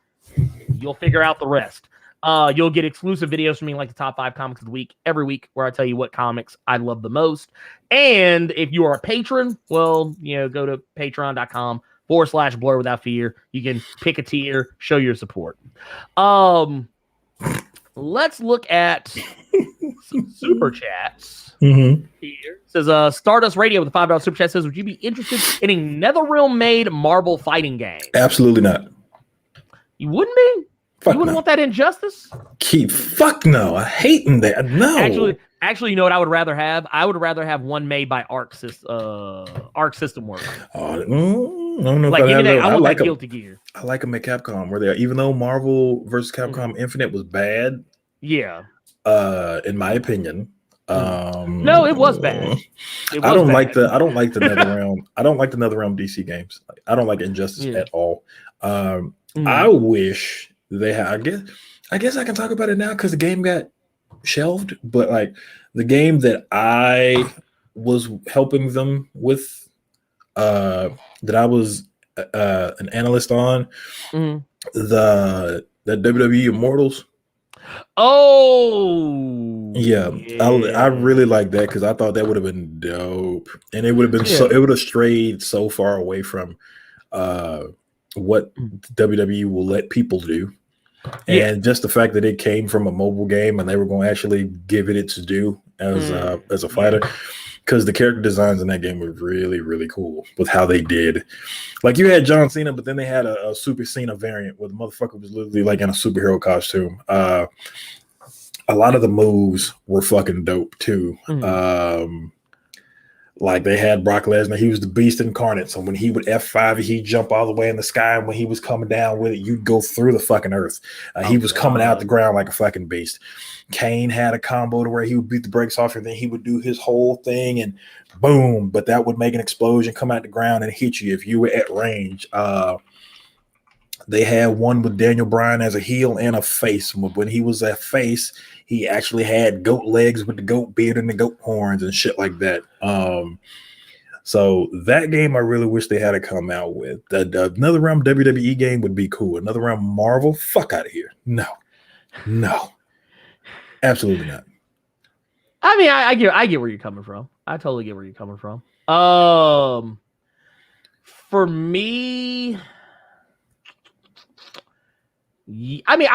You'll figure out the rest. You'll get exclusive videos from me, like the top 5 comics of the week every week, where I tell you what comics I love the most. And if you are a patron, well, go to patreon.com/blerdwithoutfear. You can pick a tier, show your support. Let's look at some super chats. Here it says Stardust Radio with a $5 super chat says, would you be interested in a NetherRealm made Marvel fighting game? Absolutely not. You wouldn't be? Fuck you wouldn't want that Injustice? Fuck no. I hate that. No. Actually, you know what I would rather have? I would rather have one made by Arc System Works. I don't know. Like, I want that Guilty Gear. I like them at Capcom, where they are. Even though Marvel vs. Capcom Infinite was bad. Yeah. In my opinion. No, it was bad. I don't like the NetherRealm. I don't like the NetherRealm DC games. I don't like Injustice at all. I wish they had. I guess I can talk about it now because the game got shelved. But like the game that I was helping them with, that I was an analyst on, the WWE Immortals. Oh yeah. I really like that because I thought that would have been dope, and it would have been it would have strayed so far away from what WWE will let people do, and just the fact that it came from a mobile game and they were going to actually give it its due as a fighter, because the character designs in that game were really, really cool with how they did. Like, you had John Cena, but then they had a Super Cena variant where the motherfucker was literally like in a superhero costume. A lot of the moves were fucking dope too. Like, they had Brock Lesnar, he was the beast incarnate. So when he would F5, he'd jump all the way in the sky. And when he was coming down with it, you'd go through the fucking earth. He was coming out the ground like a fucking beast. Kane had a combo to where he would beat the brakes off and then he would do his whole thing and boom. But that would make an explosion, come out the ground and hit you if you were at range. They had one with Daniel Bryan as a heel and a face. When he was a face, he actually had goat legs with the goat beard and the goat horns and shit like that. So that game I really wish they had to come out with. Another round WWE game would be cool. Another round Marvel, fuck out of here. No, absolutely not. I mean, I get where you're coming from. I totally get where you're coming from. For me, I mean,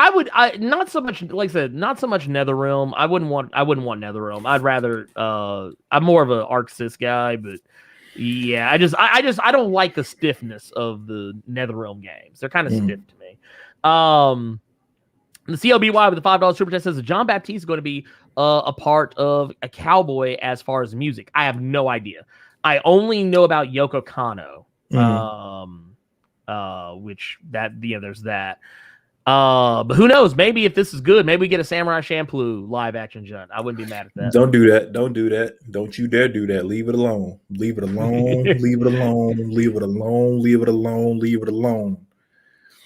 not so much, like I said, not so much NetherRealm. I wouldn't want NetherRealm. I'd rather I'm more of an ArcSys guy, but yeah, I don't like the stiffness of the NetherRealm games. They're kind of stiff to me. The CLBY with the $5 super chat says that John Baptiste is going to be a part of a Cowboy as far as music. I have no idea. I only know about Yoko Kanno, which that there's that. But who knows? Maybe if this is good, maybe we get a Samurai Champloo live action Jun. I wouldn't be mad at that. Don't do that. Don't do that. Don't you dare do that. Leave it alone. Leave it alone. Leave it alone. Leave it alone. Leave it alone. Leave it alone.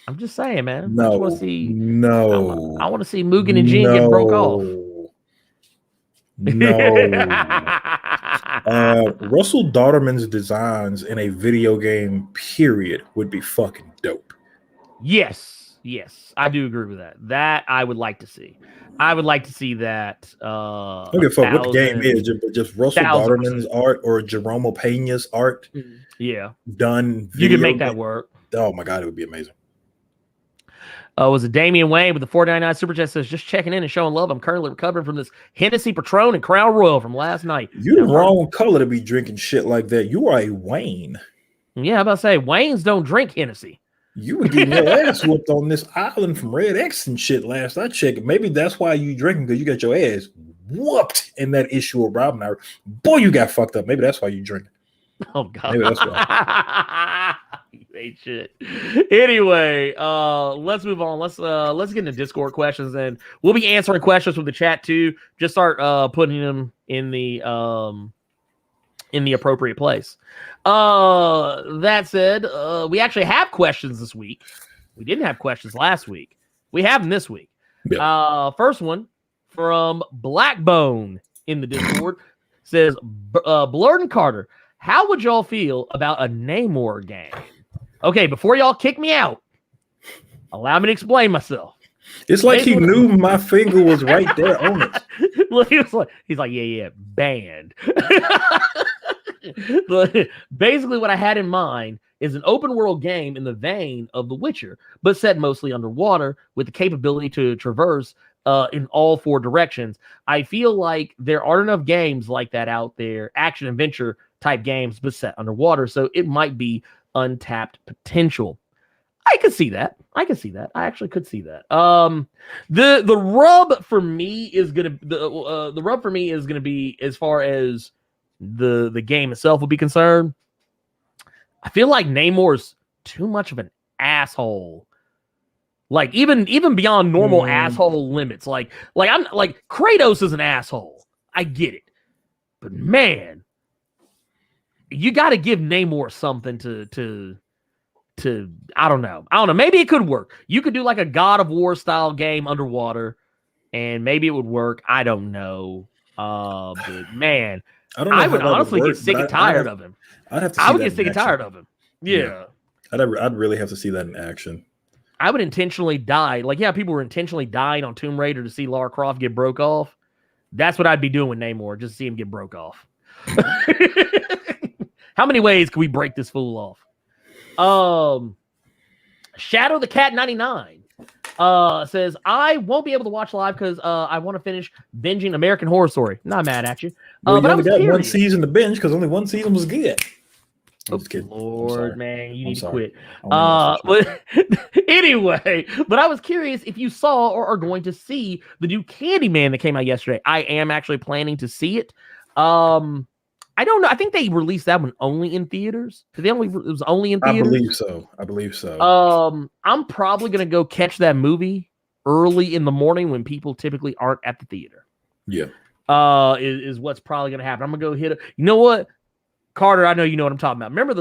I'm just saying, man. No. I want to see. No. I want to see Mugen and Jin get broke off. No. Russell Dauterman's designs in a video game, period, would be fucking dope. Yes, I do agree with that. That I would like to see. I would like to see that. Okay, fuck what the game is, just Russell Dauterman's art or Jerome Pena's art. Yeah, done. You can make that work. Oh my god, it would be amazing. Was it Damian Wayne with the $4.99 super chat says, just checking in and showing love. I'm currently recovering from this Hennessy Patron and Crown Royal from last night. You're the wrong color to be drinking shit like that. You are a Wayne. Yeah, I'm about to say Waynes don't drink Hennessy. You were getting your ass whooped on this island from Red X and shit last I checked. Maybe that's why you drinking, because you got your ass whooped in that issue of Robin Hood. Boy, you got fucked up. Maybe that's why you drinking. Oh god. Maybe that's why. You hate shit. Anyway, let's move on. Let's get into Discord questions, and we'll be answering questions from the chat too. Just start putting them in the appropriate place. That said, we actually have questions this week. We didn't have questions last week. We have them this week. Yeah. First one from Blackbone in the Discord says, Blerd and Carter, how would y'all feel about a Namor game? Okay, before y'all kick me out, allow me to explain myself. It's like he knew my finger was right there on it. Look, he's like, yeah, banned. Basically, what I had in mind is an open world game in the vein of The Witcher, but set mostly underwater with the capability to traverse in all four directions. I feel like there aren't enough games like that out there, action adventure type games, but set underwater. So it might be untapped potential. I could see that. I actually could see that. The rub for me is gonna be, as far as the game itself will be concerned, I feel like Namor's too much of an asshole. Like even beyond normal asshole limits. Like I'm like Kratos is an asshole. I get it, but man, you got to give Namor something to I don't know. Maybe it could work. You could do like a God of War style game underwater, and maybe it would work. I don't know. But man, I would honestly get sick and tired of him. I would get sick and tired of him. Yeah. I'd really have to see that in action. I would intentionally die. Like, yeah, people were intentionally dying on Tomb Raider to see Lara Croft get broke off. That's what I'd be doing with Namor, just to see him get broke off. How many ways can we break this fool off? Shadow the Cat 99 says, I won't be able to watch live because I want to finish binging American Horror Story. Not mad at you. Well, but you only got one season to binge because only one season was good. Oh, Lord, man, you need to quit. But anyway, but I was curious if you saw or are going to see the new Candyman that came out yesterday. I am actually planning to see it. I don't know. I think they released that one only in theaters. It was only in theaters. I believe so. I'm probably gonna go catch that movie early in the morning when people typically aren't at the theater. Yeah. Is what's probably gonna happen. I'm gonna go hit it. You know what, Carter? I know you know what I'm talking about. Remember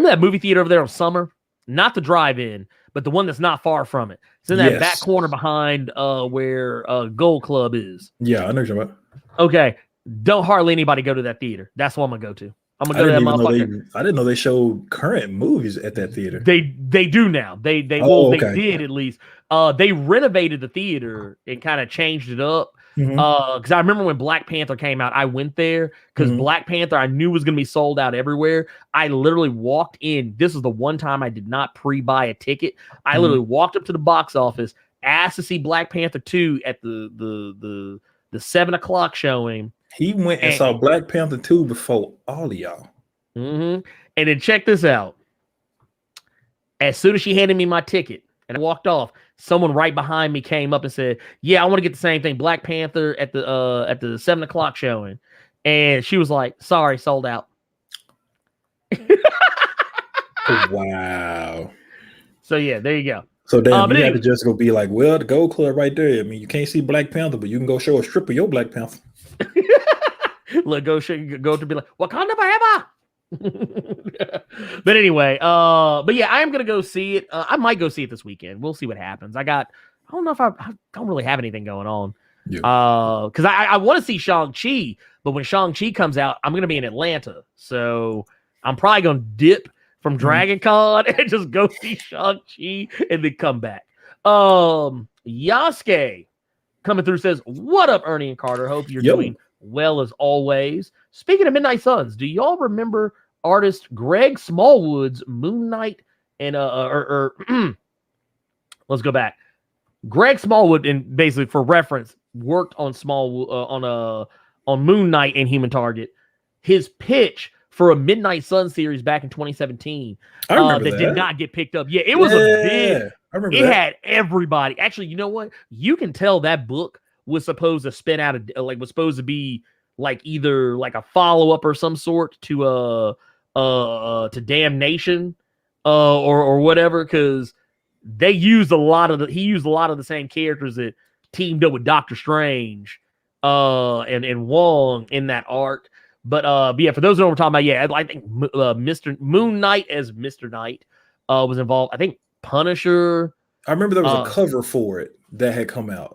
that movie theater over there on Summer? Not the drive-in, but the one that's not far from it. It's in that back corner behind where Gold Club is. Yeah, I know what you're talking about. Okay. Don't hardly anybody go to that theater. That's what I'm gonna go to. I'm gonna go to that motherfucker. I didn't know they showed current movies at that theater. They do now. They did at least. They renovated the theater and kind of changed it up. Because I remember when Black Panther came out, I went there because Black Panther I knew was gonna be sold out everywhere. I literally walked in. This is the one time I did not pre-buy a ticket. I literally walked up to the box office, asked to see Black Panther 2 at the 7:00 showing. He went and saw Black Panther 2 before all of y'all. And then check this out. As soon as she handed me my ticket and I walked off, someone right behind me came up and said, "Yeah, I want to get the same thing, Black Panther at the 7:00 showing." And she was like, "Sorry, sold out." Wow. So yeah, there you go. So damn, you anyway. had to just go be like, well, the Gold Club right there. I mean, you can't see Black Panther, but you can go show a strip of your Black Panther. Look, go to be like Wakanda forever. But anyway, but yeah, I am gonna go see it. I might go see it this weekend. We'll see what happens. I don't know if I don't really have anything going on. Yeah. Because I want to see Shang-Chi, but when Shang-Chi comes out, I'm gonna be in Atlanta, so I'm probably gonna dip from Dragon Con and just go see Shang-Chi and then come back. Yasuke coming through says, "What up, Ernie and Carter? Hope you're doing well as always. Speaking of Midnight Suns, do y'all remember artist Greg Smallwood's Moon Knight and let's go back. Greg Smallwood, and basically for reference, worked on on Moon Knight and Human Target. His pitch for a Midnight Sun series back in 2017 that did not get picked up. Yeah, it was a big. I remember it had everybody. Actually, you know what? You can tell that book was supposed to spin out was supposed to be like either like a follow-up or some sort to Damnation or whatever, because he used a lot of the same characters that teamed up with Doctor Strange and Wong in that arc. But yeah, for those who know what we're talking about, I think Mr. Moon Knight as Mr. Knight was involved. I think Punisher. I remember there was a cover for it that had come out.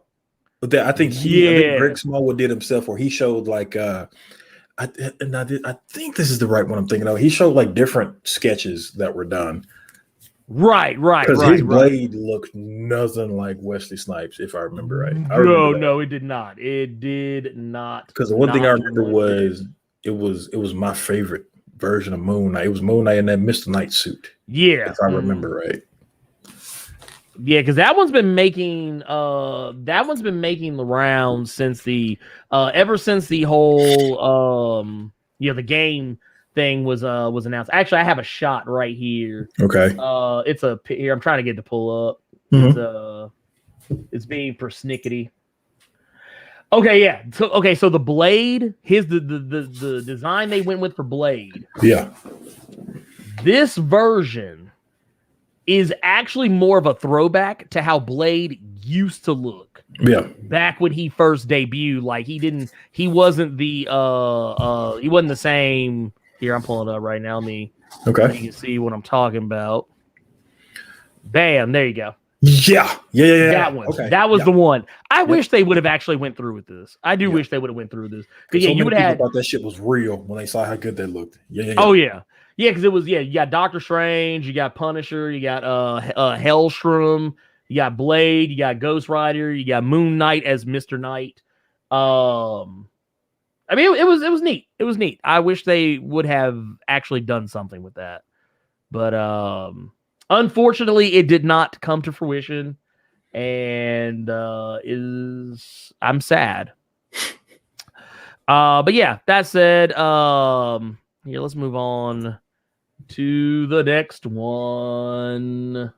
But I think Greg Smallwood did himself, where he showed like I think this is the right one I'm thinking of. He showed like different sketches that were done. Right. Because his blade looked nothing like Wesley Snipes, if I remember right. No, it did not. It did not. Because the one thing I remember was it was my favorite version of Moon Knight. It was Moon Knight in that Mr. Knight suit. Yeah, if I remember right. Yeah, because that one's been making the rounds since ever since the whole the game thing was announced. Actually, I have a shot right here. Okay. Here I'm trying to get it to pull up. Mm-hmm. It's being persnickety. Okay, yeah. So the blade, the design they went with for Blade. Yeah. This version is actually more of a throwback to how Blade used to look. Yeah. Back when he first debuted, like he wasn't the same. Here, I'm pulling it up right now. You can see what I'm talking about. Bam, there you go. Yeah. That one. Okay. That was the one. I wish they would have actually went through with this. I do wish they would have went through this. Because you would have thought that shit was real when they saw how good they looked. Yeah. Oh yeah. Yeah, because it was, you got Doctor Strange, you got Punisher, you got Hellstrom, you got Blade, you got Ghost Rider, you got Moon Knight as Mr. Knight. I mean, it was neat. It was neat. I wish they would have actually done something with that. But unfortunately, it did not come to fruition. And I'm sad. But yeah, that said, here, let's move on to the next one.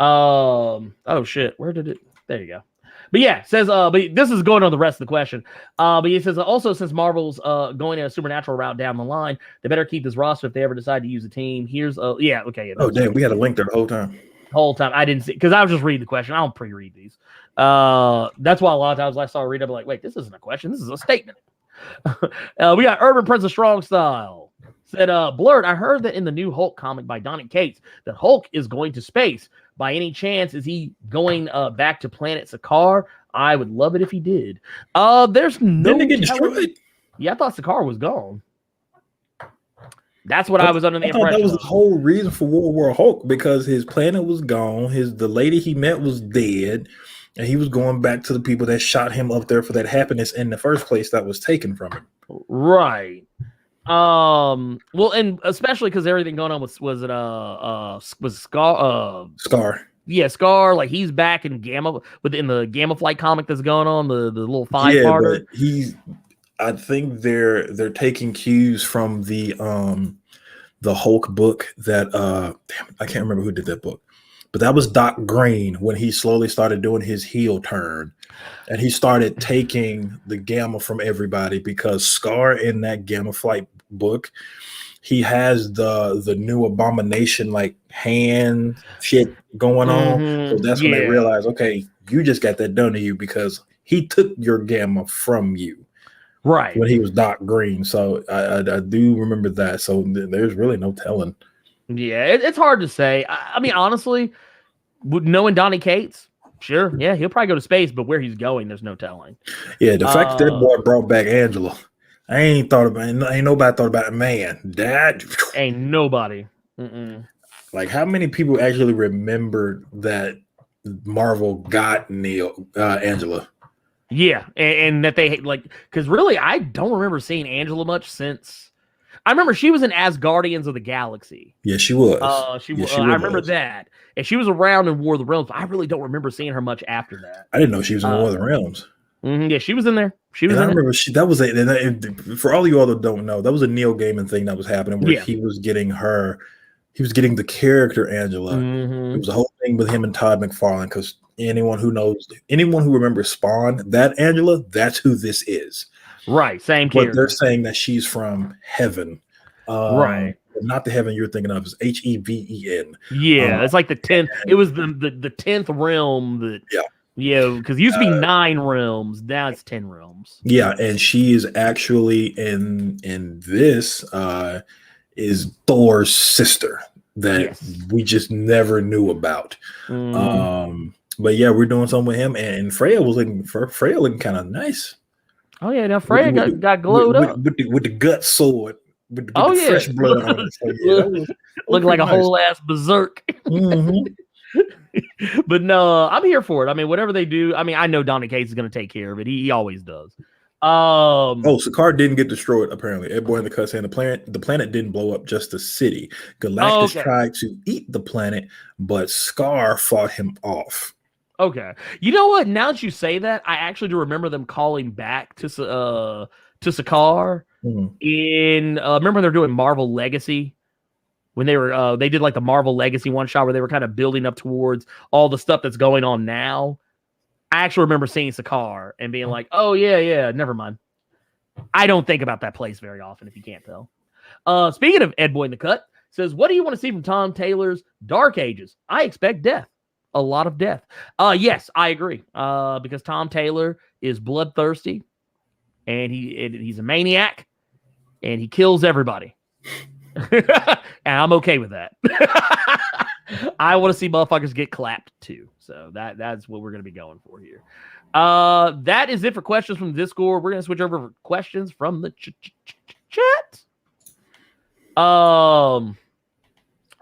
Oh shit, where did it? There you go. But yeah, it says but this is going on the rest of the question. But it says also, since Marvel's going a supernatural route down the line, they better keep this roster if they ever decide to use a team. Here's yeah, okay. Oh damn, we had a link there the whole time. I didn't see, because I was just reading the question. I don't pre-read these. That's why a lot of times I saw a read up like, wait, this isn't a question, this is a statement. We got Urban Prince of Strong Style. Said, Blerd, I heard that in the new Hulk comic by Donny Cates that Hulk is going to space. By any chance, is he going back to planet Sakaar? I would love it if he did. There's no. Didn't he get destroyed? Yeah, I thought Sakaar was gone. That's what I was under the impression. That was the whole reason for World War Hulk, because his planet was gone. The lady he met was dead, and he was going back to the people that shot him up there for that happiness in the first place that was taken from him. Right. Well, and especially because everything going on was Scar. Scar. Yeah, Scar. Like he's back in Gamma within the Gamma Flight comic that's going on, the little 5-parter. But I think they're taking cues from the Hulk book that damn it, I can't remember who did that book, but that was Doc Green when he slowly started doing his heel turn. And he started taking the gamma from everybody, because Scar in that Gamma Flight book, he has the new abomination like hand shit going on. So that's when they realize, okay, you just got that done to you because he took your gamma from you. Right. When he was Doc Green. So I do remember that. So there's really no telling. Yeah, it's hard to say. I mean, honestly, knowing Donnie Cates, sure, yeah, he'll probably go to space, but where he's going, there's no telling. Yeah, the fact that boy brought back Angela, ain't nobody thought about it, man. That ain't nobody. Like, how many people actually remembered that Marvel got Angela? Yeah, and that they like, because really, I don't remember seeing Angela much since. I remember she was in Asgardians of the Galaxy. Yeah, she was. She was. I remember that, and she was around in War of the Realms. But I really don't remember seeing her much after that. I didn't know she was in War of the Realms. Yeah, she was in there. She was. And I remember that was for all of you all that don't know, that was a Neil Gaiman thing that was happening where he was getting her. He was getting the character Angela. It was a whole thing with him and Todd McFarlane because anyone who remembers Spawn, that Angela, that's who this is. Right, same character. But they're saying that she's from heaven. Right. Not the heaven you're thinking of, is Heaven. Yeah, it's like the 10th. It was the 10th realm that because it used to be 9 realms, now it's 10 realms. Yeah, and she is actually in this is Thor's sister that we just never knew about. But yeah, we're doing something with him, and Freya looking kind of nice. Oh yeah, now Freya got glowed up with the gut sword, with the fresh blood on it. So, yeah, looked like a whole ass berserk. But no, I'm here for it. I mean, whatever they do, I mean, I know Donny Cates is going to take care of it. He always does. Sakaar didn't get destroyed. Apparently, Ed Boy in the cut saying the planet didn't blow up, just the city. Galactus tried to eat the planet, but Scar fought him off. Okay, you know what? Now that you say that, I actually do remember them calling back to Sakaar in. Remember when they were doing Marvel Legacy when they were they did like the Marvel Legacy one shot where they were kind of building up towards all the stuff that's going on now. I actually remember seeing Sakaar and being like, oh, yeah, never mind. I don't think about that place very often, if you can't tell. Speaking of Ed Boy in the Cut, says, what do you want to see from Tom Taylor's Dark Ages? I expect death. A lot of death. Yes, I agree. Because Tom Taylor is bloodthirsty, and he's a maniac, and he kills everybody. And I'm okay with that. I want to see motherfuckers get clapped too. So that's what we're going to be going for here. That is it for questions from the Discord. We're going to switch over for questions from the chat.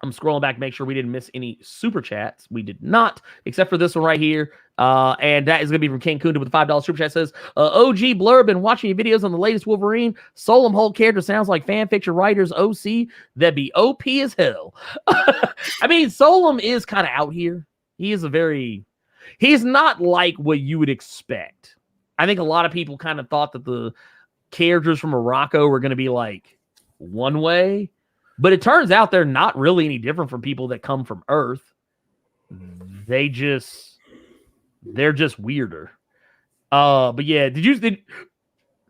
I'm scrolling back to make sure we didn't miss any super chats. We did not, except for this one right here. And that is going to be from King Kunda with a $5 super chat. Says, OG Blerd, been watching your videos on the latest Wolverine. Solem Hulk character sounds like fan fiction writers OC. That'd be OP as hell. I mean, Solem is kind of out here. He's not like what you would expect. I think a lot of people kind of thought that the characters from Morocco were going to be like one way. But it turns out they're not really any different from people that come from Earth. They're just weirder. But yeah,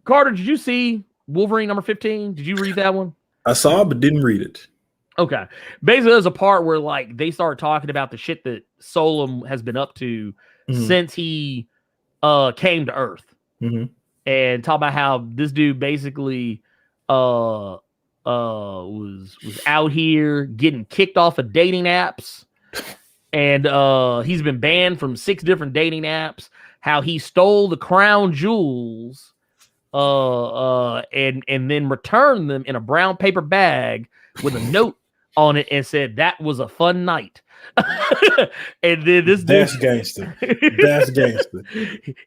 Carter, did you see Wolverine number 15? Did you read that one? I saw it, but didn't read it. Okay. Basically, there's a part where like they start talking about the shit that Solem has been up to since he came to Earth. And talk about how this dude basically was out here getting kicked off of dating apps, and he's been banned from 6 different dating apps. How he stole the crown jewels and then returned them in a brown paper bag with a note on it and said that was a fun night. And then this that's gangster. That's gangster.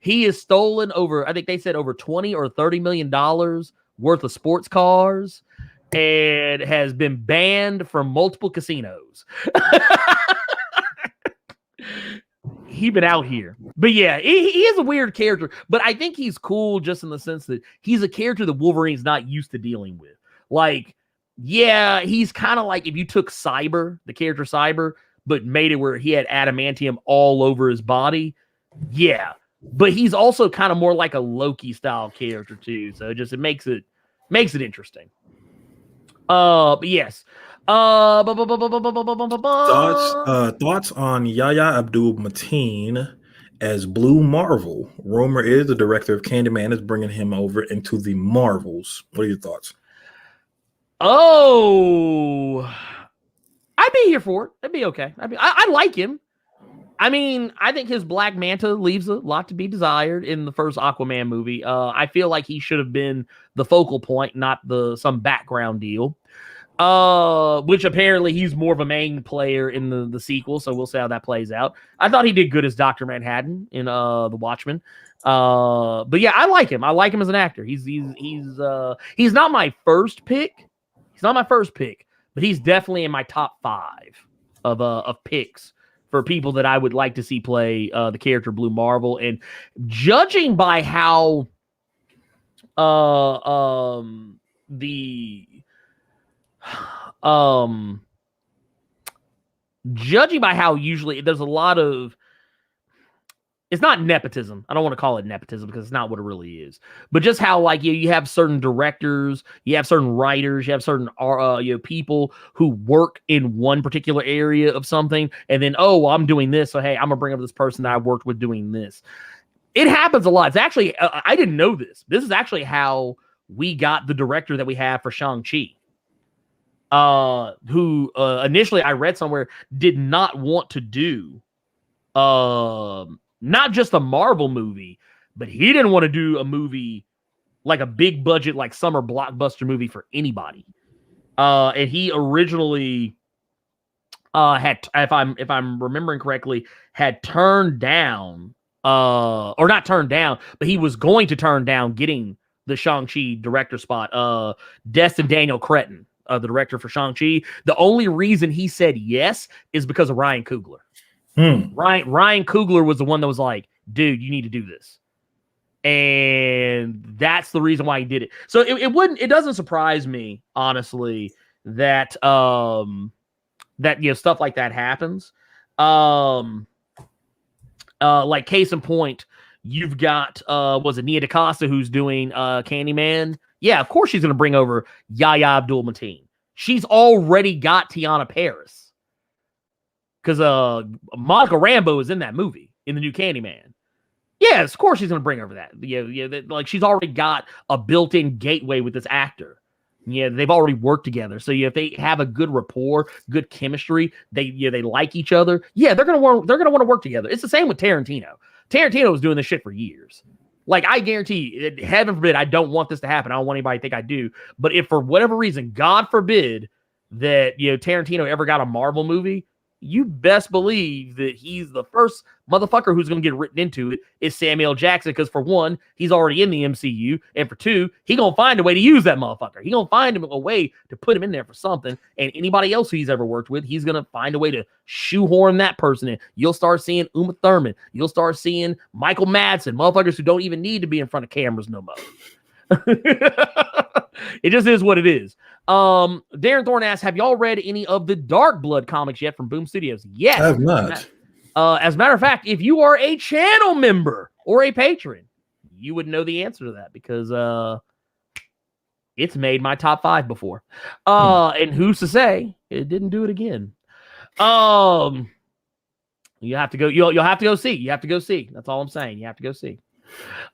He has stolen over, I think they said over $20 or $30 million worth of sports cars, and has been banned from multiple casinos. He's been out here. But yeah, he is a weird character, but I think he's cool just in the sense that he's a character that Wolverine's not used to dealing with. Like, yeah, he's kind of like if you took Cyber, the character Cyber, but made it where he had adamantium all over his body. Yeah, but he's also kind of more like a Loki style character too. So it makes it interesting. But yes. Thoughts on Yahya Abdul-Mateen as Blue Marvel. Rumor is the director of Candyman is bringing him over into the Marvels. What are your thoughts? Oh, I'd be here for it. That'd be okay. I like him. I mean, I think his Black Manta leaves a lot to be desired in the first Aquaman movie. I feel like he should have been the focal point, not some background deal. Which apparently he's more of a main player in the sequel, so we'll see how that plays out. I thought he did good as Dr. Manhattan in The Watchmen. But yeah, I like him. I like him as an actor. He's not my first pick. He's not my first pick, but he's definitely in my top 5 of picks for people that I would like to see play the character Blue Marvel. And judging by how judging by how usually there's a lot of, it's not nepotism. I don't want to call it nepotism because it's not what it really is. But just how like you have certain directors, you have certain writers, you have certain people who work in one particular area of something, and then well, I'm doing this, so hey, I'm gonna bring up this person that I worked with doing this. It happens a lot. It's actually I didn't know this. This is actually how we got the director that we have for Shang-Chi. Who initially I read somewhere did not want to do not just a Marvel movie, but he didn't want to do a movie like a big budget, like summer blockbuster movie for anybody. And he originally had, if I'm remembering correctly, had turned down, or not turned down, but he was going to turn down getting the Shang-Chi director spot. Destin Daniel Cretton, the director for Shang-Chi. The only reason he said yes is because of Ryan Coogler. Ryan Coogler was the one that was like, dude, you need to do this. And that's the reason why he did it. So it doesn't surprise me, honestly, that that stuff like that happens. Like case in point, you've got was it Nia DaCosta who's doing Candyman? Yeah, of course she's gonna bring over Yahya Abdul-Mateen. She's already got Tiana Paris. Because Monica Rambeau is in that movie, in the new Candyman. Yes, of course she's going to bring over that. Yeah, like she's already got a built-in gateway with this actor. Yeah, they've already worked together. So if they have a good rapport, good chemistry, they like each other. Yeah, they're going to want to work together. It's the same with Tarantino. Tarantino was doing this shit for years. Like I guarantee, heaven forbid, I don't want this to happen. I don't want anybody to think I do. But if for whatever reason, God forbid, that Tarantino ever got a Marvel movie, you best believe that he's the first motherfucker who's going to get written into it is Samuel Jackson. Because for one, he's already in the MCU. And for two, he going to find a way to use that motherfucker. He going to find him a way to put him in there for something. And anybody else who he's ever worked with, he's going to find a way to shoehorn that person in. You'll start seeing Uma Thurman. You'll start seeing Michael Madsen, motherfuckers who don't even need to be in front of cameras no more. It just is what it is. Darren Thorne asks, have y'all read any of the Dark Blood comics yet from Boom Studios? Yes. I have not. As a matter of fact, if you are a channel member or a patron, you would know the answer to that because it's made my top 5 before. And who's to say it didn't do it again? You have to go. You'll have to go see. You have to go see. That's all I'm saying. You have to go see.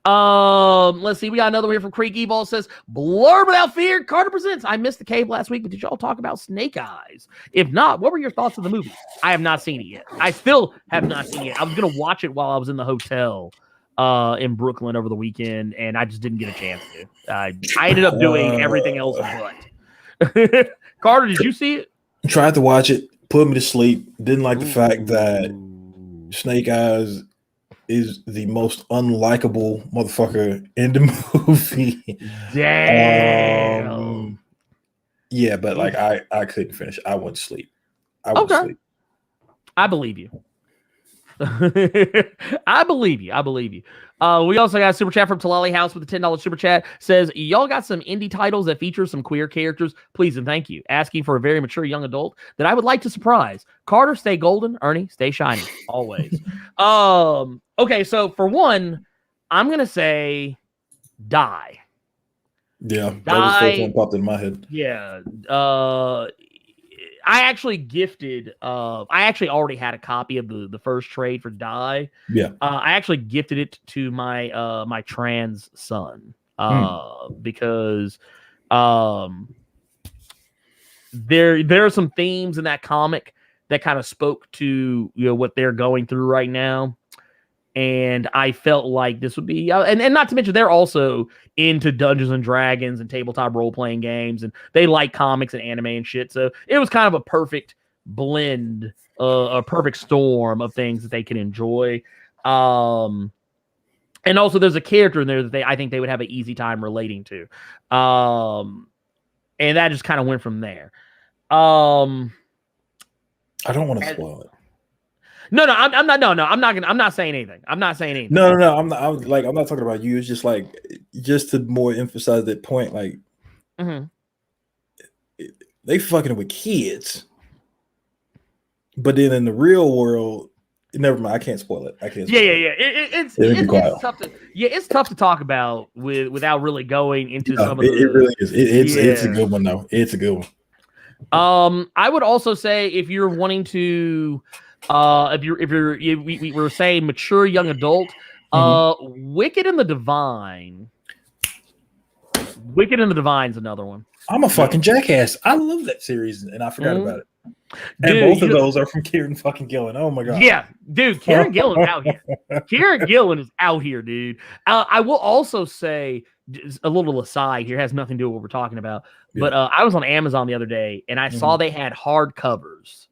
Let's see. We got another one here from Creek Evil. Says Blerd Without Fear. Carter presents. I missed the cave last week, but did y'all talk about Snake Eyes? If not, what were your thoughts of the movie? I have not seen it yet. I still have not seen it. I was gonna watch it while I was in the hotel in Brooklyn over the weekend, and I just didn't get a chance to. I ended up doing everything else but. Carter, did you see it? Tried to watch it, put me to sleep. Didn't like the fact that Snake Eyes is the most unlikable motherfucker in the movie. Damn. Yeah, but like I couldn't finish. I went to sleep. I went to sleep. I believe you. I believe you. We also got a super chat from Talali House with a $10 super chat. Says, y'all got some indie titles that feature some queer characters? Please and thank you. Asking for a very mature young adult that I would like to surprise. Carter, stay golden. Ernie, stay shiny. Always. Okay, so for one, I'm going to say Die. Yeah, that was the first one popped in my head. Yeah. I actually gifted. I actually already had a copy of the first trade for Die. Yeah. I actually gifted it to my my trans son because there are some themes in that comic that kind of spoke to what they're going through right now. And I felt like this would be, and not to mention they're also into Dungeons and Dragons and tabletop role playing games, and they like comics and anime and shit. So it was kind of a perfect blend, a perfect storm of things that they can enjoy. And also, there's a character in there that I think they would have an easy time relating to, and that just kind of went from there. I don't want to spoil it. No, I'm not. No, I'm not gonna. I'm not saying anything. I'm not saying anything. No. I'm not. I'm not talking about you. It's just like, just to more emphasize that point. Like, they fucking with kids, but then in the real world, never mind. I can't spoil it. I can't. Spoil It's tough to. Yeah, it's tough to talk about without really going into some of the. It really is. It's a good one though. It's a good one. I would also say if you're wanting to. We were saying mature young adult, Wicked and the Divine. Wicked and the Divine's another one. I'm a fucking jackass. I love that series, and I forgot about it. And Dude, both of those are from Kieran fucking Gillen. Oh my god. Yeah, dude, Kieran Gillen's out here. Kieran Gillen is out here, dude. I will also say a little aside here, has nothing to do with what we're talking about. Yeah. But I was on Amazon the other day, and I saw they had hard covers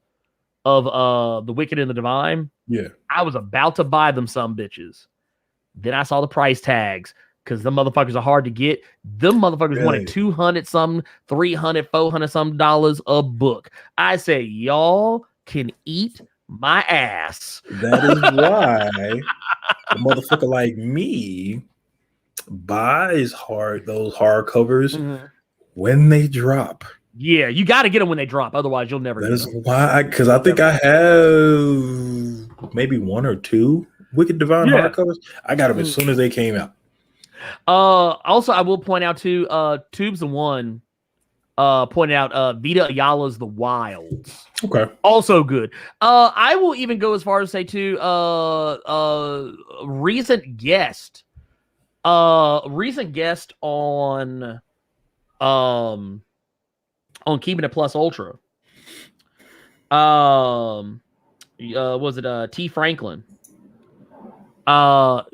of the Wicked and the Divine. Yeah. I was about to buy them some bitches. Then I saw the price tags because the motherfuckers are hard to get. Them motherfuckers wanted $200 something, $300, $400 something dollars a book. I say, y'all can eat my ass. That is why a motherfucker like me buys those hardcovers when they drop. Yeah, you got to get them when they drop. Otherwise, you'll never get them. That is why, because I think I have maybe one or two Wicked Divine hardcovers. I got them as soon as they came out. Also, I will point out too, Tubes the One pointed out Vita Ayala's The Wilds. Okay. Also good. I will even go as far as say too, recent guest on Keeping It Plus Ultra. Was it T. Franklin?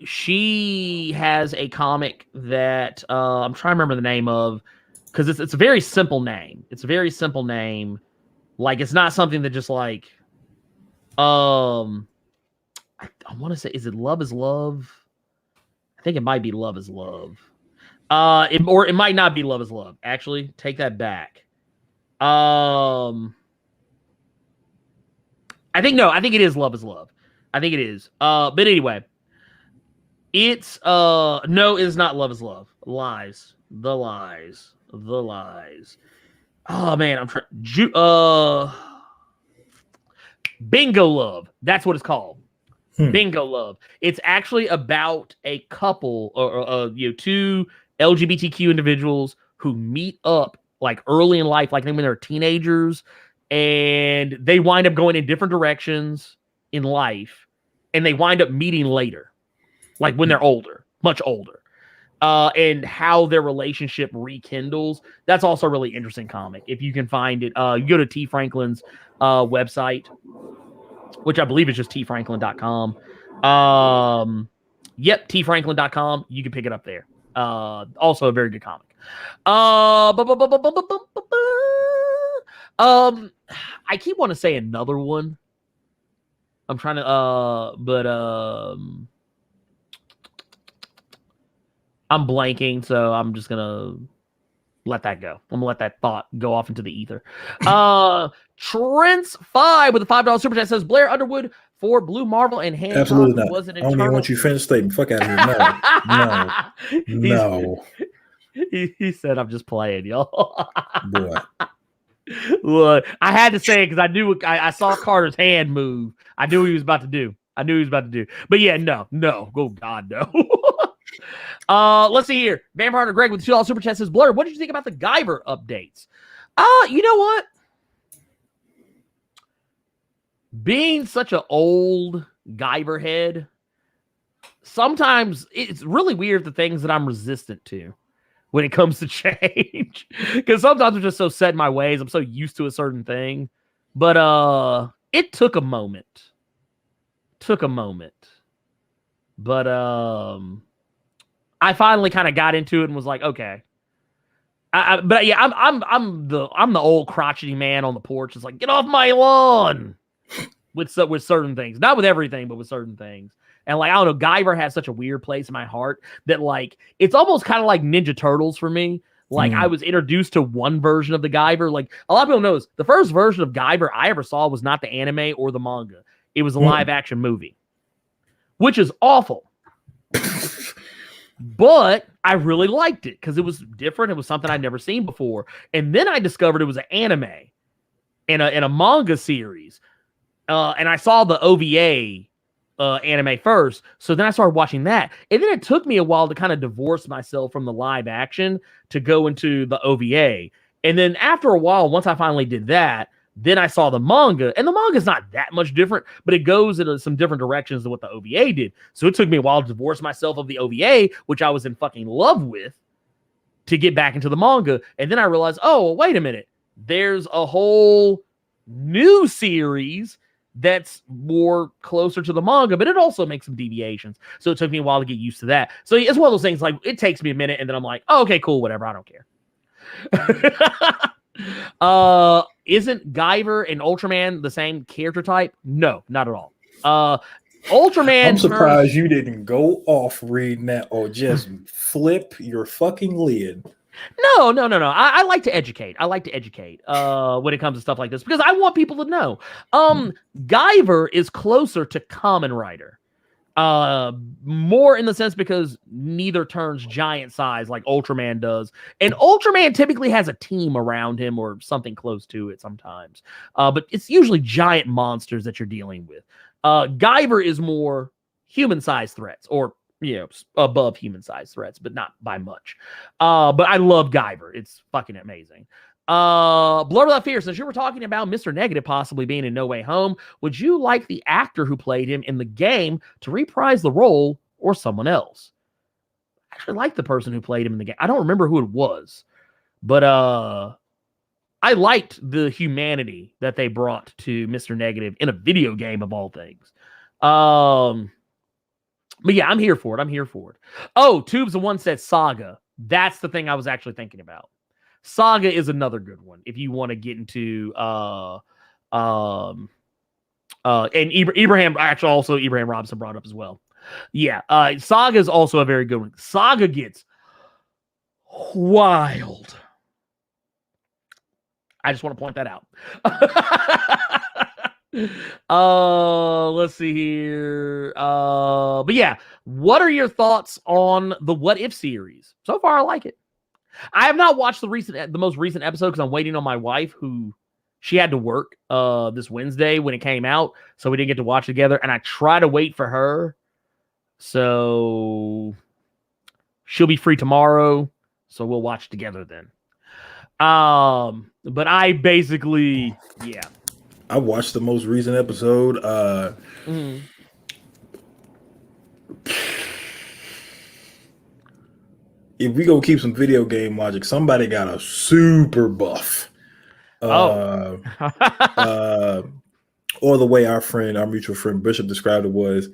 She has a comic that I'm trying to remember the name of because it's a very simple name. It's a very simple name. Like it's not something that just like I want to say, is it Love is Love? I think it might be Love is Love. Or it might not be Love is Love. Actually, take that back. I think it is Love is Love. I think it is. But anyway, it's no, it's not Love is Love. Lies. Oh man, I'm trying. Bingo Love. That's what it's called. Bingo Love. It's actually about a couple or two LGBTQ individuals who meet up like early in life, like when they're teenagers, and they wind up going in different directions in life, and they wind up meeting later, like when they're older, much older, and how their relationship rekindles. That's also a really interesting comic. If you can find it, you go to T. Franklin's website, which I believe is just tfranklin.com. Yep, tfranklin.com. You can pick it up there. Also a very good comic. I keep wanting to say another one. I'm trying to but I'm blanking, so I'm just gonna let that go. I'm gonna let that thought go off into the ether. Trent's 5 with a $5 super chat says Blair Underwood for Blue Marvel and Hancock. Absolutely not. Was an I don't even want you to finish statement. Fuck out of here. No. He said, "I'm just playing, y'all." Boy. Look, I had to say it because I knew I saw Carter's hand move. I knew he was about to do. But yeah, no. Oh God, no. Let's see here. Vampire Hunter Greg with $2 super chat says, Blerd, what did you think about the Guyver updates? You know what? Being such an old Guyver head, sometimes it's really weird the things that I'm resistant to when it comes to change. Because sometimes I'm just so set in my ways. I'm so used to a certain thing. But it took a moment. But I finally kind of got into it and was like, okay. But yeah, I'm the old crotchety man on the porch. It's like, get off my lawn. With certain things, not with everything, but with certain things. And like, I don't know, Guyver has such a weird place in my heart that like, it's almost kind of like Ninja Turtles for me. Like I was introduced to one version of the Guyver. Like a lot of people knows the first version of Guyver I ever saw was not the anime or the manga. It was a live action movie, which is awful. But I really liked it because it was different. It was something I'd never seen before. And then I discovered it was an anime and a manga series. And I saw the OVA anime first. So then I started watching that. And then it took me a while to kind of divorce myself from the live action to go into the OVA. And then after a while, once I finally did that, then I saw the manga. And the manga is not that much different, but it goes in some different directions than what the OVA did. So it took me a while to divorce myself of the OVA, which I was in fucking love with, to get back into the manga. And then I realized, oh, wait a minute. There's a whole new series that's more closer to the manga, but it also makes some deviations. So it took me a while to get used to that. So it's one of those things like it takes me a minute and then I'm like, oh, okay, cool, whatever. I don't care. Isn't Guyver and Ultraman the same character type? No, not at all. Ultraman. I'm surprised you didn't go off reading that or just flip your fucking lid. No. I like to educate. When it comes to stuff like this because I want people to know. Guyver is closer to Kamen Rider. More in the sense because neither turns giant size like Ultraman does. And Ultraman typically has a team around him or something close to it sometimes. But it's usually giant monsters that you're dealing with. Guyver is more human-sized threats or above human-sized threats, but not by much. But I love Guyver. It's fucking amazing. Blerd Without Fear, since you were talking about Mr. Negative possibly being in No Way Home, would you like the actor who played him in the game to reprise the role or someone else? I actually like the person who played him in the game. I don't remember who it was, but I liked the humanity that they brought to Mr. Negative in a video game of all things. But yeah, I'm here for it. Oh, Tubes the one said Saga. That's the thing I was actually thinking about. Saga is another good one if you want to get into and Ibrahim Robinson brought up as well. Yeah, Saga is also a very good one. Saga gets wild. I just want to point that out. Let's see here. But yeah, what are your thoughts on the What If series? So far, I like it. I have not watched the most recent episode because I'm waiting on my wife, who she had to work this Wednesday when it came out, so we didn't get to watch together. And I try to wait for her, so she'll be free tomorrow, so we'll watch together then. But I basically, yeah. I watched the most recent episode. If we go keep some video game logic, somebody got a super buff. Or the way our mutual friend Bishop described it was,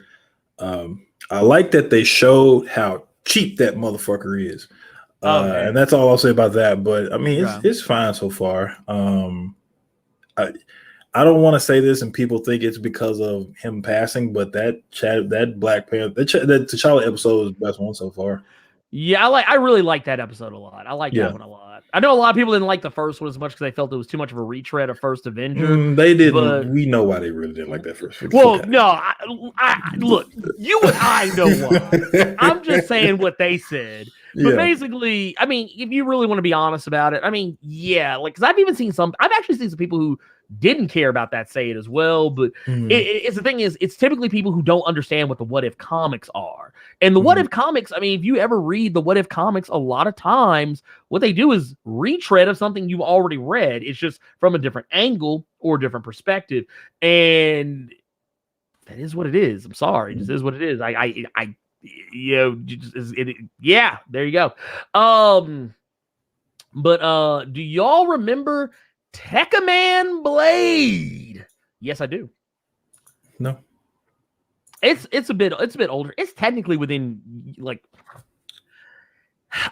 I like that they showed how cheap that motherfucker is. And that's all I'll say about that. But I mean, it's fine so far. I don't want to say this and people think it's because of him passing, but that Black Panther, that T'Challa episode is the best one so far. Yeah, I really like that episode a lot. I like that one a lot. I know a lot of people didn't like the first one as much because they felt it was too much of a retread of First Avenger. They didn't. But we know why they really didn't like that first one. Well, no, look, you and I know why. I'm just saying what they said. But basically, I mean, if you really want to be honest about it, I mean, yeah, like, because I've actually seen some people who didn't care about that say it as well. But it's the thing is, it's typically people who don't understand what the What If comics are. And the What If comics, I mean, if you ever read the What If comics, a lot of times what they do is retread of something you've already read. It's just from a different angle or a different perspective. And that is what it is. I'm sorry. It just is what it is. Yeah, there you go. But do y'all remember Tekkaman Blade? Yes, I do. No. It's a bit older. It's technically within like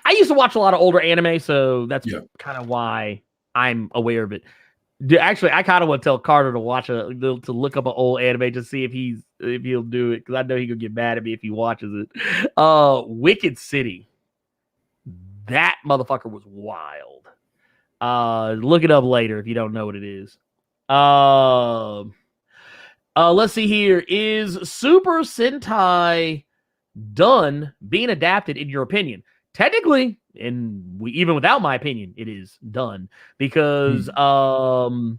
I used to watch a lot of older anime, so that's kind of why I'm aware of it. Actually, I kind of want to tell Carter to watch to look up an old anime to see if he'll do it, because I know he could get mad at me if he watches it. Wicked City. That motherfucker was wild. Look it up later if you don't know what it is. Let's see here. Is Super Sentai done being adapted in your opinion? Technically, and even without my opinion, it is done because Toei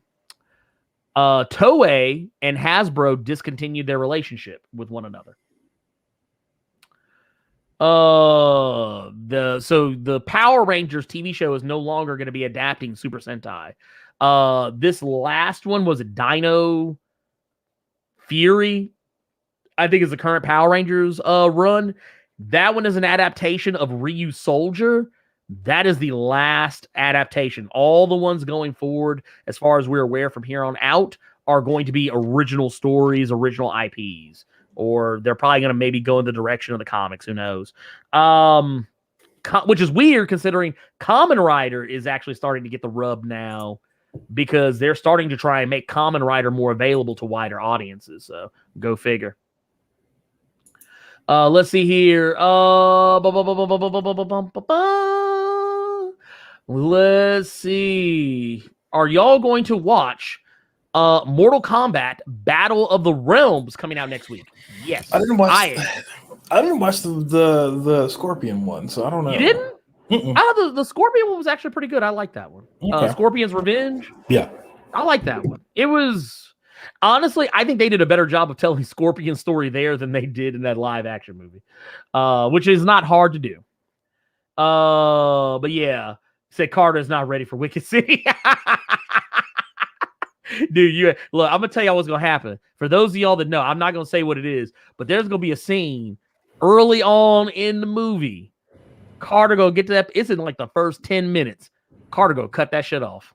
and Hasbro discontinued their relationship with one another. The Power Rangers TV show is no longer going to be adapting Super Sentai. This last one was a Dino Fury, I think is the current Power Rangers run. That one is an adaptation of Ryu Soldier. That is the last adaptation. All the ones going forward, as far as we're aware from here on out, are going to be original stories, original IPs. Or they're probably going to maybe go in the direction of the comics. Who knows? Which is weird considering Kamen Rider is actually starting to get the rub now because they're starting to try and make Kamen Rider more available to wider audiences. So go figure. Let's see here. Let's see. Are y'all going to watch Mortal Kombat Battle of the Realms coming out next week? Yes. I didn't watch the Scorpion one, so I don't know. You didn't? The Scorpion one was actually pretty good. I like that one. Okay. Scorpion's Revenge. Yeah. I like that one. It was honestly, I think they did a better job of telling Scorpion's story there than they did in that live action movie. Which is not hard to do. But yeah, said Carter's not ready for Wicked City. Dude, look, I'm gonna tell y'all what's gonna happen. For those of y'all that know, I'm not gonna say what it is, but there's gonna be a scene early on in the movie. Carter go get to that. It's in like the first 10 minutes. Carter go cut that shit off.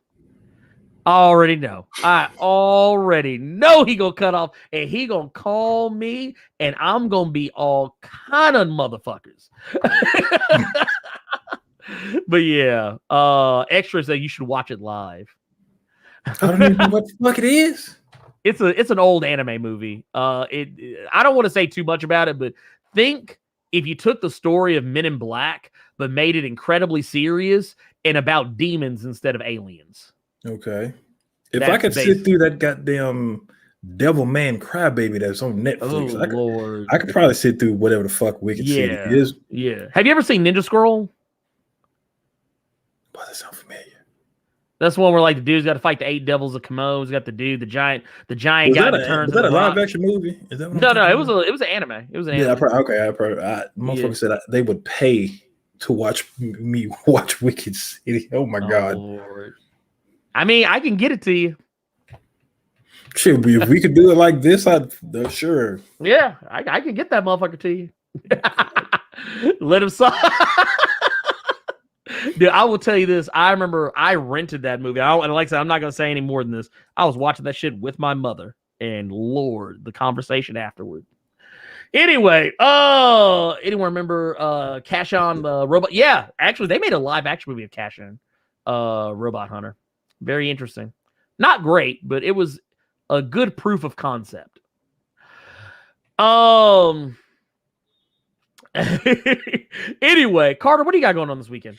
I already know he gonna cut off, and he gonna call me, and I'm gonna be all kind of motherfuckers. But yeah, extra say you should watch it live. I don't even know what the fuck it is. It's an old anime movie. I don't want to say too much about it, but think if you took the story of Men in Black but made it incredibly serious and about demons instead of aliens. Okay. If I could sit through that goddamn Devil Man Crybaby that's on Netflix, I could probably sit through whatever the fuck Wicked City is. Yeah. Have you ever seen Ninja Scroll? Boy, that sounds familiar. That's one where like the dude's got to fight the 8 devils of Komodo. He's got the giant guy that turns. Was that a live action movie? Is that no, it was an anime. It was an anime. Motherfucker said they would pay to watch me watch Wicked City. Oh my god. Lord. I mean, I can get it to you. Shit, if we could do it like this, sure. Yeah, I can get that motherfucker to you. Let him saw. Dude, I will tell you this. I remember I rented that movie. And like I said, I'm not going to say any more than this. I was watching that shit with my mother. And Lord, the conversation afterward. Anyway, anyone remember Cash-On the Robot? Yeah, actually, they made a live action movie of Cash-On Robot Hunter. Very interesting. Not great, but it was a good proof of concept. Anyway, Carter, what do you got going on this weekend?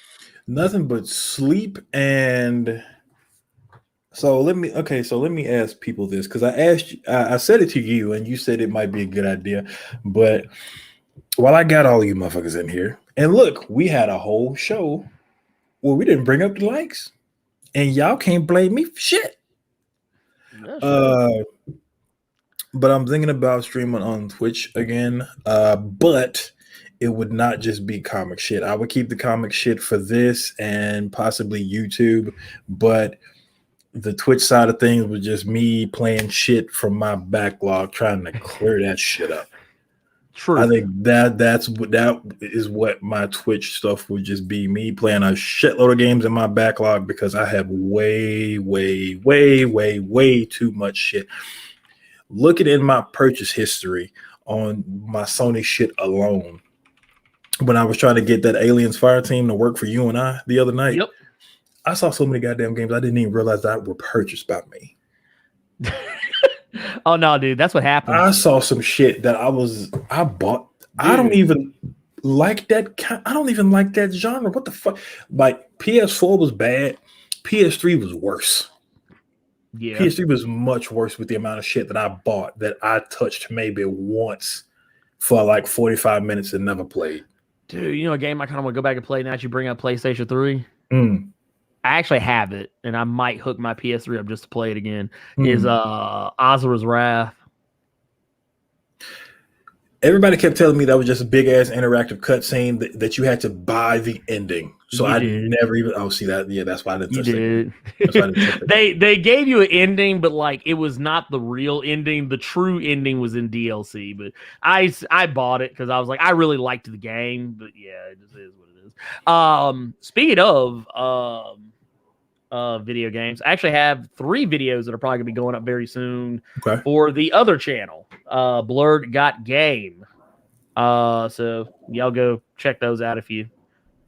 Nothing but sleep. And so let me ask people this, because I said it to you and you said it might be a good idea, but while I got all you motherfuckers in here, and look, we had a whole show where we didn't bring up the likes, and y'all can't blame me for shit. But I'm thinking about streaming on Twitch again. But it would not just be comic shit. I would keep the comic shit for this and possibly YouTube, but the Twitch side of things was just me playing shit from my backlog, trying to clear that shit up. True. I think that is what my Twitch stuff would just be, me playing a shitload of games in my backlog because I have way too much shit. Look at in my purchase history on my Sony shit alone. When I was trying to get that Aliens Fire Team to work for you and I the other night, yep. I saw so many goddamn games I didn't even realize that were purchased by me. Oh no, dude, that's what happened. I saw some shit that I bought. Dude. I don't even like that. I don't even like that genre. What the fuck? Like PS4 was bad. PS3 was worse. Yeah, PS3 was much worse with the amount of shit that I bought that I touched maybe once for like 45 minutes and never played. Dude, you know a game I kind of want to go back and play now that you bring up PlayStation 3? I actually have it, and I might hook my PS3 up just to play it again, is Azura's Wrath. Everybody kept telling me that was just a big-ass interactive cutscene that you had to buy the ending. So I never even... see that. Yeah, that's why I didn't touch it. That's why I didn't touch it. They gave you an ending, but like it was not the real ending. The true ending was in DLC, but I bought it because I was like, I really liked the game, but yeah, it just is what it is. Speaking of video games, I actually have 3 videos that are probably gonna be going up very soon for the other channel, Blerd Got Game. So y'all go check those out if you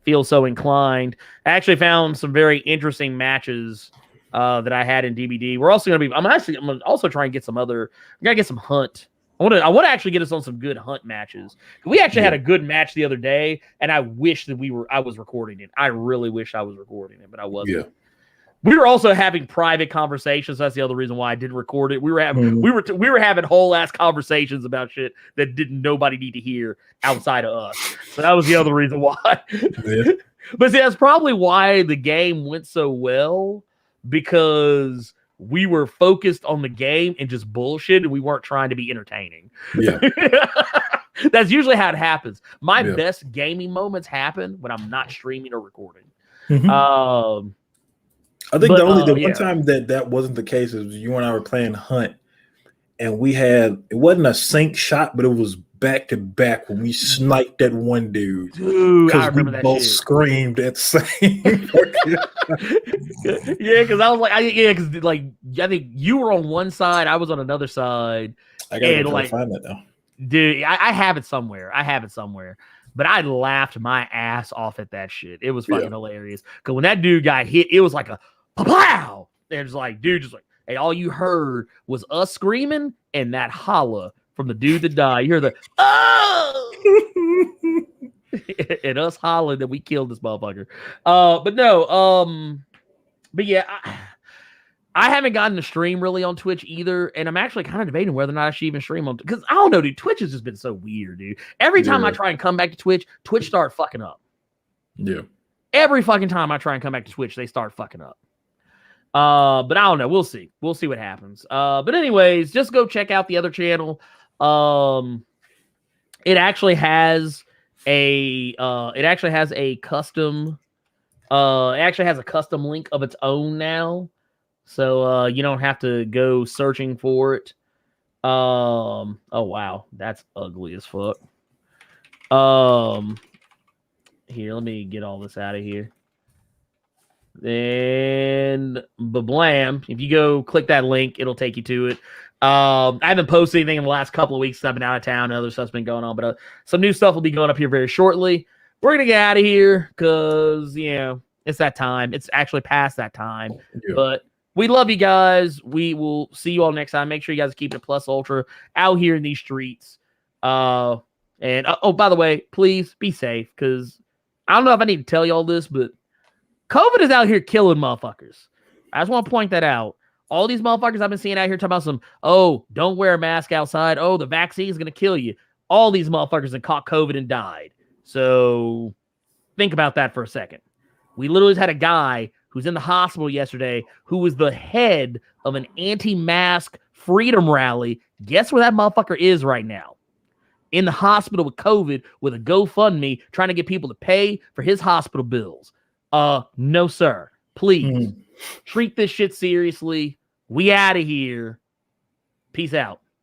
feel so inclined. I actually found some very interesting matches that I had in DBD. We're also gonna be. I'm gonna also try and get some other. We gotta get some hunt. I want to actually get us on some good hunt matches. We actually had a good match the other day, and I wish that I was recording it. I really wish I was recording it, but I wasn't. Yeah. We were also having private conversations. That's the other reason why I didn't record it. We were having we were having whole ass conversations about shit that nobody need to hear outside of us. So that was the other reason why. Yeah. But see, that's probably why the game went so well, because we were focused on the game and just bullshit, and we weren't trying to be entertaining. Yeah. That's usually how it happens. My best gaming moments happen when I'm not streaming or recording. I think the one time that wasn't the case is you and I were playing Hunt, and it wasn't a sync shot, but it was back to back when we sniped that one dude. Because we both screamed at the same. Yeah, because I was like, I think you were on one side, I was on another side. I gotta find that now. Dude, I have it somewhere. But I laughed my ass off at that shit. It was fucking hilarious. Because when that dude got hit, it was like a pow. And it's like, dude, just like, hey, all you heard was us screaming and that holla from the dude that died. You hear the oh, and us hollering that we killed this motherfucker. But yeah, I haven't gotten to stream really on Twitch either, and I'm actually kind of debating whether or not I should even stream on, because I don't know, dude. Twitch has just been so weird, dude. Every time I try and come back to Twitch start fucking up. Yeah. Every fucking time I try and come back to Twitch, they start fucking up. But I don't know. We'll see. We'll see what happens. But anyways, just go check out the other channel. It actually has a custom. It actually has a custom link of its own now. So you don't have to go searching for it. Oh wow, that's ugly as fuck. Here, let me get all this out of here. And blam, if you go click that link, it'll take you to it. I haven't posted anything in the last couple of weeks. I've been out of town and other stuff's been going on, but some new stuff will be going up here very shortly. We're gonna get out of here because it's that time. It's actually past that time, but we love you guys. We will see you all next time. Make sure you guys keep it plus ultra out here in these streets. And by the way, please be safe, because I don't know if I need to tell you all this, but COVID is out here killing motherfuckers. I just want to point that out. All these motherfuckers I've been seeing out here talking about don't wear a mask outside. Oh, the vaccine is going to kill you. All these motherfuckers have caught COVID and died. So think about that for a second. We literally had a guy who's in the hospital yesterday, who was the head of an anti-mask freedom rally. Guess where that motherfucker is right now? In the hospital with COVID with a GoFundMe trying to get people to pay for his hospital bills. No, sir. Please treat this shit seriously. We out of here. Peace out.